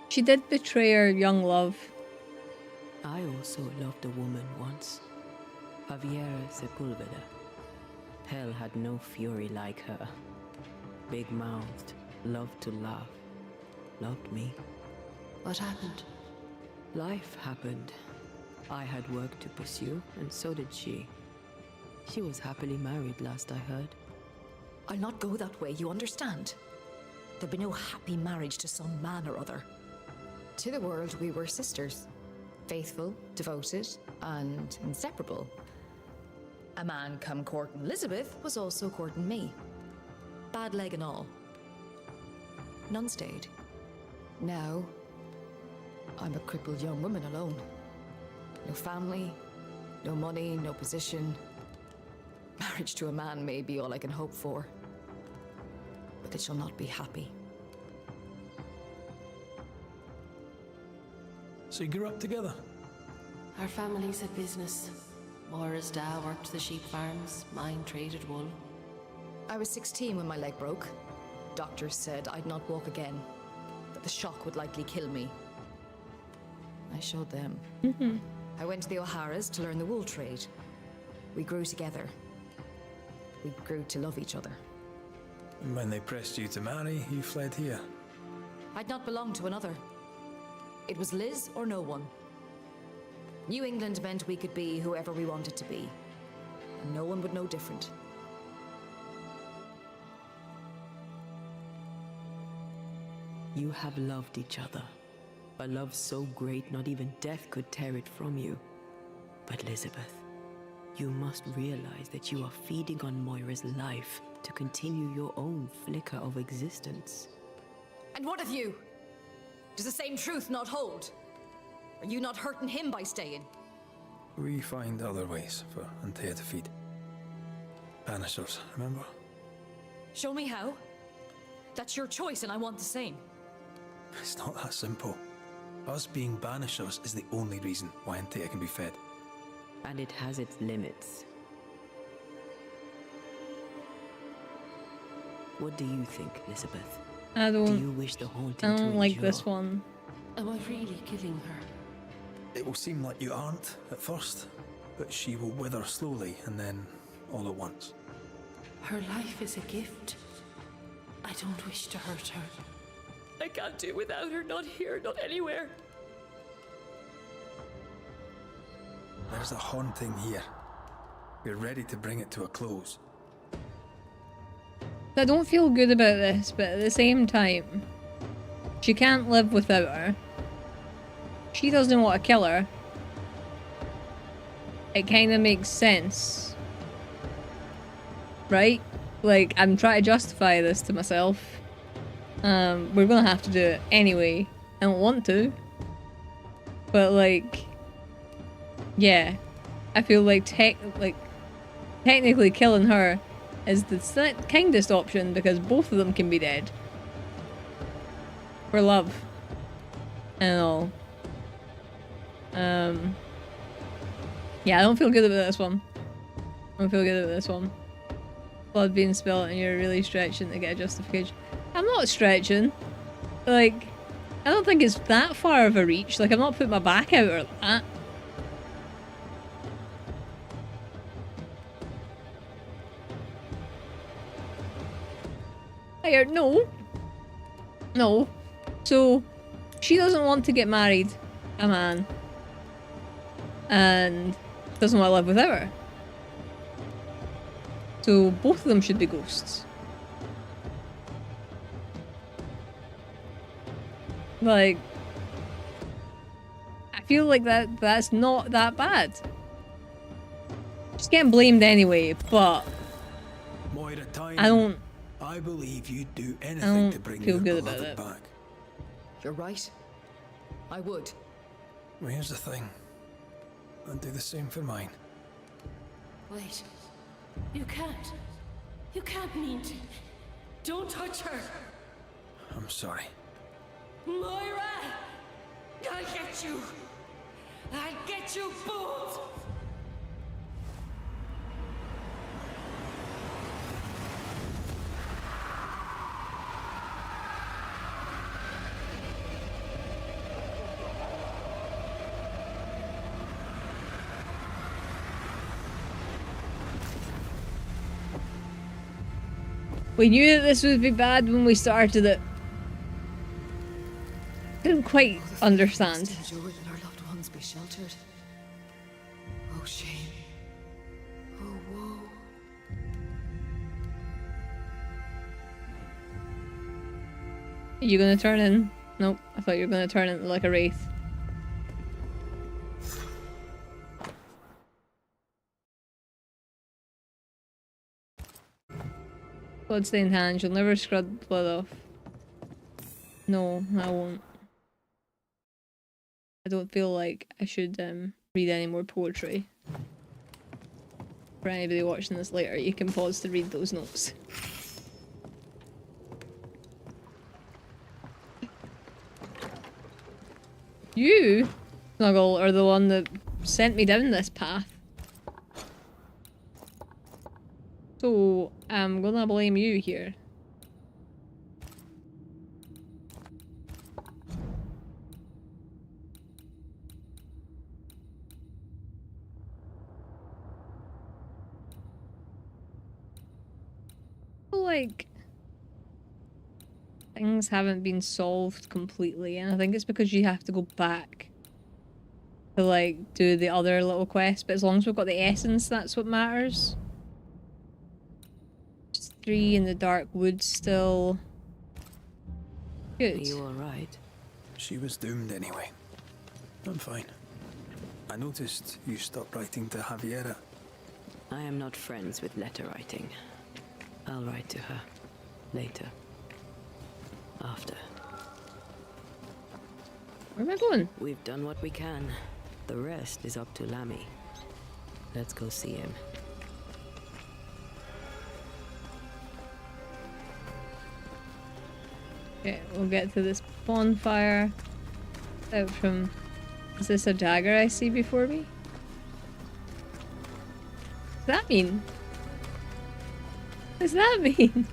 She did betray her young love. I also loved a woman once. Javiera Sepulveda. Hell had no fury like her. Big-mouthed, loved to laugh. Loved me. What happened? Life happened. I had work to pursue, and so did she. She was happily married, last I heard. I'll not go that way, you understand? There'll be no happy marriage to some man or other. To the world, we were sisters. Faithful, devoted, and inseparable. A man come courting Elizabeth was also courting me. Bad leg and all. None stayed. Now, I'm a crippled young woman alone. No family, no money, no position. Marriage to a man may be all I can hope for. But it shall not be happy. So you grew up together? Our families had business. Moira's dad worked the sheep farms, mine traded wool. I was 16 when my leg broke. Doctors said I'd not walk again, that the shock would likely kill me. I showed them. I went to the O'Hara's to learn the wool trade. We grew together. We grew to love each other. And when they pressed you to marry, you fled here. I'd not belonged to another. It was Liz or no one. New England meant we could be whoever we wanted to be. And no one would know different. You have loved each other. A love so great not even death could tear it from you. But Elizabeth, you must realize that you are feeding on Moira's life to continue your own flicker of existence. And what of you? Does the same truth not hold? Are you not hurting him by staying? We find other ways for Antea to feed. Banishers, remember? Show me how. That's your choice and I want the same. It's not that simple. Us being Banishers is the only reason why Antea can be fed. And it has its limits. What do you think, Elizabeth? I Do don't. you wish the haunting I to don't like endure? this one. Am I really killing her? It will seem like you aren't at first, but she will wither slowly and then all at once. Her life is a gift. I don't wish to hurt her. I can't do without her, not here, not anywhere. There's a haunting here. We're ready to bring it to a close. I don't feel good about this, but at the same time, she can't live without her. She doesn't want to kill her. It kind of makes sense. Right? Like, I'm trying to justify this to myself. We're gonna have to do it anyway. I don't want to. But, like, yeah. I feel like, technically killing her is the kindest option because both of them can be dead. For love. And all. Yeah, I don't feel good about this one. I don't feel good about this one. Blood being spilled and you're really stretching to get a justification. I'm not stretching. Like, I don't think it's that far of a reach. Like, I'm not putting my back out or that. No. No. So, she doesn't want to get married, a man. And doesn't want to live without her. So, both of them should be ghosts. Like, I feel like that's not that bad. Just getting blamed anyway, but Moira Tynan, I don't I believe you'd do anything to bring feel your good about beloved it. back. You're right. I would. Well, here's the thing. I'd do the same for mine. Wait. You can't. You can't mean to. Don't touch her. I'm sorry. Moira! I'll get you. I'll get you both. We knew that this would be bad when we started it. Didn't quite understand. Enjoy that our loved ones be sheltered. Oh, shame. Oh, woe. Are you gonna turn in? Nope, I thought you were gonna turn into like a wraith. Bloodstained hands, you'll never scrub blood off. No, I won't. I don't feel like I should read any more poetry. For anybody watching this later, you can pause to read those notes. You, Snuggle, are the one that sent me down this path. So, I'm gonna blame you here. Like, things haven't been solved completely, and I think it's because you have to go back to, like, do the other little quest, but as long as we've got the essence, that's what matters. 3 in the dark woods still. Good. Are you alright? She was doomed anyway. I'm fine. I noticed you stopped writing to Javiera. I am not friends with letter writing. I'll write to her. Later. After. Where am I going? We've done what we can. The rest is up to Lammy. Let's go see him. Okay, we'll get to this bonfire. Out from... Is this a dagger I see before me? What does that mean? What does that mean?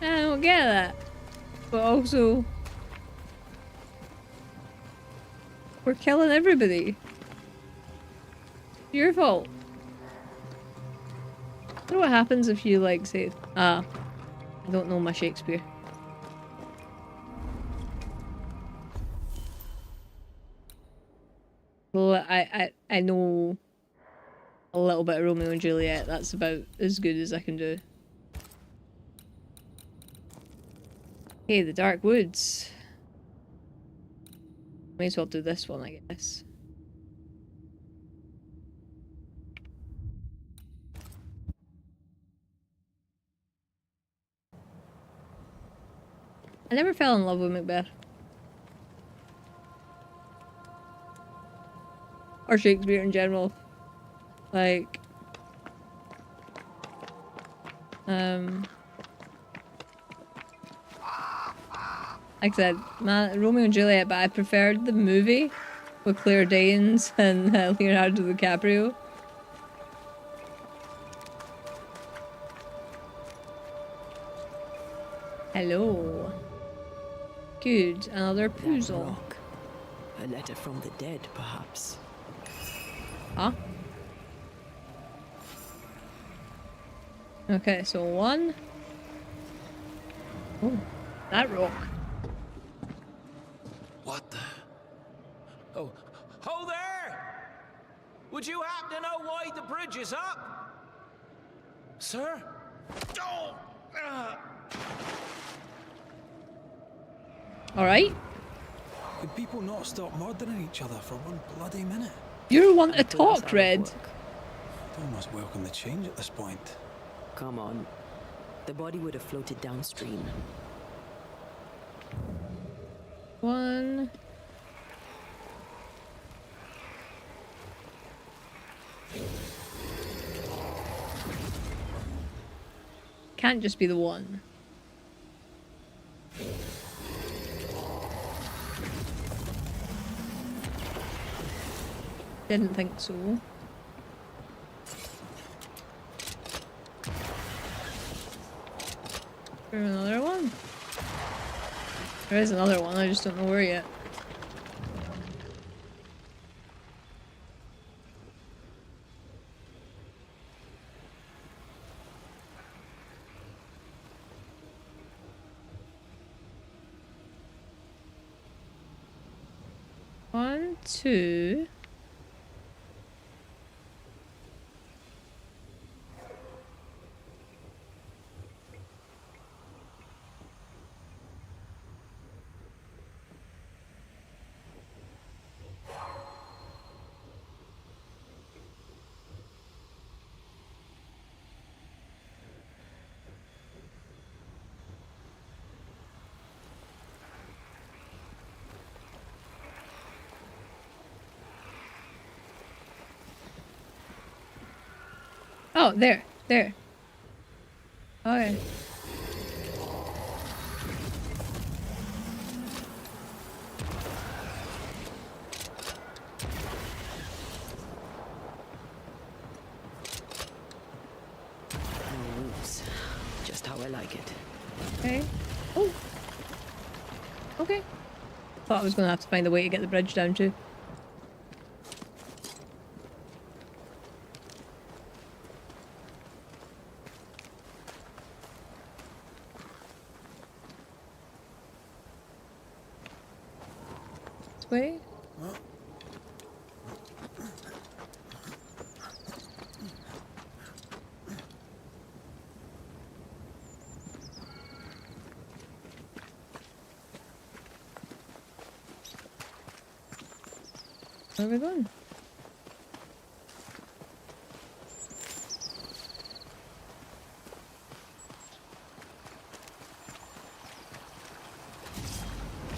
I don't get that. But also... We're killing everybody. Your fault. I wonder what happens if you, like, say... I don't know my Shakespeare. Well, I know a little bit of Romeo and Juliet. That's about as good as I can do. Okay, the Dark Woods. May as well do this one, I guess. I never fell in love with Macbeth. Or Shakespeare in general. Like... Like I said, Romeo and Juliet, but I preferred the movie with Claire Danes and Leonardo DiCaprio. Hello. Good, another puzzle. Rock. A letter from the dead, perhaps. Huh? Okay, so 1. Oh, that rock. What the? Oh, ho there! Would you happen to know why the bridge is up? Sir? Oh! Alright. Could people not stop murdering each other for one bloody minute? You want to And put us out talk, of Red. work. I'd almost welcome the change at this point. Come on. The body would have floated downstream. 1. Can't just be the 1. Didn't think so. There's another one? There is another one, I just don't know where yet. One, two. Oh, there. Okay. No wounds. Just how I like it. Okay. Oh. Okay. Thought I was gonna have to find a way to get the bridge down too. This way? Where are we going?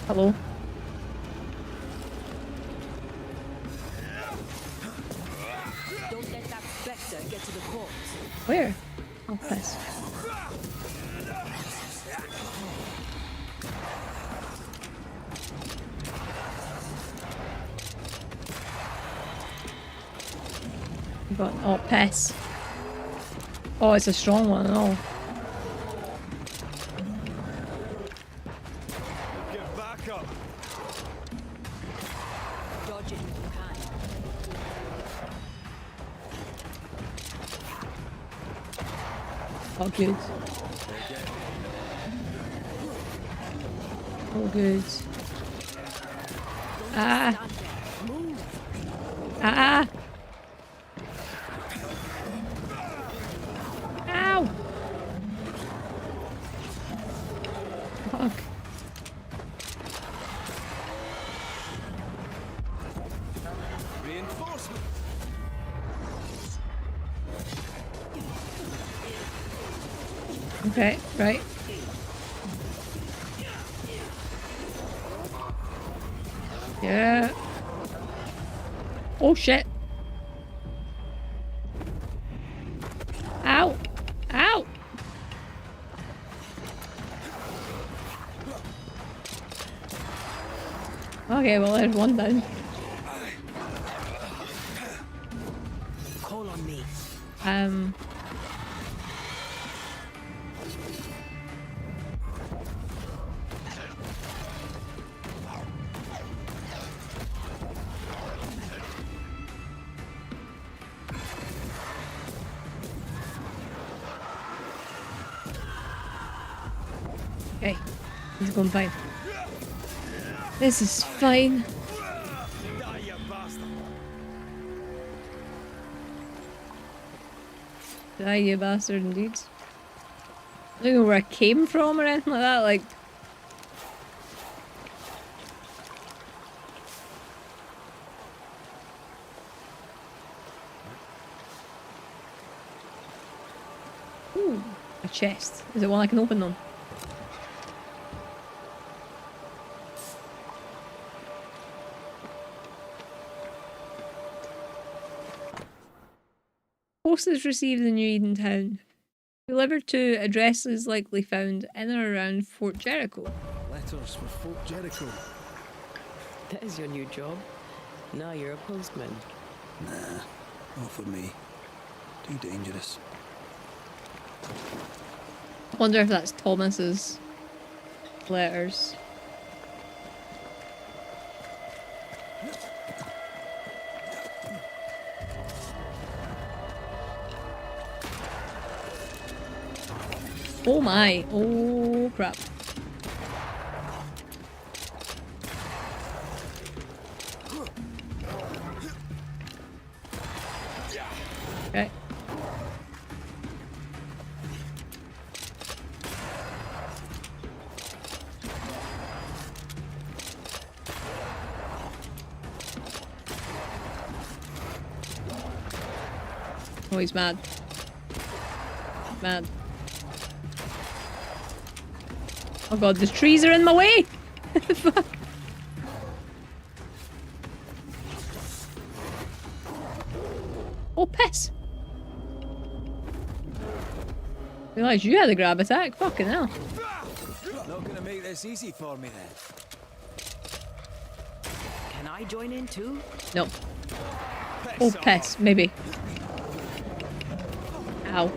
Hello. Don't let that spectre get to the corpse. Where? Oh, piss. Got oh, piss. Oh, it's a strong one. Oh. Get back up. Dodge it if you can. Oh, good. Oh, good. Ah. Ah. Ow. Fuck. Reinforcement. Okay, right. Yeah. Oh shit. Ow. Ow. Okay, well there's one down. Call on me. Okay, he's going fine. This is fine. Die, you bastard. Die, you bastard, indeed. I don't know where I came from or anything like that, like... Ooh, a chest. Is it one I can open them? Post is received in New Eden Town. Delivered to addresses likely found in or around Fort Jericho. Letters for Fort Jericho. There's your new job. Now you're a postman. Nah, not for me. Too dangerous. I wonder if that's Thomas's letters. Oh my, oh crap. Okay. Oh, he's mad. Mad. Oh god, the trees are in my way! Fuck. Oh, piss! Realised you had a grab attack? Fucking hell. Not gonna make this easy for me then. Can I join in too? No. Oh, piss, maybe. Ow.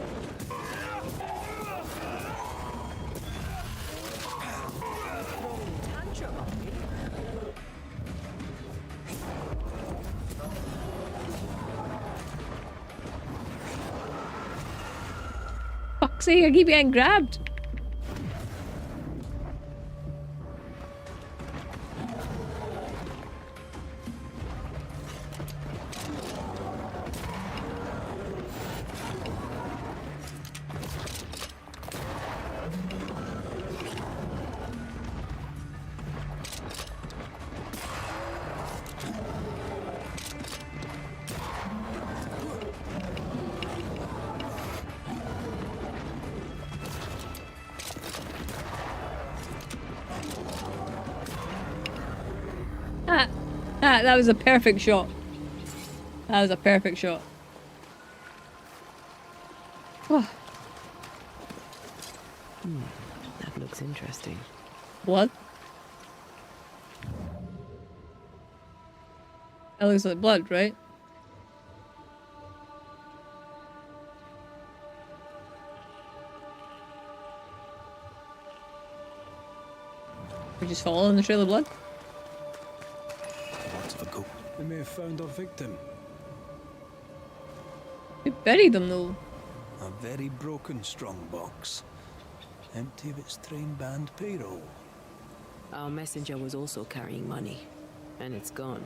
Fuck's sake, I keep getting grabbed. That was a perfect shot. That was a perfect shot. Oh. That looks interesting. Blood? That looks like blood, right? We just following the trail of blood? They may have found our victim. We buried them though. A very broken strongbox. Empty of its train band payroll. Our messenger was also carrying money, and it's gone.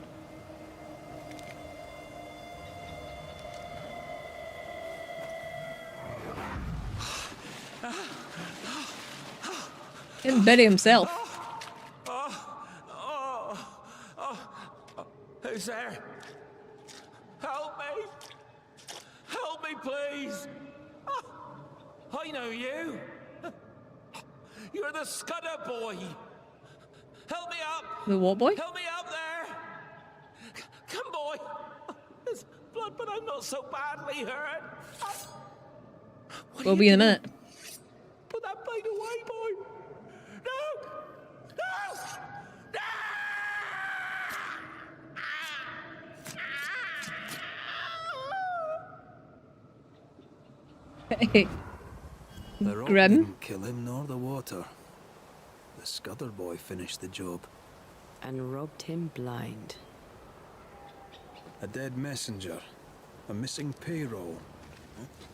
He didn't bury himself. Who's there? Help me! Help me, please! I know you! You're the Scudder boy! Help me up! The what boy? Help me up there! Come, boy! There's blood, but I'm not so badly hurt! We'll be in a minute. Put that blade away, boy! No! No! No! The rock Grim? didn't kill him nor the water. The Scudder boy finished the job. And robbed him blind. A dead messenger, a missing payroll,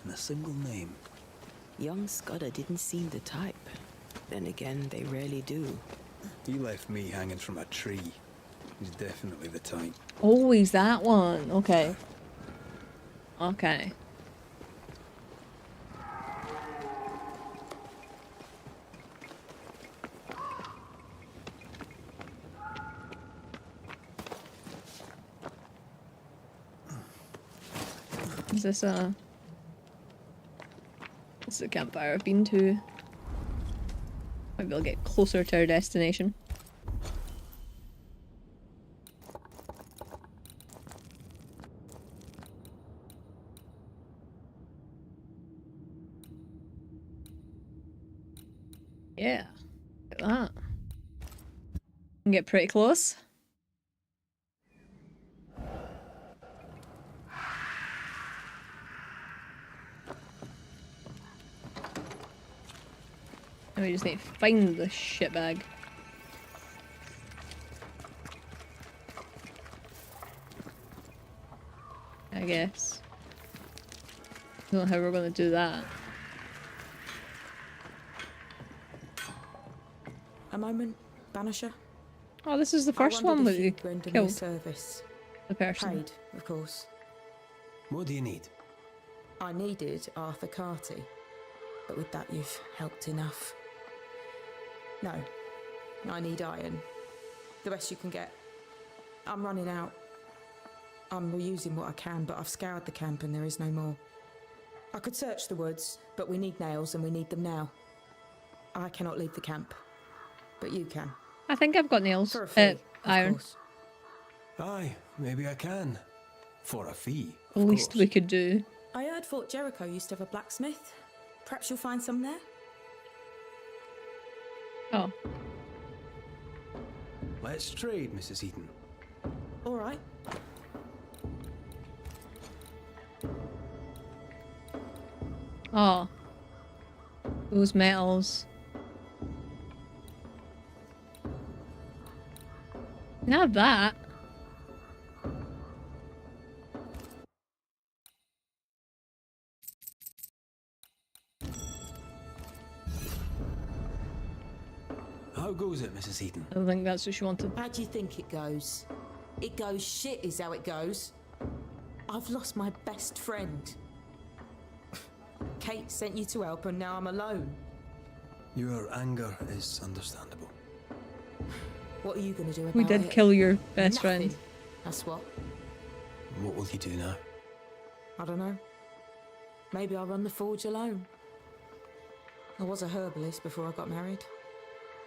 and a single name. Young Scudder didn't seem the type. Then again, they rarely do. He left me hanging from a tree. He's definitely the type. Oh, he's that one. Okay. Okay. this a... This is a campfire I've been to. Maybe I'll get closer to our destination. Yeah, look at that. Can get pretty close. And we just need to find the shitbag. I guess. Don't know how we're gonna do that. A moment, Banisher. Oh, this is the first one with you killed service. the person. Paid, of course. What do you need? I needed Arthur Carty, but with that you've helped enough. No, I need iron. The best you can get. I'm running out. I'm reusing what I can, but I've scoured the camp and there is no more. I could search the woods, but we need nails and we need them now. I cannot leave the camp, but you can. I think I've got nails. For a fee, iron. of course. Aye, maybe I can. For a fee, The of least course. we could do. I heard Fort Jericho used to have a blacksmith. Perhaps you'll find some there? Oh. Let's trade, Mrs. Eaton. All right. Oh. Those metals. You can have that. How goes it, Mrs. Eaton? I don't think that's what she wanted. How do you think it goes? It goes shit is how it goes. I've lost my best friend. Kate sent you to help and now I'm alone. Your anger is understandable. What are you going to do about it? We did kill your best friend. Nothing. That's what. What will you do now? I don't know. Maybe I'll run the forge alone. I was a herbalist before I got married.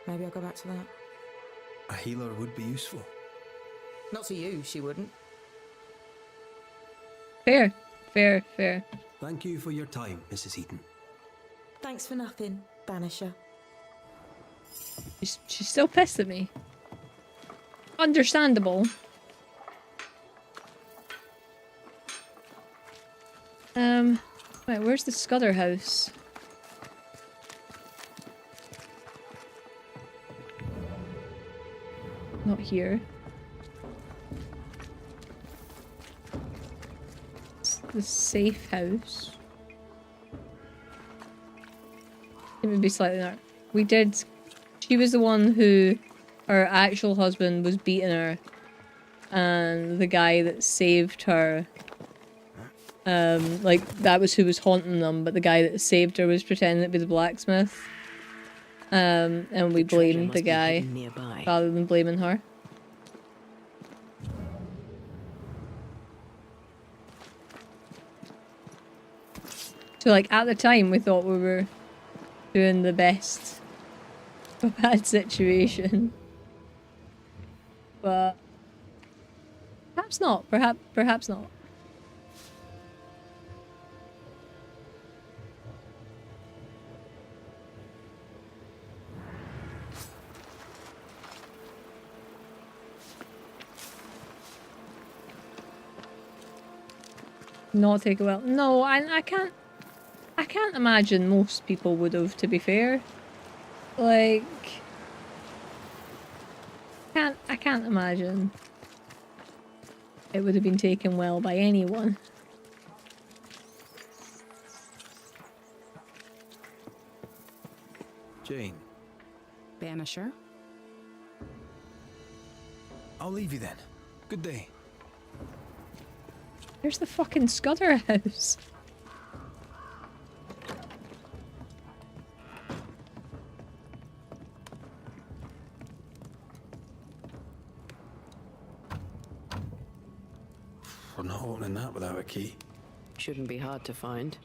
Maybe I'll go back to that. A healer would be useful. Not to you, she wouldn't. Fair. Fair, fair. Thank you for your time, Mrs. Eaton. Thanks for nothing, Banisher. She's still pissed at me. Understandable. Wait, where's the Scudder house? Not here. It's the safe house. It would be slightly dark. We did. She was the one who, her actual husband was beating her, and the guy that saved her, like that was who was haunting them, but the guy that saved her was pretending to be the blacksmith. And we blamed the guy rather than blaming her. So like at the time we thought we were doing the best of a bad situation. But perhaps not. Perhaps not. Not take a while. No, I can't imagine most people would have, to be fair. Like I can't imagine it would have been taken well by anyone. Jane. Banisher? I'll leave you then. Good day. There's the fucking Scudder house. We're not opening that without a key. Shouldn't be hard to find.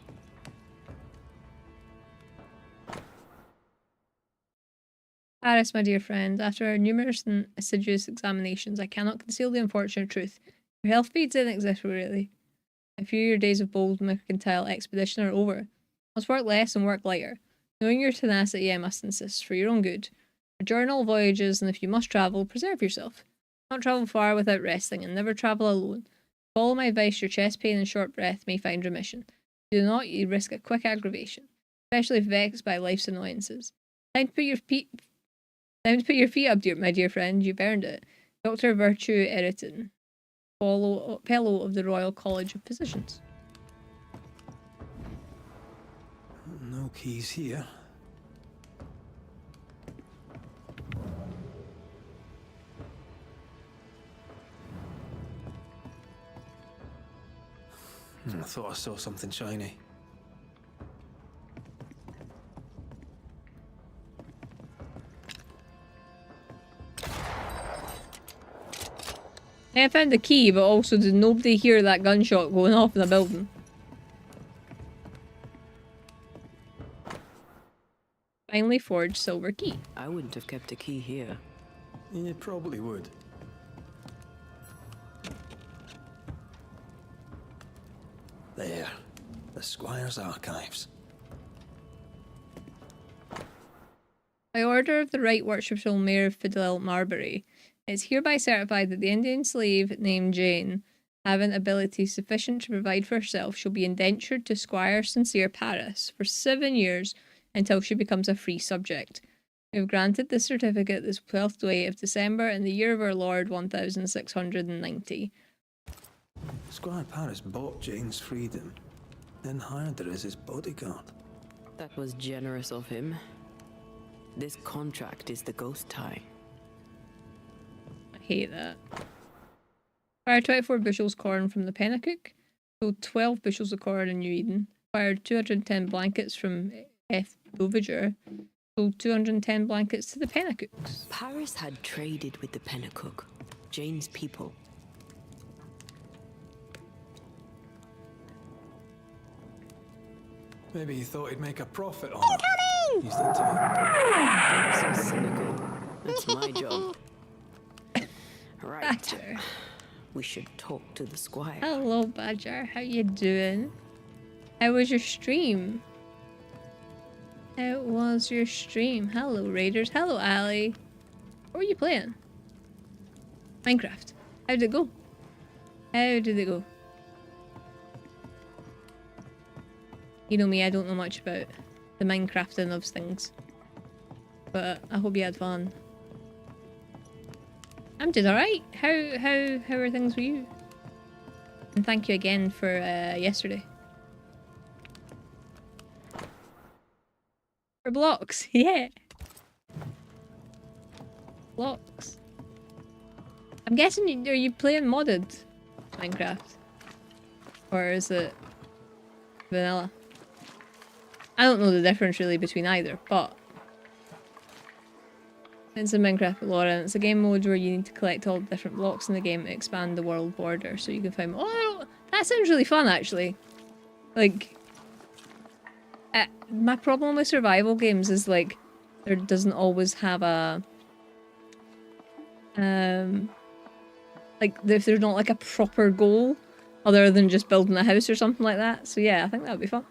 Paris, my dear friend, after numerous and assiduous examinations, I cannot conceal the unfortunate truth. Your health feeds didn't exist, really. A few of your days of bold mercantile expedition are over. Let's work less and work lighter. Knowing your tenacity, I must insist, for your own good. Journal voyages, and if you must travel, preserve yourself. Not travel far without resting, and never travel alone. Follow my advice, your chest pain and short breath may find remission. Do not, you risk a quick aggravation, especially if vexed by life's annoyances. Time to put your feet up, my dear friend. You've earned it. Dr. Virtue Eriton, Fellow of the Royal College of Physicians. No keys here. I thought I saw something shiny. I found the key, but also did nobody hear that gunshot going off in the building? Finally forged silver key. I wouldn't have kept a key here. You probably would. There. The Squire's archives. By order of the Right Worshipful Mayor of Fidel Marbury, it is hereby certified that the Indian slave named Jane, having ability sufficient to provide for herself, shall be indentured to Squire Sincere Paris for 7 years until she becomes a free subject. We have granted this certificate this 12th day of December in the year of our Lord 1690. Squire Paris bought Jane's freedom, then hired her as his bodyguard. That was generous of him. This contract is the ghost tie. I hate that. Acquired 24 bushels corn from the Pennacook. Sold 12 bushels of corn in New Eden. Acquired 210 blankets from F. Boviger. Sold 210 blankets to the Pennacooks. Paris had traded with the Pennacook, Jane's people. Maybe he thought he'd make a profit on it. Use that time. So cynical. That's my job. Right. Badger. We should talk to the Squire. Hello, Badger. How you doing? How was your stream? How was your stream? Hello, Raiders. Hello, Ali. What were you playing? Minecraft. How did it go? How did it go? You know me, I don't know much about the Minecrafting of things. But I hope you had fun. I'm doing alright. How are things with you? And thank you again for yesterday. For blocks, yeah. Blocks. I'm guessing are you playing modded Minecraft? Or is it vanilla? I don't know the difference really between either, but it's a Minecraft with lore, and it's a game mode where you need to collect all the different blocks in the game to expand the world border, so you can find. Oh, that sounds really fun, actually. Like, my problem with survival games is like there doesn't always have a like if there's not like a proper goal other than just building a house or something like that. So yeah, I think that would be fun.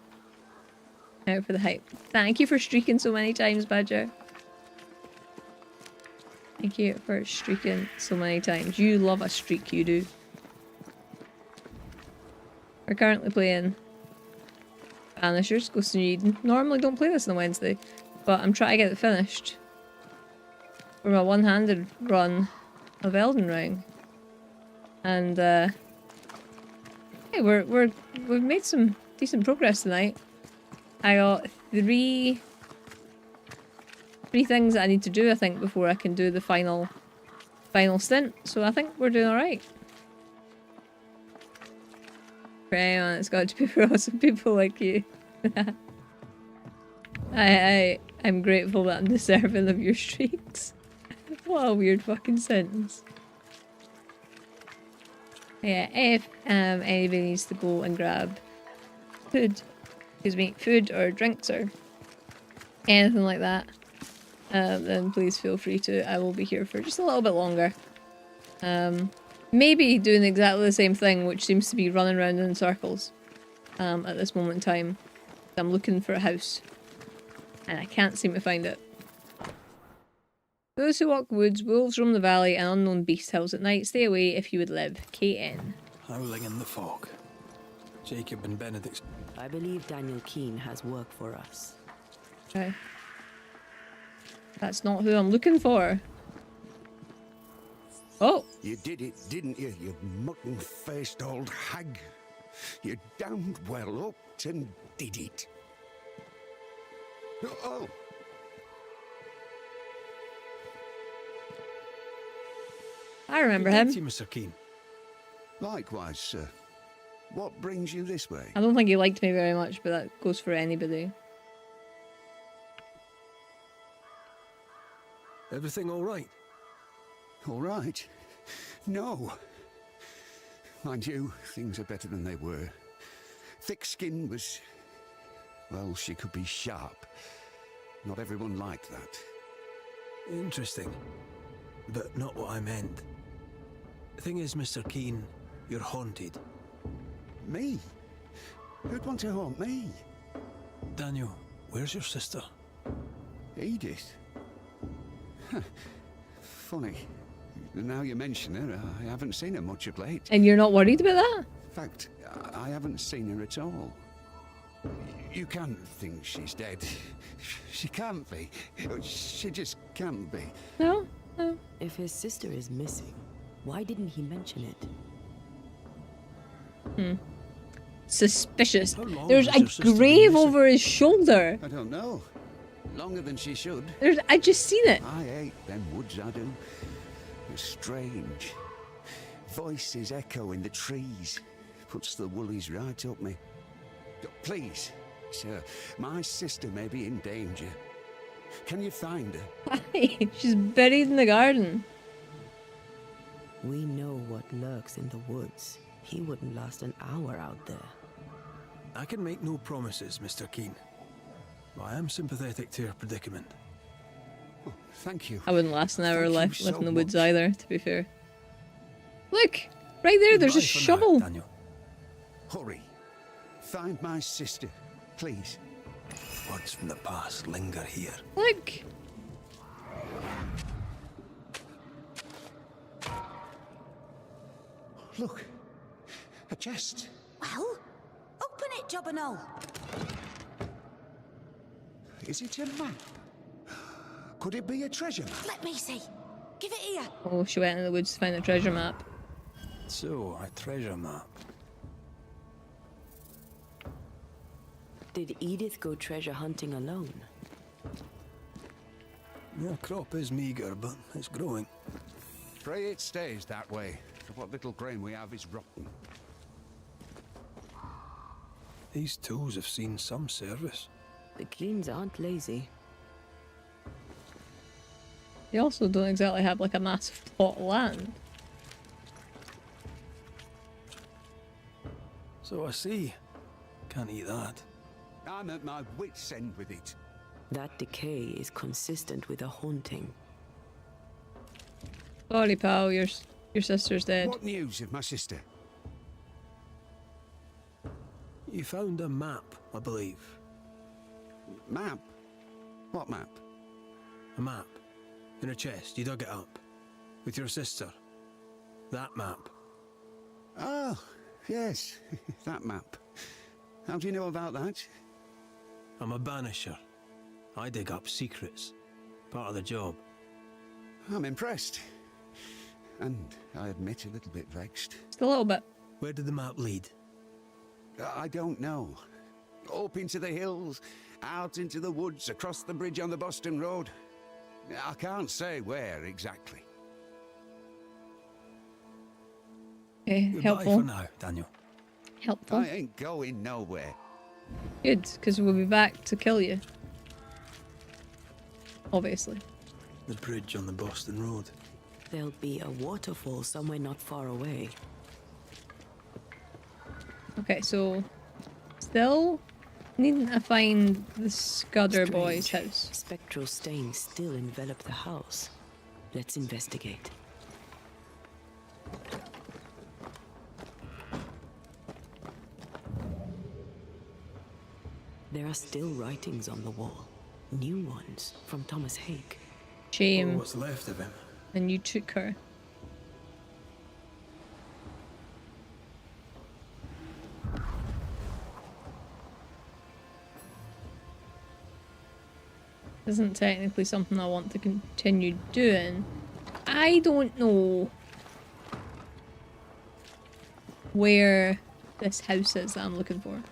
Out for the hype. Thank you for streaking so many times, Badger. Thank you for streaking so many times. You love a streak, you do. We're currently playing Banishers, Ghost of Eden. Normally don't play this on a Wednesday, but I'm trying to get it finished for my one-handed run of Elden Ring. And yeah, we've made some decent progress tonight. I got three things that I need to do, I think, before I can do the final stint. So I think we're doing alright. For anyone, it's got to be for awesome people like you. I'm grateful that I'm deserving of your streaks. What a weird fucking sentence. Yeah, if anybody needs to go and grab food, excuse me, food or drinks or anything like that, then please feel free to. I will be here for just a little bit longer. Maybe doing exactly the same thing, which seems to be running around in circles at this moment in time. I'm looking for a house, and I can't seem to find it. Those who walk woods, wolves roam the valley, and unknown beasts howls at night. Stay away if you would live. KN. Howling in the fog. Jacob and Benedict. I believe Daniel Keane has work for us. Okay. That's not who I'm looking for. Oh! You did it, didn't you, you mutton-faced old hag? You damned well upped and did it. Oh! I remember him. Thank you, Mr. Keane. Likewise, sir. What brings you this way? I don't think he liked me very much, but that goes for anybody. Everything all right? All right? No. Mind you, things are better than they were. Thick skin was... well, she could be sharp. Not everyone liked that. Interesting. But not what I meant. The thing is, Mr. Keane, you're haunted. Me? Who'd want to haunt me? Daniel, where's your sister? Edith? Funny. Now you mention her, I haven't seen her much of late. And you're not worried about that? In fact, I haven't seen her at all. You can't think she's dead. She can't be. She just can't be. No, no. If his sister is missing, why didn't he mention it? Suspicious. There's a grave over his shoulder. I don't know. Longer than she should. I just seen it. I hate them woods, I do. They're strange. Voices echo in the trees. Puts the woolies right up me. Please, sir, my sister may be in danger. Can you find her? She's buried in the garden. We know what lurks in the woods. He wouldn't last an hour out there. I can make no promises, Mr. Keane. But I am sympathetic to your predicament. Oh, thank you. I wouldn't last an hour left so in the woods much. either, to be fair. Look! Right there, there's a Goodbye for now, shovel. Daniel. Hurry. Find my sister, please. Words from the past linger here. Look! Look. A chest. Well, open it, Job and all. Is it a map? Could it be a treasure map? Let me see. Give it here. Oh, she went in the woods to find a treasure map. So, a treasure map. Did Edith go treasure hunting alone? Your crop is meager, but it's growing. Pray it stays that way. For what little grain we have is rotten. These tools have seen some service. The Keanes aren't lazy. They also don't exactly have like a massive plot of land. So I see. Can't eat that. I'm at my wit's end with it. That decay is consistent with a haunting. Sorry, pal, your sister's dead. What news of my sister? You found a map, I believe. Map? What map? A map. In a chest, you dug it up. With your sister. That map. Oh, yes, that map. How do you know about that? I'm a banisher. I dig up secrets. Part of the job. I'm impressed. And I admit a little bit vexed. Just a little bit. Where did the map lead? I don't know. Up into the hills, out into the woods, across the bridge on the Boston Road. I can't say where exactly. Okay, Goodbye helpful. for now, Daniel. Helpful. I ain't going nowhere. Good, because we'll be back to kill you. Obviously. The bridge on the Boston Road. There'll be a waterfall somewhere not far away. Okay, so Still needing to find the Scudder boy's Strange. house. Spectral stains still envelop the house. Let's investigate. There are still writings on the wall. New ones from Thomas Hake. Shame. What's left of him? And you took her. Isn't technically something I want to continue doing. I don't know where this house is that I'm looking for.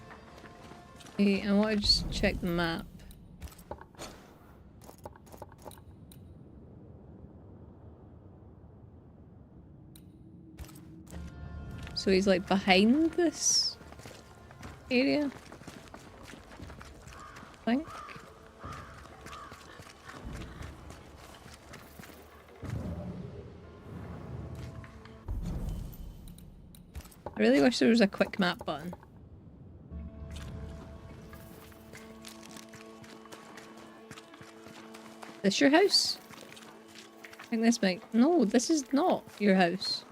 Okay, I want to just check the map. So he's like behind this area, I think. I really wish there was a quick map button. This your house? I think this might... No, this is not your house.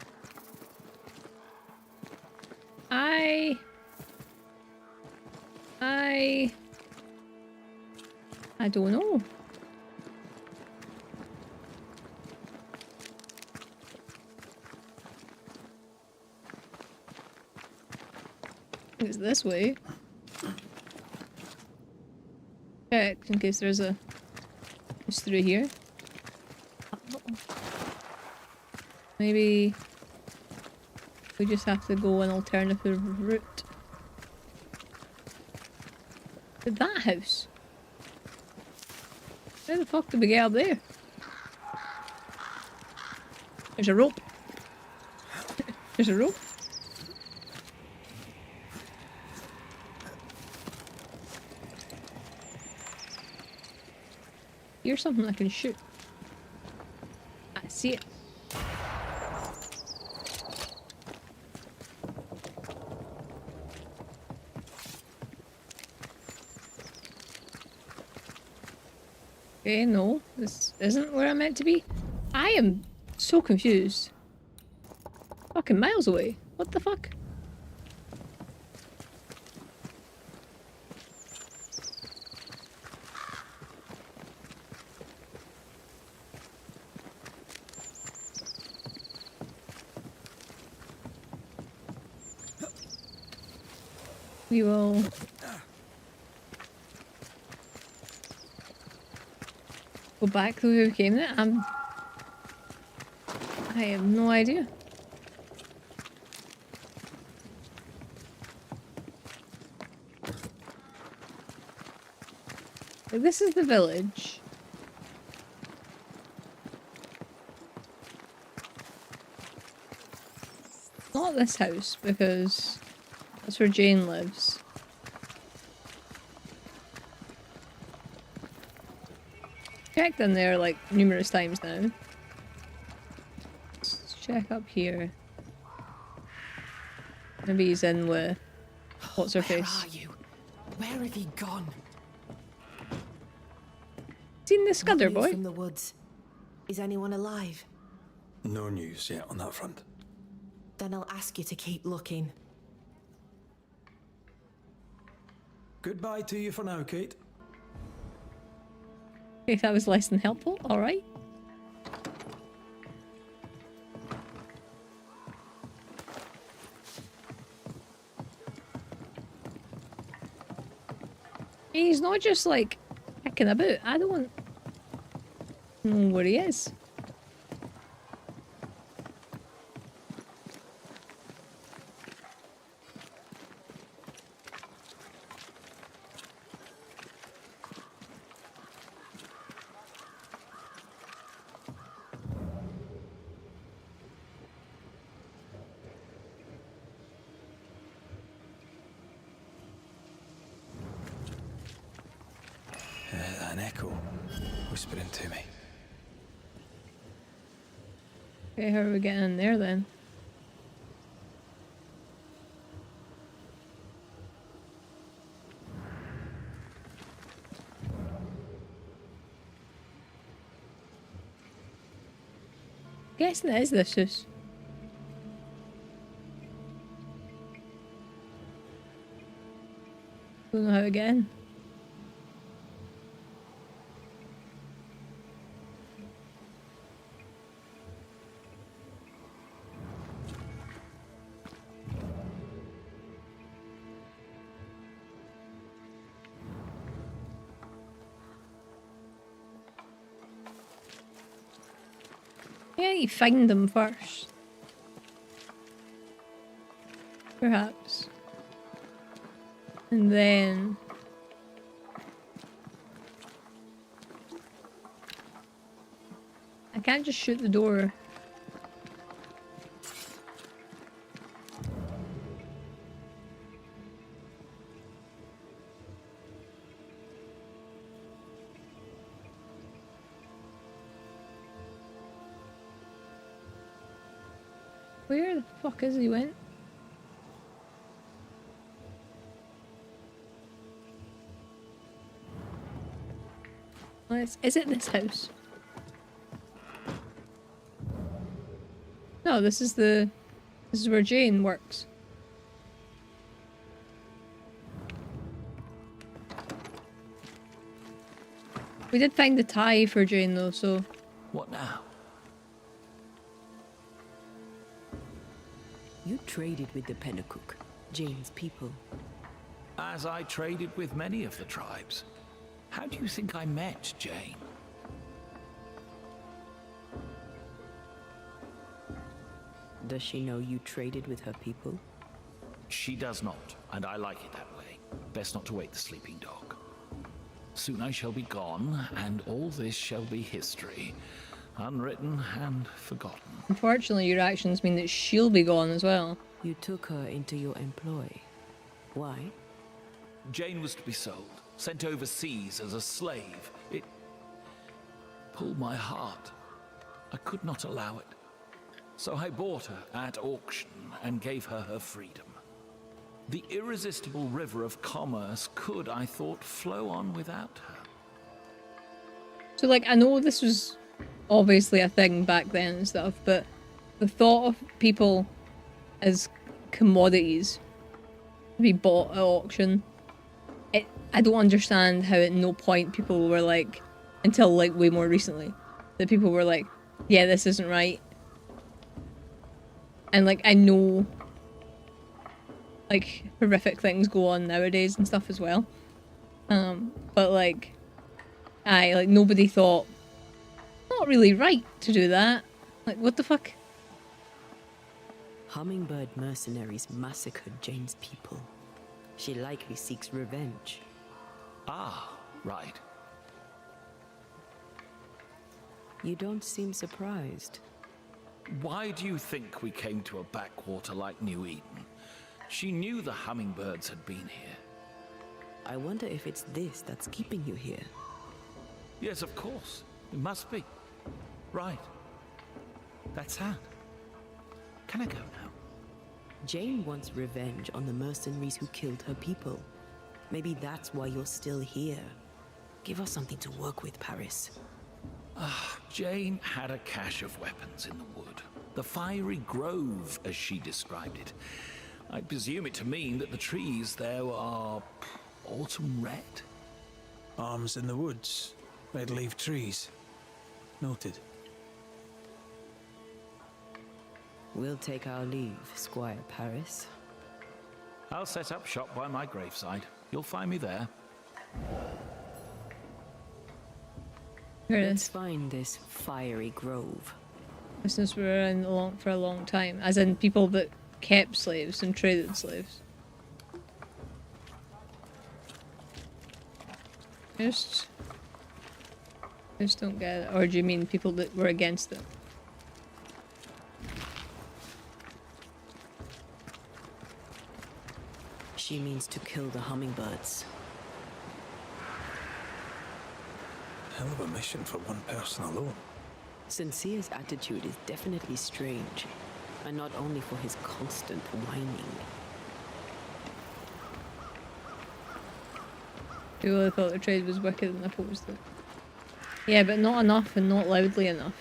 I don't know. It's this way. Check in case there's a... It's through here. Maybe we just have to go an alternative route. To that house? How the fuck did we get up there? There's a rope. There's a rope. Here's something I can shoot. I see it. Okay, no, this isn't where I'm meant to be. I am so confused. Fucking miles away. What the fuck? We will... go back to where we came in. I have no idea. This is the village. Not this house, because that's where Jane lives. Checked in there like numerous times now. Let's check up here. Maybe he's in with what's her face. Where are you? Where have you gone? Seen the Scudder boy? From the woods. Is anyone alive? No news yet on that front. Then I'll ask you to keep looking. Goodbye to you for now, Kate. Okay, that was less than helpful. Alright. He's not just like hacking about. I don't want to know where he is. An echo whispering to me. Okay, how are we getting in there then? Guessing it is this house. Don't know how to get in. Yeah, you find them first. Perhaps. And then... I can't just shoot the door. Where the fuck is he went? Is it this house? No, this is where Jane works. We did find the tie for Jane though, so... What now? You traded with the Pennacook, Jane's people. As I traded with many of the tribes. How do you think I met Jane? Does she know you traded with her people? She does not, and I like it that way. Best not to wake the sleeping dog. Soon I shall be gone, and all this shall be history. Unwritten and forgotten. Unfortunately, your actions mean that she'll be gone as well. You took her into your employ. Why? Jane was to be sold, sent overseas as a slave. It pulled my heart. I could not allow it. So I bought her at auction and gave her her freedom. The irresistible river of commerce could, I thought, flow on without her. So, like, I know this was obviously a thing back then and stuff, but the thought of people as commodities to be bought at auction, I don't understand how at no point people were like, until like way more recently, that people were like, yeah, this isn't right. And like, I know like horrific things go on nowadays and stuff as well. But like, like nobody thought, not really right to do that. Like, what the fuck? Hummingbird mercenaries massacred Jane's people. She likely seeks revenge. Ah, right. You don't seem surprised. Why do you think we came to a backwater like New Eden? She knew the hummingbirds had been here. I wonder if it's this that's keeping you here. Yes, of course. It must be. Right. That's sad. Can I go now? Jane wants revenge on the mercenaries who killed her people. Maybe that's why you're still here. Give us something to work with, Paris. Jane had a cache of weapons in the wood. The fiery grove, as she described it. I presume it to mean that the trees there are autumn red. Arms in the woods, red leaf trees. Noted. We'll take our leave, Squire Paris. I'll set up shop by my graveside. You'll find me there. Here it Let's is. find this fiery grove. Since we were around for a long time, as in people that kept slaves and traded slaves. I just don't get it. Or do you mean people that were against it? She means to kill the hummingbirds. Hell of a mission for one person alone. Sincere's attitude is definitely strange, and not only for his constant whining. I really thought the trade was wicked and opposed it. Yeah, but not enough and not loudly enough.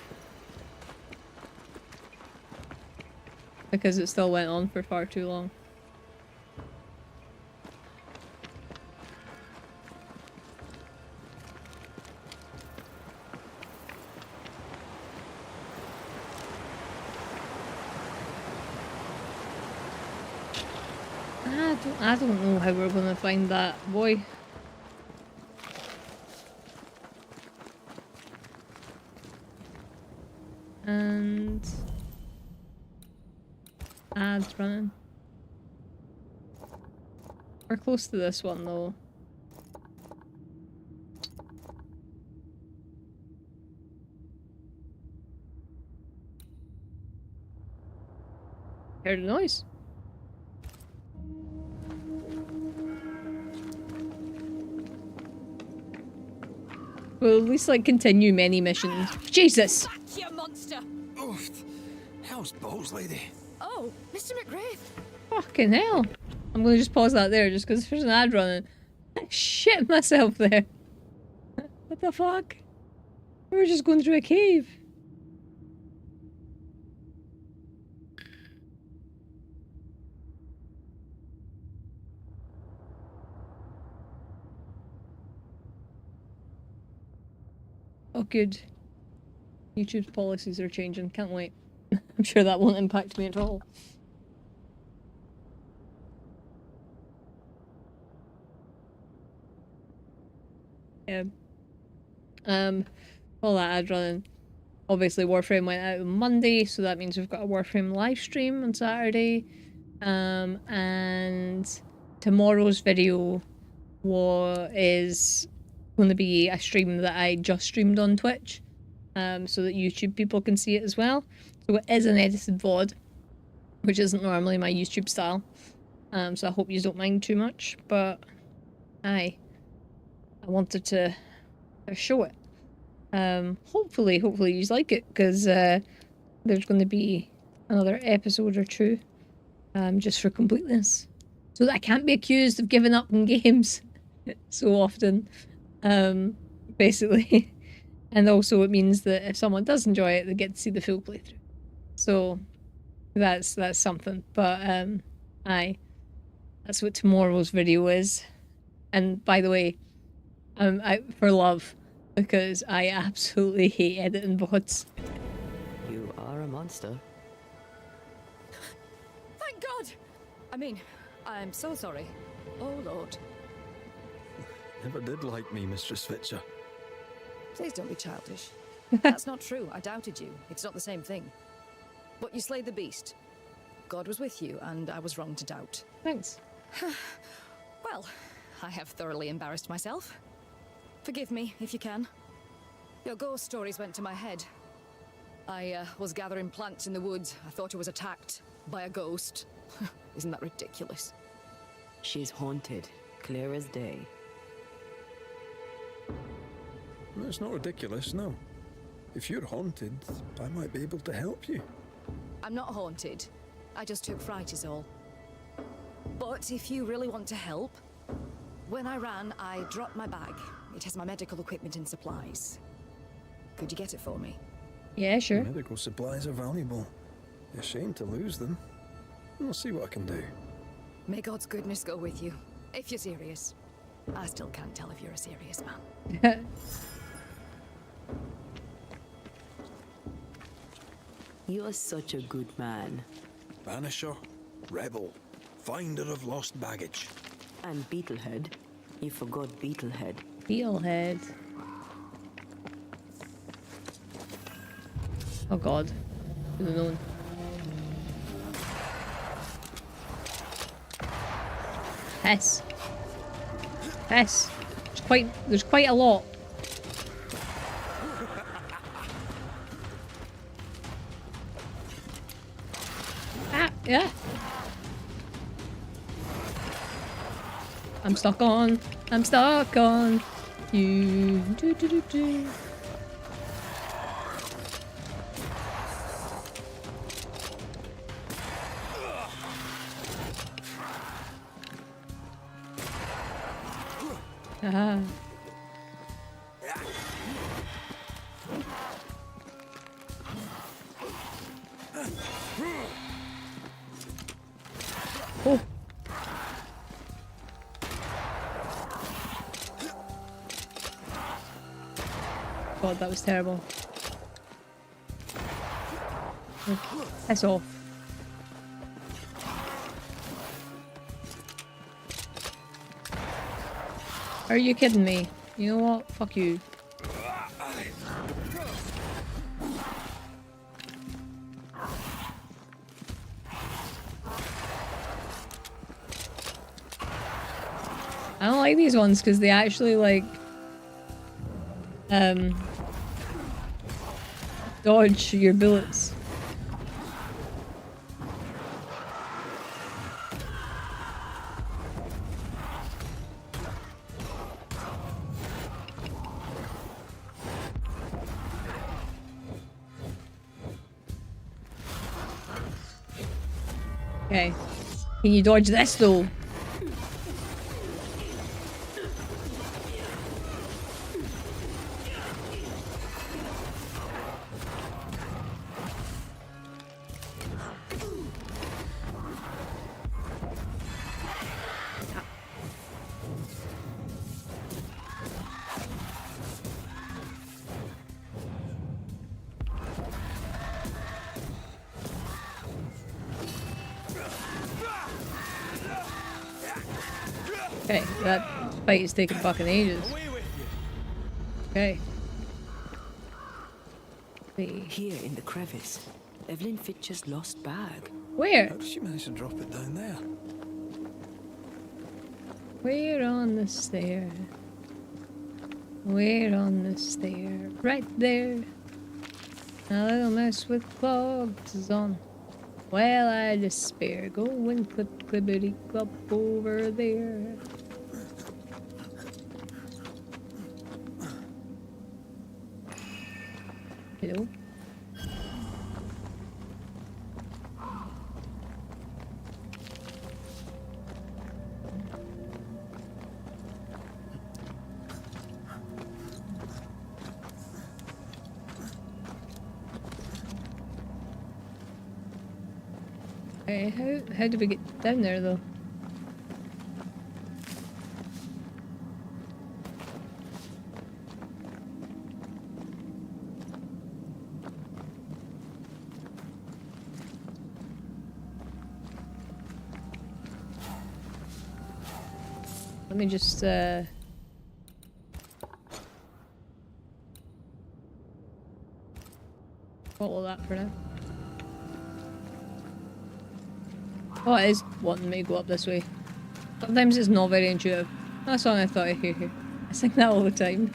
because it still went on for far too long. I don't know how we're gonna find that boy. And ads running. We're close to this one though. Heard a noise. We'll at least like continue many missions. Jesus! Back, you monster! Oof. How's balls, lady? Oh, Mr. McGrath. Fucking hell. I'm gonna just pause that there just because there's an ad running. I shit myself there. What the fuck? We were just going through a cave. Oh good. YouTube's policies are changing. Can't wait. I'm sure that won't impact me at all. Yeah. All that ad running. Obviously Warframe went out on Monday, so that means we've got a Warframe live stream on Saturday. And tomorrow's video is going to be a stream that I just streamed on Twitch, so that YouTube people can see it as well. So it is an edited VOD, which isn't normally my YouTube style. So I hope you don't mind too much, but I wanted to show it. Hopefully you like it, because there's going to be another episode or two, just for completeness, so that I can't be accused of giving up on games so often, basically. And also it means that if someone does enjoy it, they get to see the full playthrough. So that's something. But that's what tomorrow's video is. And by the way, for love, because I absolutely hate editing VODs. You are a monster. Thank God! I mean, I'm so sorry. Oh, Lord. Never did like me, Mistress Fitcher. Please don't be childish. That's not true. I doubted you. It's not the same thing. But you slayed the beast. God was with you, and I was wrong to doubt. Thanks. Well, I have thoroughly embarrassed myself. Forgive me, if you can. Your ghost stories went to my head. I was gathering plants in the woods. I thought I was attacked by a ghost. Isn't that ridiculous? She's haunted, clear as day. That's not ridiculous, no. If you're haunted, I might be able to help you. I'm not haunted. I just took fright is all. But if you really want to help, when I ran, I dropped my bag. It has my medical equipment and supplies. Could you get it for me? Yeah, sure. Medical supplies are valuable. A shame to lose them. I'll see what I can do. May God's goodness go with you, if you're serious. I still can't tell if you're a serious man. You're such a good man. Banisher, rebel, finder of lost baggage. And Beetlehead. You forgot Beetlehead. Beetlehead. Oh god. Should have known. Piss. Piss. There's quite a lot. Ah, yeah. I'm stuck on you. Do, do, do, do. Ah. God, that was terrible. Like, piss off. Are you kidding me? You know what? Fuck you. I don't like these ones because they actually like dodge your bullets. Okay. Can you dodge this though? Okay, that fight is taking fucking ages. Okay. Here in the crevice, Evelyn Fitcher's lost bag. Where? How did she manage to drop it down there? Where on the stair? Where on the stair? Right there. A little mess with clogs on. Well, I despair. Go and clip clippity clop over there. Hello? Okay, how did we get down there though? Let me just follow that for now. Oh, it is wanting me to go up this way. Sometimes it's not very intuitive. That's what I thought I'd hear here. I sing that all the time.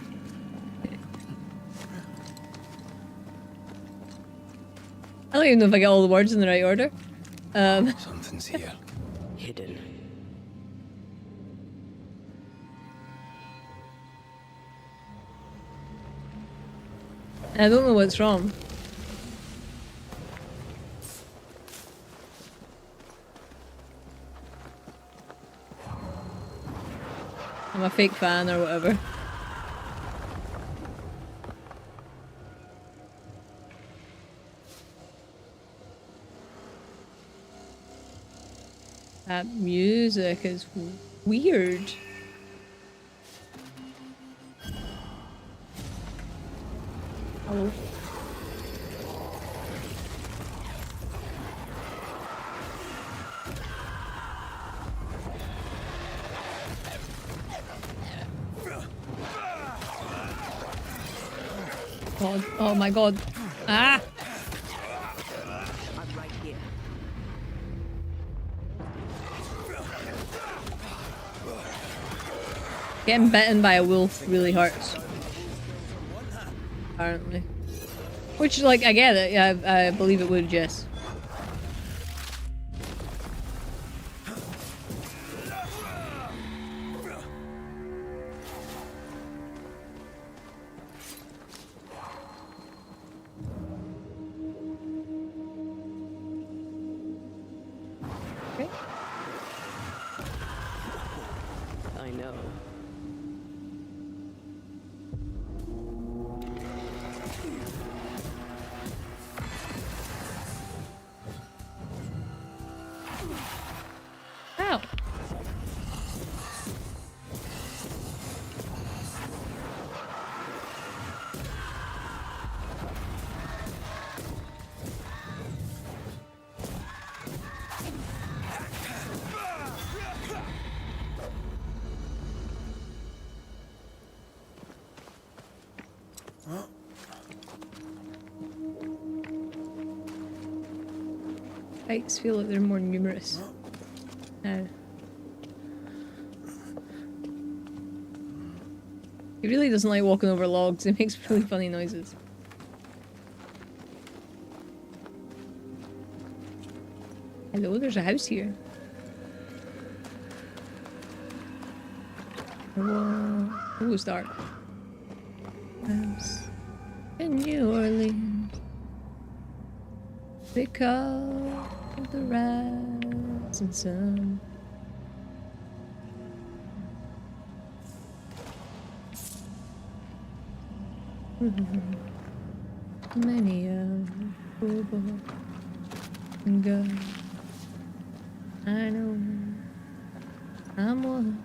I don't even know if I get all the words in the right order. Something's here. Hidden. I don't know what's wrong. I'm a fake fan or whatever. That music is weird. Hello. God. Oh my god. Ah! I'm right here. Getting bitten by a wolf really hurts. Apparently. Which, like, I get it. Yeah, I believe it would, yes. Okay. I know. Fights feel like they're more numerous now. He really doesn't like walking over logs. It makes really funny noises. Hello, there's a house here. Whoa. Ooh, it's dark. House in New Orleans. Because of the rising sun. Many of the go. I know I'm one.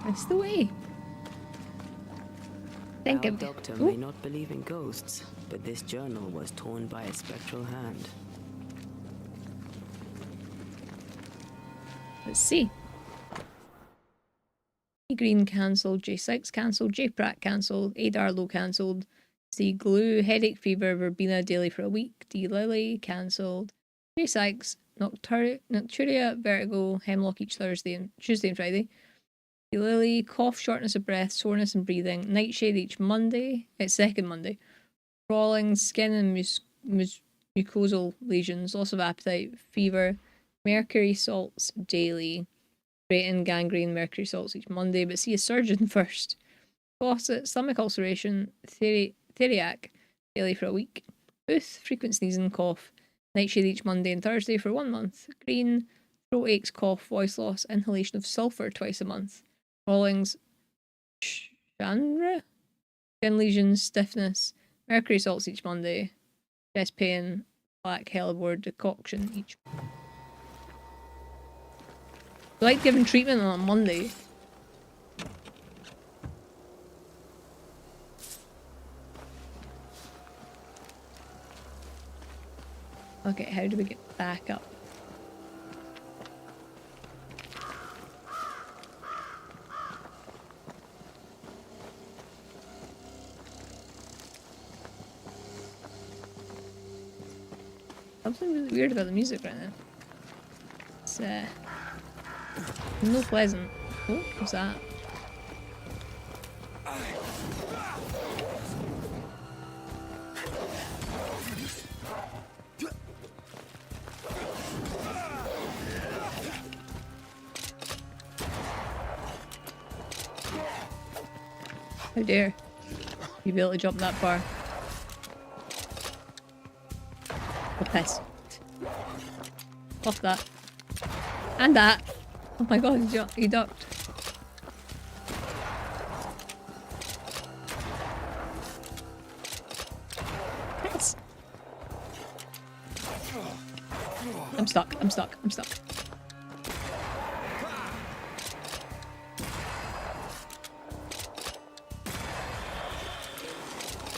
That's the way. Think Our of doctor may not believe in ghosts, but this journal was torn by a spectral hand. Let's see. E Green cancelled, J Sykes cancelled, J Pratt cancelled, A Darlow cancelled, C Glue, Headache Fever, Verbena Daily for a week, D Lily cancelled, J Sykes, Nocturia, Vertigo, Hemlock each Tuesday and Friday. D Lily, cough, shortness of breath, soreness and breathing, Nightshade each Monday, it's second Monday, crawling, skin and mucosal lesions, loss of appetite, fever, mercury salts daily, and gangrene, mercury salts each Monday, but see a surgeon first. Faucet, stomach ulceration, theriac, daily for a week. Tooth, frequent sneezing, cough, nightshade each Monday and Thursday for 1 month. Green, throat aches, cough, voice loss, inhalation of sulfur twice a month. Rawlings, Chandra, skin lesions, stiffness, mercury salts each Monday. Chest pain, black hellebore decoction each. I like giving treatment on a Monday. Okay, how do we get back up? Something really weird about the music right now. It's no pleasant. Oh, what's that? How dare you be able to jump that far? Oh, piss. Off that. And that. Oh my god, he ducked. Piss. I'm stuck, I'm stuck, I'm stuck.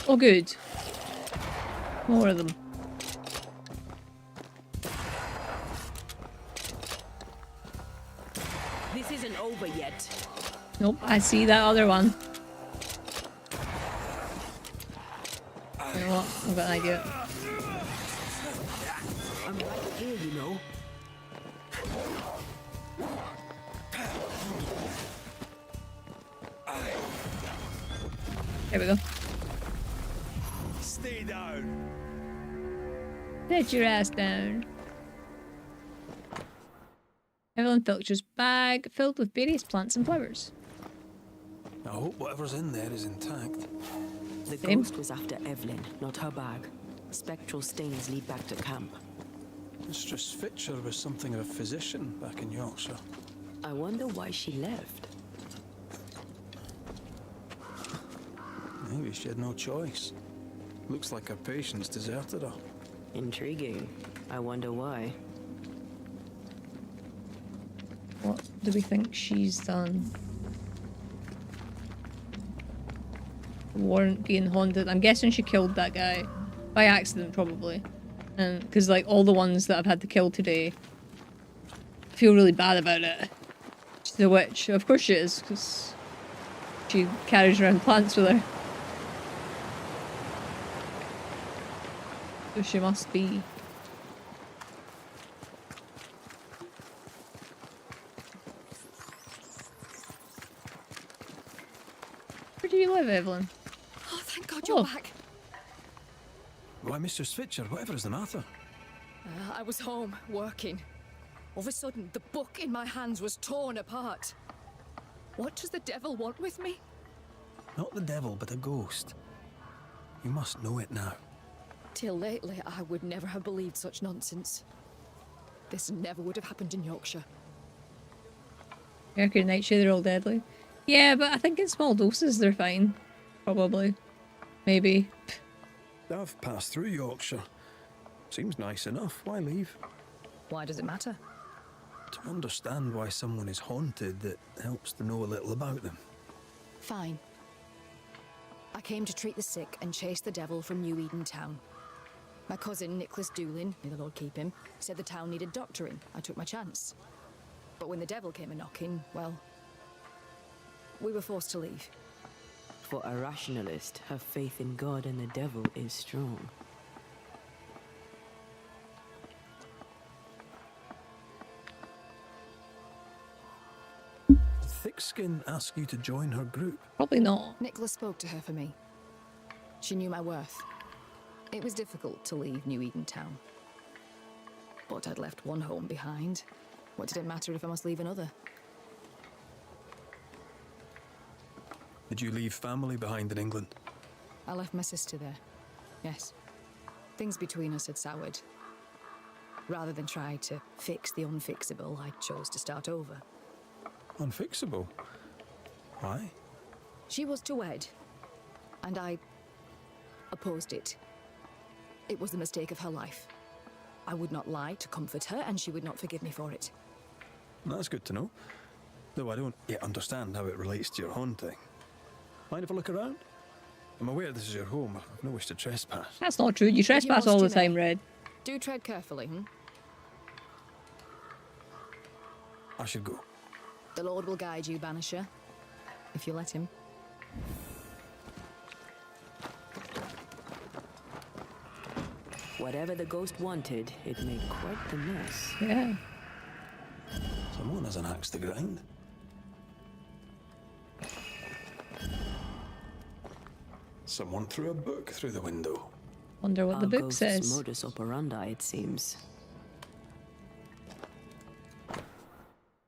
Oh good. More of them. This isn't over yet. Nope, I see that other one. You know what? I've got an idea. I'm right here, you know. There we go. Stay down. Set your ass down. Evelyn Filcher's bag filled with various plants and flowers. I hope whatever's in there is intact. The ghost was after Evelyn, not her bag. Spectral stains lead back to camp. Mistress Fitcher was something of a physician back in Yorkshire. I wonder why she left. Maybe she had no choice. Looks like her patients deserted her. Intriguing. I wonder why. What do we think she's done? Warrant being haunted. I'm guessing she killed that guy. By accident, probably. And because, like, all the ones that I've had to kill today, I feel really bad about it. She's a witch. Of course she is, because she carries around plants with her. So she must be. Where do you live, Evelyn? Oh, thank God you're back. Why, Mr. Switcher, whatever is the matter? I was home, working. All of a sudden, the book in my hands was torn apart. What does the devil want with me? Not the devil, but a ghost. You must know it now. Till lately, I would never have believed such nonsense. This never would have happened in Yorkshire. Mercury, Nightshade, they're all deadly. Yeah, but I think in small doses they're fine. Probably. Maybe. I've passed through Yorkshire. Seems nice enough. Why leave? Why does it matter? To understand why someone is haunted, it helps to know a little about them. Fine. I came to treat the sick and chase the devil from New Eden town. My cousin, Nicholas Doolin, may the Lord keep him, said the town needed doctoring. I took my chance. But when the devil came a-knocking, well, we were forced to leave. For a rationalist, her faith in God and the devil is strong. Did Thickskin ask you to join her group? Probably not. Nicholas spoke to her for me. She knew my worth. It was difficult to leave New Eden town. But I'd left one home behind. What did it matter if I must leave another? Did you leave family behind in England? I left my sister there. Yes. Things between us had soured. Rather than try to fix the unfixable, I chose to start over. Unfixable? Why? She was to wed, and I opposed it. It was the mistake of her life. I would not lie to comfort her, and she would not forgive me for it. That's good to know. Though I don't yet understand how it relates to your haunting. Mind if I look around? I'm aware this is your home. I've no wish to trespass. That's not true. You trespass all the time, Red. Do tread carefully, I should go. The Lord will guide you, Banisher, if you let him. Whatever the ghost wanted, it made quite the mess. Yeah. Someone has an axe to grind. Someone threw a book through the window. Wonder what the book ghost's says. modus operandi, it seems.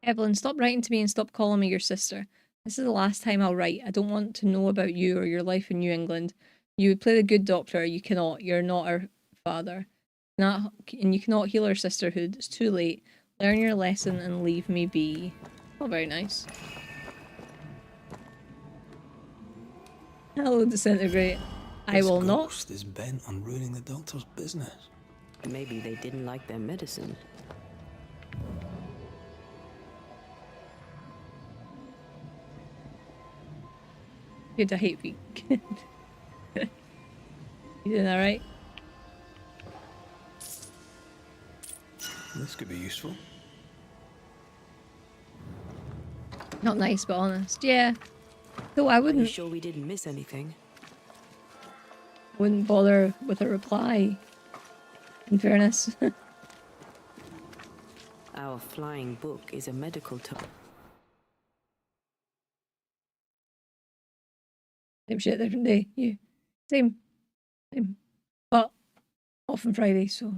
Evelyn, stop writing to me and stop calling me your sister. This is the last time I'll write. I don't want to know about you or your life in New England. You would play the good doctor. You cannot. You're not our father. And you cannot heal our sisterhood. It's too late. Learn your lesson and leave me be. Oh, very nice. Hello, Disintegrate. I will not. This ghost is bent on ruining the doctor's business. Maybe they didn't like their medicine. Good, I hate weak. You doing alright? This could be useful. Not nice, but honest. Yeah. Though I Are you wouldn't. sure we didn't miss anything? Wouldn't bother with a reply. In fairness. Our flying book is a medical Same shit, different day. Yeah. Same. But off on Friday, so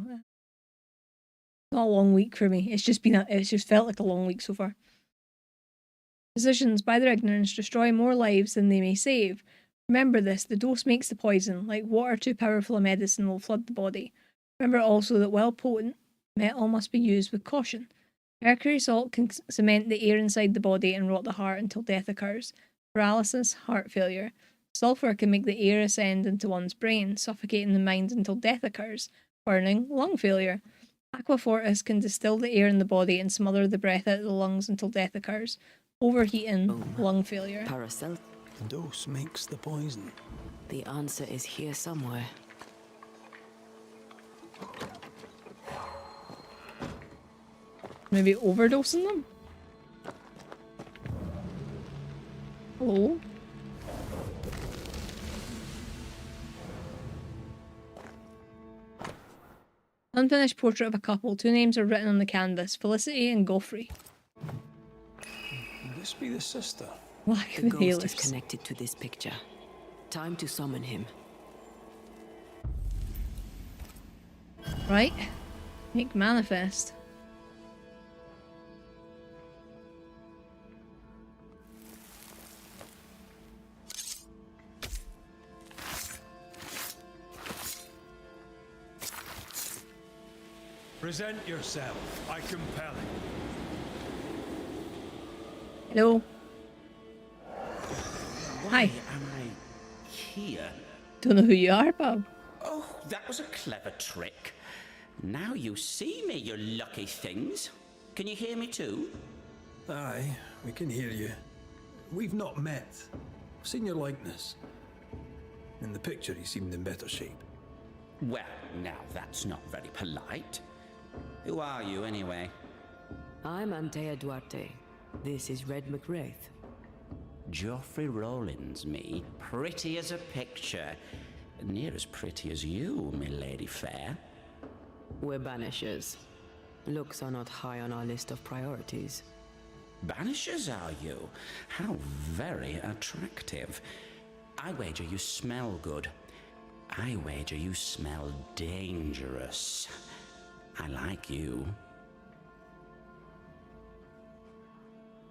not a long week for me. It's just felt like a long week so far. Physicians, by their ignorance, destroy more lives than they may save. Remember this, the dose makes the poison. Like water too powerful a medicine will flood the body. Remember also that while potent, metal must be used with caution. Mercury salt can cement the air inside the body and rot the heart until death occurs. Paralysis, heart failure. Sulfur can make the air ascend into one's brain, suffocating the mind until death occurs. Burning, lung failure. Aquafortis can distill the air in the body and smother the breath out of the lungs until death occurs. Overheating, lung failure. Paracel. The dose makes the poison. The answer is here somewhere. Maybe overdosing them? Hello? Unfinished portrait of a couple. 2 names are written on the canvas. Felicity and Goffrey. Could this be the sister? Black The ghost is inhalers. connected to this picture. Time to summon him. Right. Make manifest. Present yourself. I compel it. Hello. Why Hi. am I here? Don't know who you are, Bob. Oh, that was a clever trick. Now you see me, you lucky things. Can you hear me too? Aye, we can hear you. We've not met. I've seen your likeness. In the picture, he seemed in better shape. Well, now that's not very polite. Who are you, anyway? I'm Antea Duarte. This is Red McWraith. Geoffrey Rollins, me. Pretty as a picture. Near as pretty as you, my lady fair. We're Banishers. Looks are not high on our list of priorities. Banishers, are you? How very attractive. I wager you smell good. I wager you smell dangerous. I like you.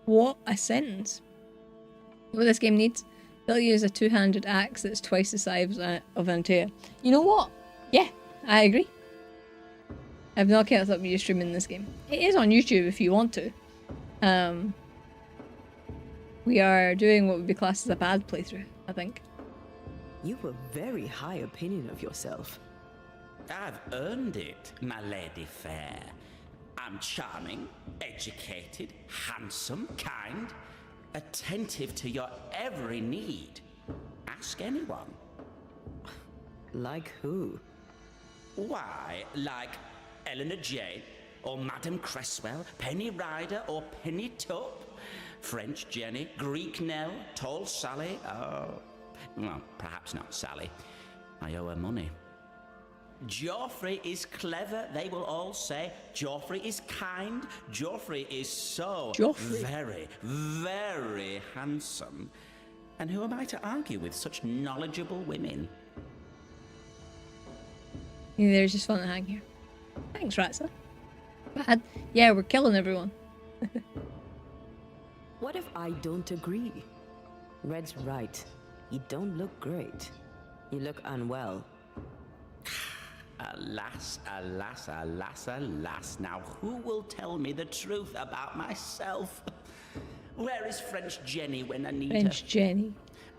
What a sentence. What this game needs? They'll use a 2-handed axe that's twice the size of Antea. You know what? Yeah, I agree. I've not kept up with you streaming this game. It is on YouTube if you want to. We are doing what would be classed as a bad playthrough, I think. You have a very high opinion of yourself. I've earned it, my lady fair. I'm charming, educated, handsome, kind, attentive to your every need. Ask anyone. Like who? Why, like Eleanor Jane, or Madame Cresswell, Penny Ryder, or Penny Tup, French Jenny, Greek Nell, Tall Sally, well, perhaps not Sally. I owe her money. Geoffrey is clever, they will all say. Geoffrey is kind. Geoffrey is so very, very handsome. And who am I to argue with such knowledgeable women? They're just fun to hang here. Thanks, Ratsa. Bad. Yeah, we're killing everyone. What if I don't agree? Red's right. You don't look great. You look unwell. Alas, alas, alas, alas. Now, who will tell me the truth about myself? Where is French Jenny when I need her? French Jenny.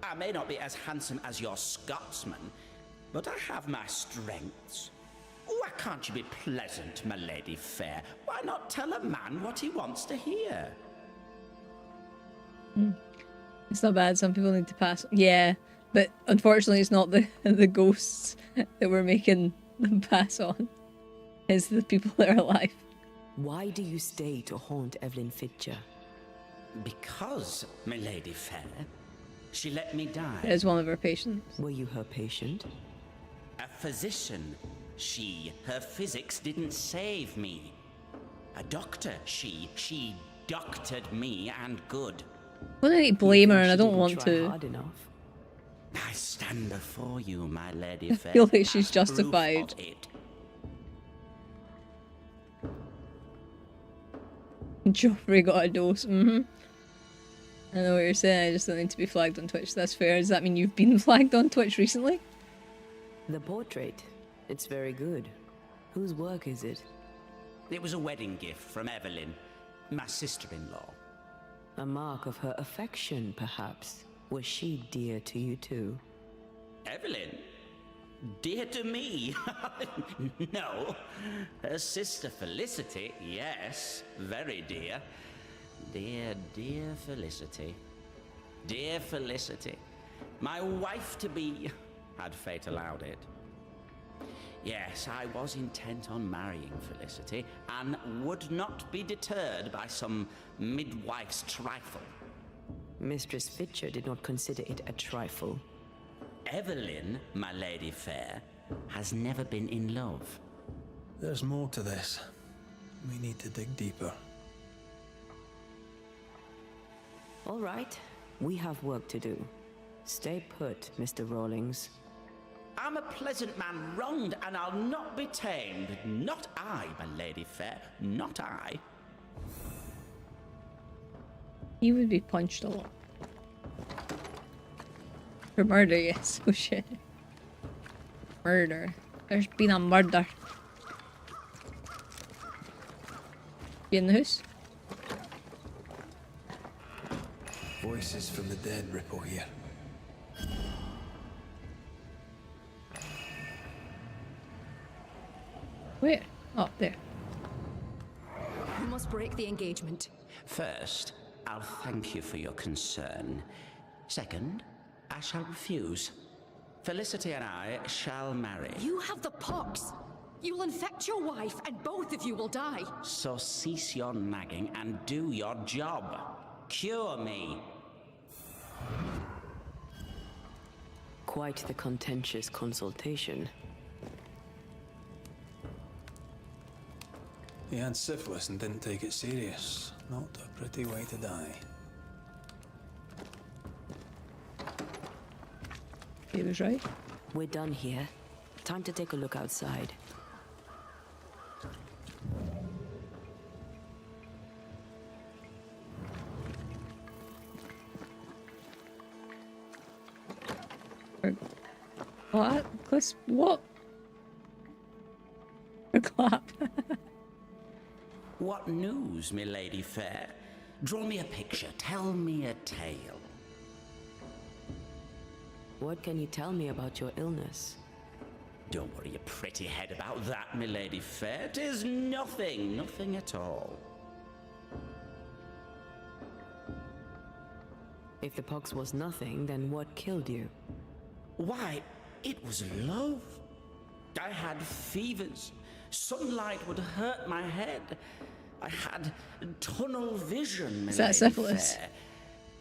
I may not be as handsome as your Scotsman, but I have my strengths. Why can't you be pleasant, my lady fair? Why not tell a man what he wants to hear? It's not bad. Some people need to pass. Yeah, but unfortunately, it's not the ghosts that we're making them pass on. It's the people that are alive. Why do you stay to haunt Evelyn Fitcher? Because, my lady fair, she let me die. As one of her patients. Were you her patient? A physician. Her physics didn't save me. A doctor, she doctored me and good. Well, I don't blame her, and I don't want Try to. hard enough. I stand before you, my lady fair. I feel like she's as proof justified. of it. Joffrey got a dose. I know what you're saying. I just don't need to be flagged on Twitch. That's fair. Does that mean you've been flagged on Twitch recently? The portrait. It's very good. Whose work is it? It was a wedding gift from Evelyn, my sister-in-law. A mark of her affection, perhaps. Was she dear to you too? Evelyn? Dear to me? No. Her sister Felicity, yes, very dear. Dear, dear Felicity. Dear Felicity. My wife-to-be, had fate allowed it. Yes, I was intent on marrying Felicity, and would not be deterred by some midwife's trifle. Mistress Fitcher did not consider it a trifle. Evelyn, my lady fair, has never been in love. There's more to this. We need to dig deeper. All right, we have work to do. Stay put, Mr. Rawlings. I'm a pleasant man wronged, and I'll not be tamed. Not I, my lady fair, not I. He would be punched a lot. For murder, yes. Oh shit. Murder. There's been a murder. You in the house? Voices from the dead ripple here. Where? Oh, there. We must break the engagement. First, I'll thank you for your concern. Second, I shall refuse. Felicity and I shall marry. You have the pox. You'll infect your wife, and both of you will die. So cease your nagging and do your job. Cure me. Quite the contentious consultation. He had syphilis and didn't take it serious. Not a pretty way to die. He was right. We're done here. Time to take a look outside. What? Chris, what? A clap. What news, my lady fair? Draw me a picture, tell me a tale. What can you tell me about your illness? Don't worry your pretty head about that, my lady fair. 'Tis nothing, nothing at all. If the pox was nothing, then what killed you? Why, it was love. I had fevers. Sunlight would hurt my head. I had tunnel vision, my Is that lady syphilis? fair,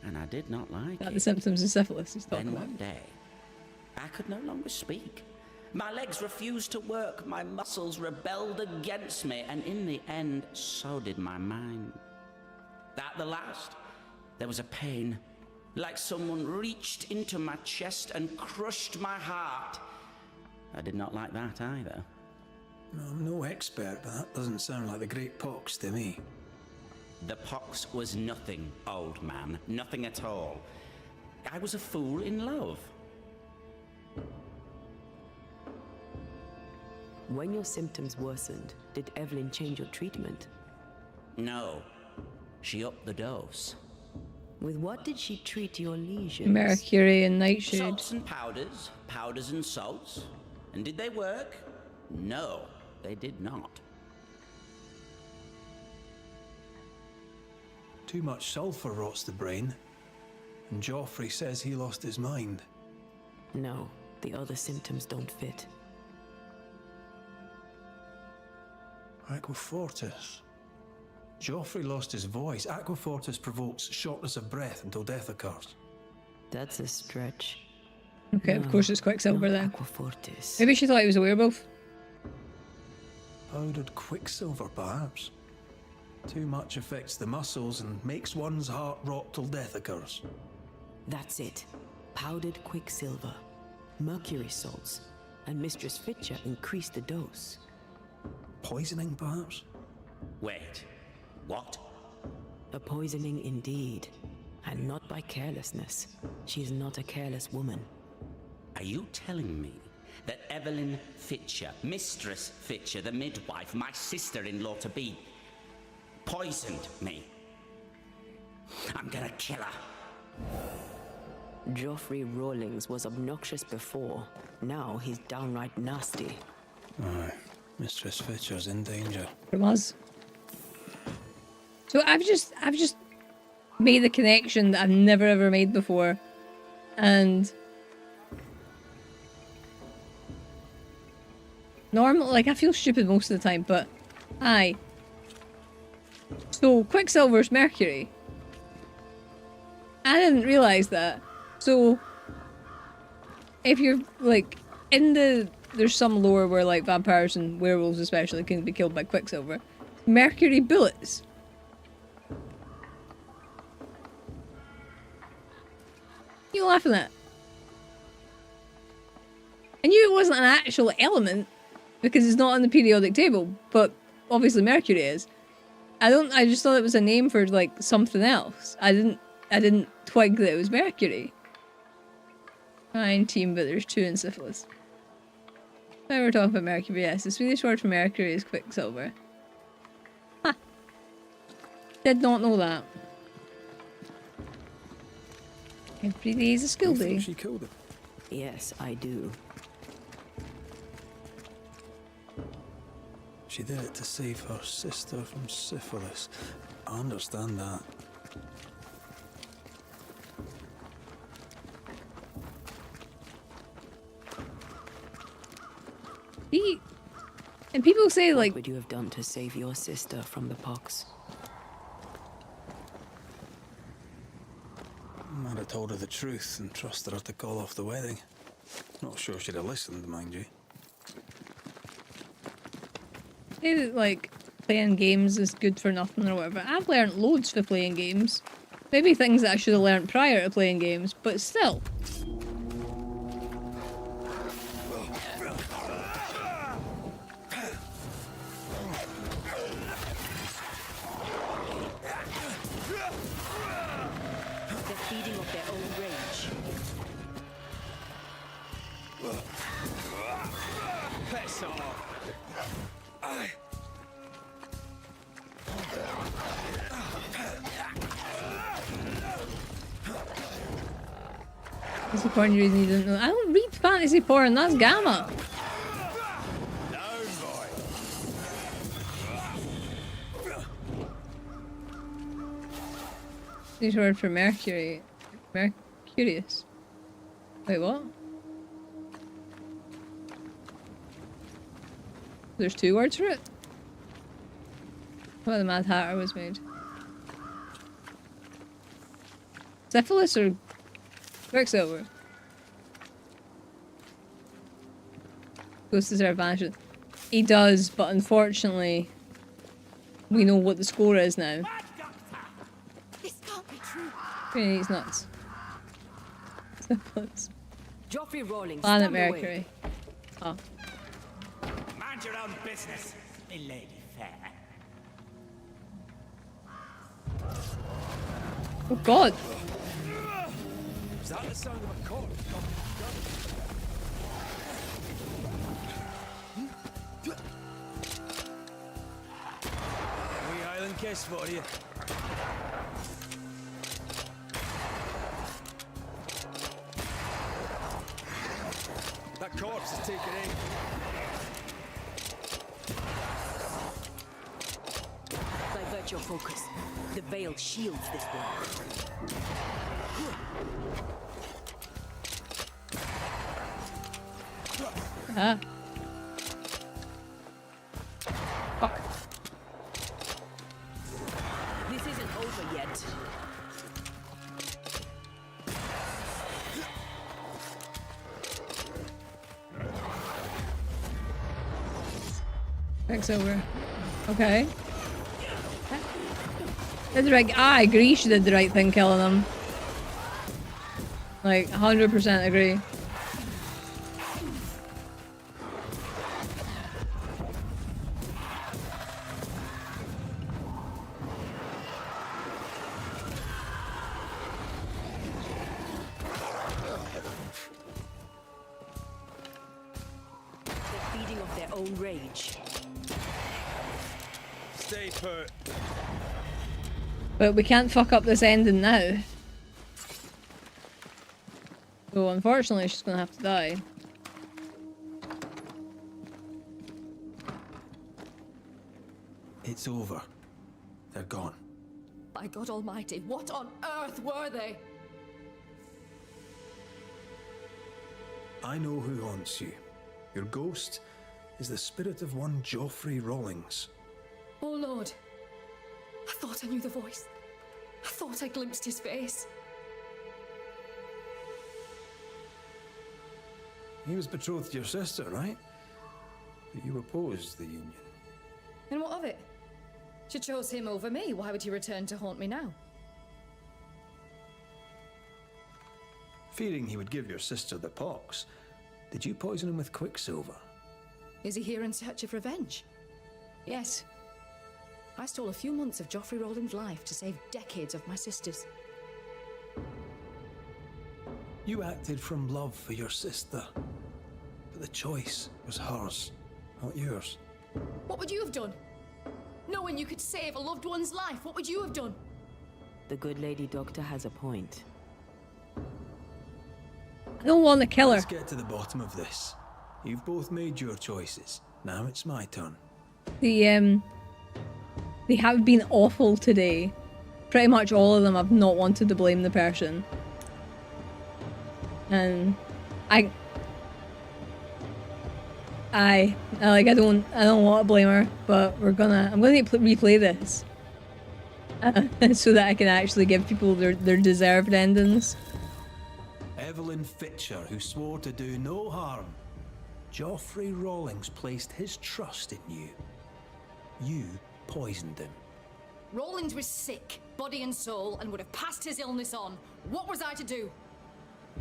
and I did not like That it. the symptoms of syphilis he's talking Then about. one day, I could no longer speak. My legs refused to work, my muscles rebelled against me, and in the end, so did my mind. At the last, there was a pain, like someone reached into my chest and crushed my heart. I did not like that either. I'm no expert, but that doesn't sound like the Great Pox to me. The pox was nothing, old man, nothing at all. I was a fool in love. When your symptoms worsened, did Evelyn change your treatment? No, she upped the dose. With what did she treat your lesions? Mercury and nightshade. Salts and powders, powders and salts. And did they work? No, they did not. Too much sulfur rots the brain. And Joffrey says he lost his mind. No, the other symptoms don't fit. Aquafortis. Joffrey lost his voice. Aquafortis provokes shortness of breath until death occurs. That's a stretch. Okay, of course it's Quicksilver then. Aquafortis. Maybe she thought he was a werewolf. Powdered quicksilver, perhaps. Too much affects the muscles and makes one's heart rot till death occurs. That's it. Powdered quicksilver. Mercury salts. And Mistress Fitcher increased the dose. Poisoning, perhaps? Wait, what? A poisoning indeed. And not by carelessness. She's not a careless woman. Are you telling me that Evelyn Fitcher, Mistress Fitcher, the midwife, my sister-in-law to be, poisoned me? I'm gonna kill her. Geoffrey Rawlings was obnoxious before. Now he's downright nasty. Aye, Mistress Fitcher's in danger. It was. So I've just made a connection that I've never ever made before, and normally, like, I feel stupid most of the time, but aye. So Quicksilver's Mercury. I didn't realise that. So if you're like there's some lore where like vampires and werewolves especially can be killed by Quicksilver. Mercury bullets. You laughing at? I knew it wasn't an actual element because it's not on the periodic table, but obviously Mercury is. I just thought it was a name for like something else. I didn't twig that it was Mercury. 9 team, but there's 2 in syphilis. Now we're talking about Mercury, yes. The Swedish word for Mercury is Quicksilver. Ha! Did not know that. Every day is a school day. She killed him. Yes, I do. She did it to save her sister from syphilis. I understand that. And people say like, what would you have done to save your sister from the pox? I'd have told her the truth and trusted her to call off the wedding. Not sure she'd have listened, mind you. say that like playing games is good for nothing or whatever. I've learned loads for playing games. Maybe things that I should have learned prior to playing games, but still. That's the porn reason you didn't know. I don't read fantasy porn, that's Gamma. This word for Mercury. Mercurius. Wait, what? There's two words for it? What, the Mad Hatter was made? Syphilis or Quicksilver? Ghost deserve Banishers. He does, but unfortunately, we know what the score is now. This can't be true. He's nuts. Syphilis. Geoffrey Rawlings, Planet Mercury. Oh. Mind your own business, me lady fair. Oh god. Is that the sound of a corpse? We Highland kiss for you. That corpse is taken aim. Divert your focus. The veil shields this one. Ah. Fuck. This isn't over yet. Quicksilver. Okay. Did the right. I agree she did the right thing killing him. Like, 100% agree. They're feeding off their own rage. Stay put. But we can't fuck up this ending now. So unfortunately, she's gonna have to die. It's over. They're gone. By God Almighty, what on earth were they? I know who haunts you. Your ghost is the spirit of one Joffrey Rawlings. Oh Lord. I thought I knew the voice. I thought I glimpsed his face. He was betrothed to your sister, right? But you opposed the union. And what of it? She chose him over me. Why would he return to haunt me now? Fearing he would give your sister the pox, did you poison him with quicksilver? Is he here in search of revenge? Yes. I stole a few months of Joffrey Rowland's life to save decades of my sister's. You acted from love for your sister, but the choice was hers, not yours. What would you have done? Knowing you could save a loved one's life, what would you have done? The good lady doctor has a point. I don't want to kill her. Let's get to the bottom of this. You've both made your choices. Now it's my turn. They have been awful today. Pretty much all of them have not wanted to blame the person. And I don't want to blame her, but I'm gonna replay this so that I can actually give people their deserved endings. Evelyn Fitcher, who swore to do no harm. Joffrey Rawlings placed his trust in you. You poisoned him. Rawlings was sick, body and soul, and would have passed his illness on. What was I to do?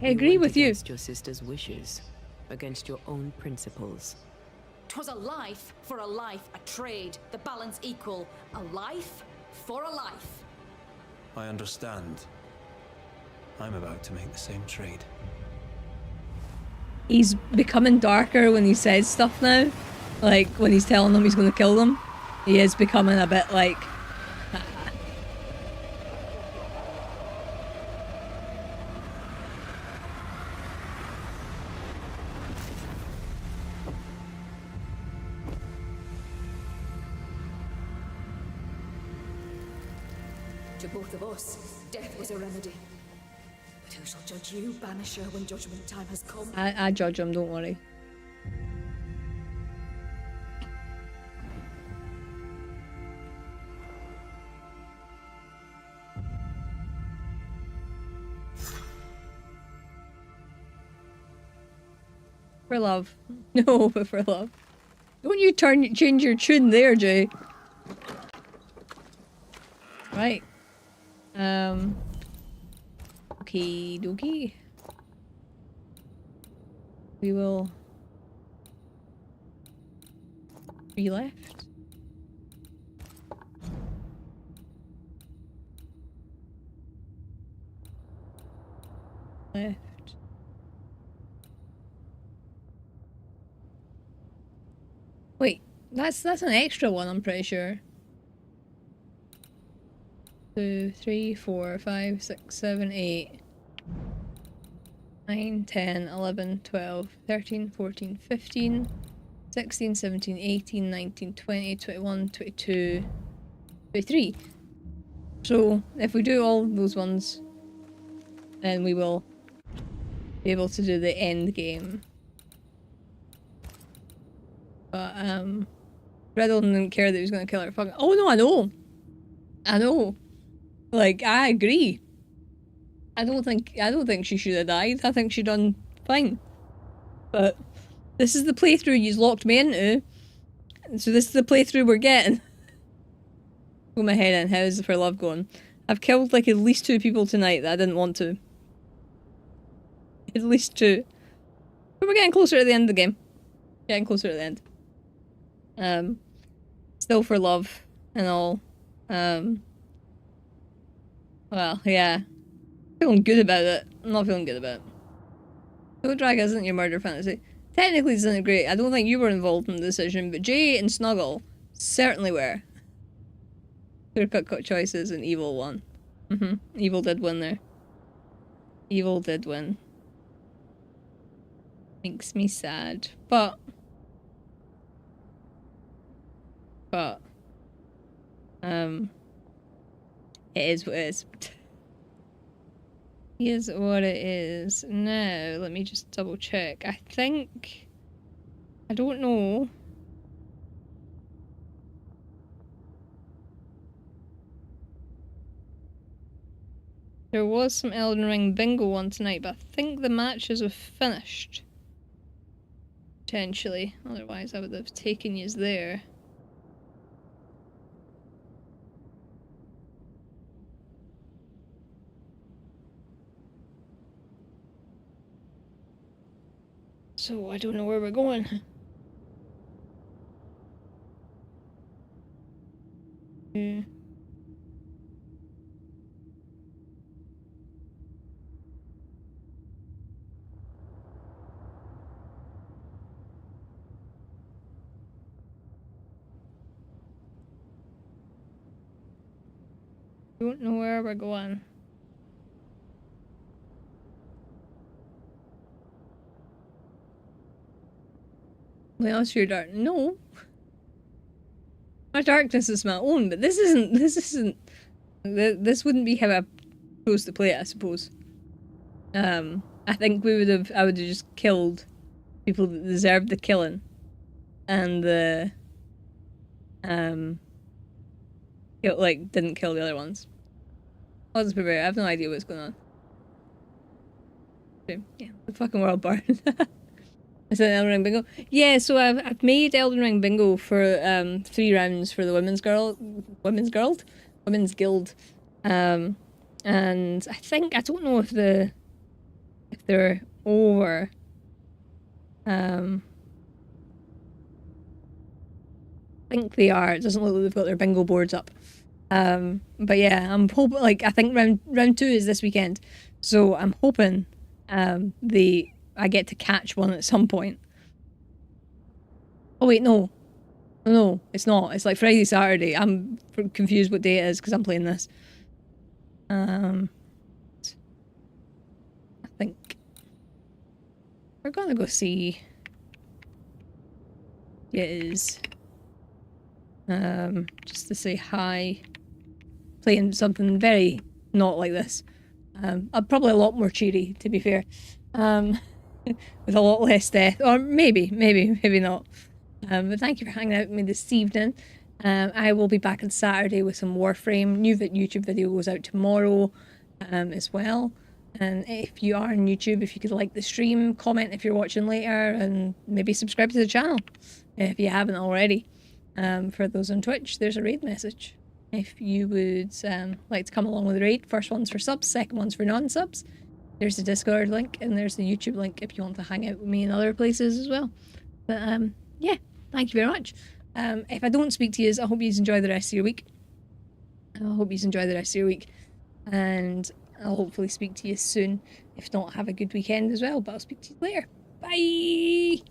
I agree with you. Against your sister's wishes, against your own principles. 'Twas a life for a life, a trade, the balance equal. A life for a life. I understand. I'm about to make the same trade. He's becoming darker when he says stuff now. Like, when he's telling them he's going to kill them. He is becoming a bit like... To both of us, death was a remedy. But who shall judge you, Banisher, when judgment time has come? I judge him, don't worry. For love. No, but for love. Don't you change your tune there, Jay. Right. Okie dokie. We will be left. Left. Wait, that's an extra one, I'm pretty sure. 2, 3, 4, 5, 6, 7, 8, 9, 10, 11, 12, 13, 14, 15, 16, 17, 18, 19, 20, 21, 22, 23. So, if we do all those ones, then we will be able to do the end game. But, Riddle didn't care that he was going to kill her. Fucking. Oh no, I know! I know! Like, I agree. I don't think she should have died. I think she done fine. But this is the playthrough you've locked me into. So this is the playthrough we're getting. Put my head in. How's For Love going? I've killed like at least 2 people tonight that I didn't want to. At least 2. But we're getting closer to the end of the game. Getting closer to the end. Still For Love and all. Well, yeah. Feeling good about it. I'm not feeling good about it. Code Drag isn't your murder fantasy. Technically it isn't great. I don't think you were involved in the decision, but Jay and Snuggle certainly were. Clear-cut choices and Evil won. Evil did win there. Evil did win. Makes me sad. But it is what it is. Here's what it is. Now, let me just double check. I think... I don't know. There was some Elden Ring bingo on tonight, but I think the matches have finished. Potentially. Otherwise, I would have taken yous there. So, I don't know where we're going. Yeah. Don't know where we're going. Well, it's your dark. No. My darkness is my own, but this isn't. This wouldn't be how I chose to play it, I suppose. I think I would have just killed people that deserved the killing. And didn't kill the other ones. I'll just prepare. I have no idea what's going on. Yeah, the fucking world burned. Is that Elden Ring bingo? Yeah, so I've made Elden Ring bingo for 3 rounds for the women's guild. And I don't know if they're over. I think they are. It doesn't look like they've got their bingo boards up. But yeah, I'm hoping, I think round 2 is this weekend. So I'm hoping I get to catch one at some point. Oh wait, no. No, it's not. It's like Friday, Saturday. I'm confused what day it is because I'm playing this. I think we're gonna go see it is. Just to say hi. Playing something very not like this. Probably a lot more cheery, to be fair. With a lot less death. Or maybe not. But thank you for hanging out with me this evening. I will be back on Saturday with some Warframe. New YouTube video goes out tomorrow as well. And if you are on YouTube, if you could like the stream, comment if you're watching later, and maybe subscribe to the channel if you haven't already. For those on Twitch, there's a raid message. If you would like to come along with the raid, first one's for subs, second one's for non-subs. There's the Discord link, and there's the YouTube link if you want to hang out with me in other places as well. But yeah, thank you very much. If I don't speak to you, I hope you enjoy the rest of your week. And I'll hopefully speak to you soon. If not, have a good weekend as well, but I'll speak to you later. Bye!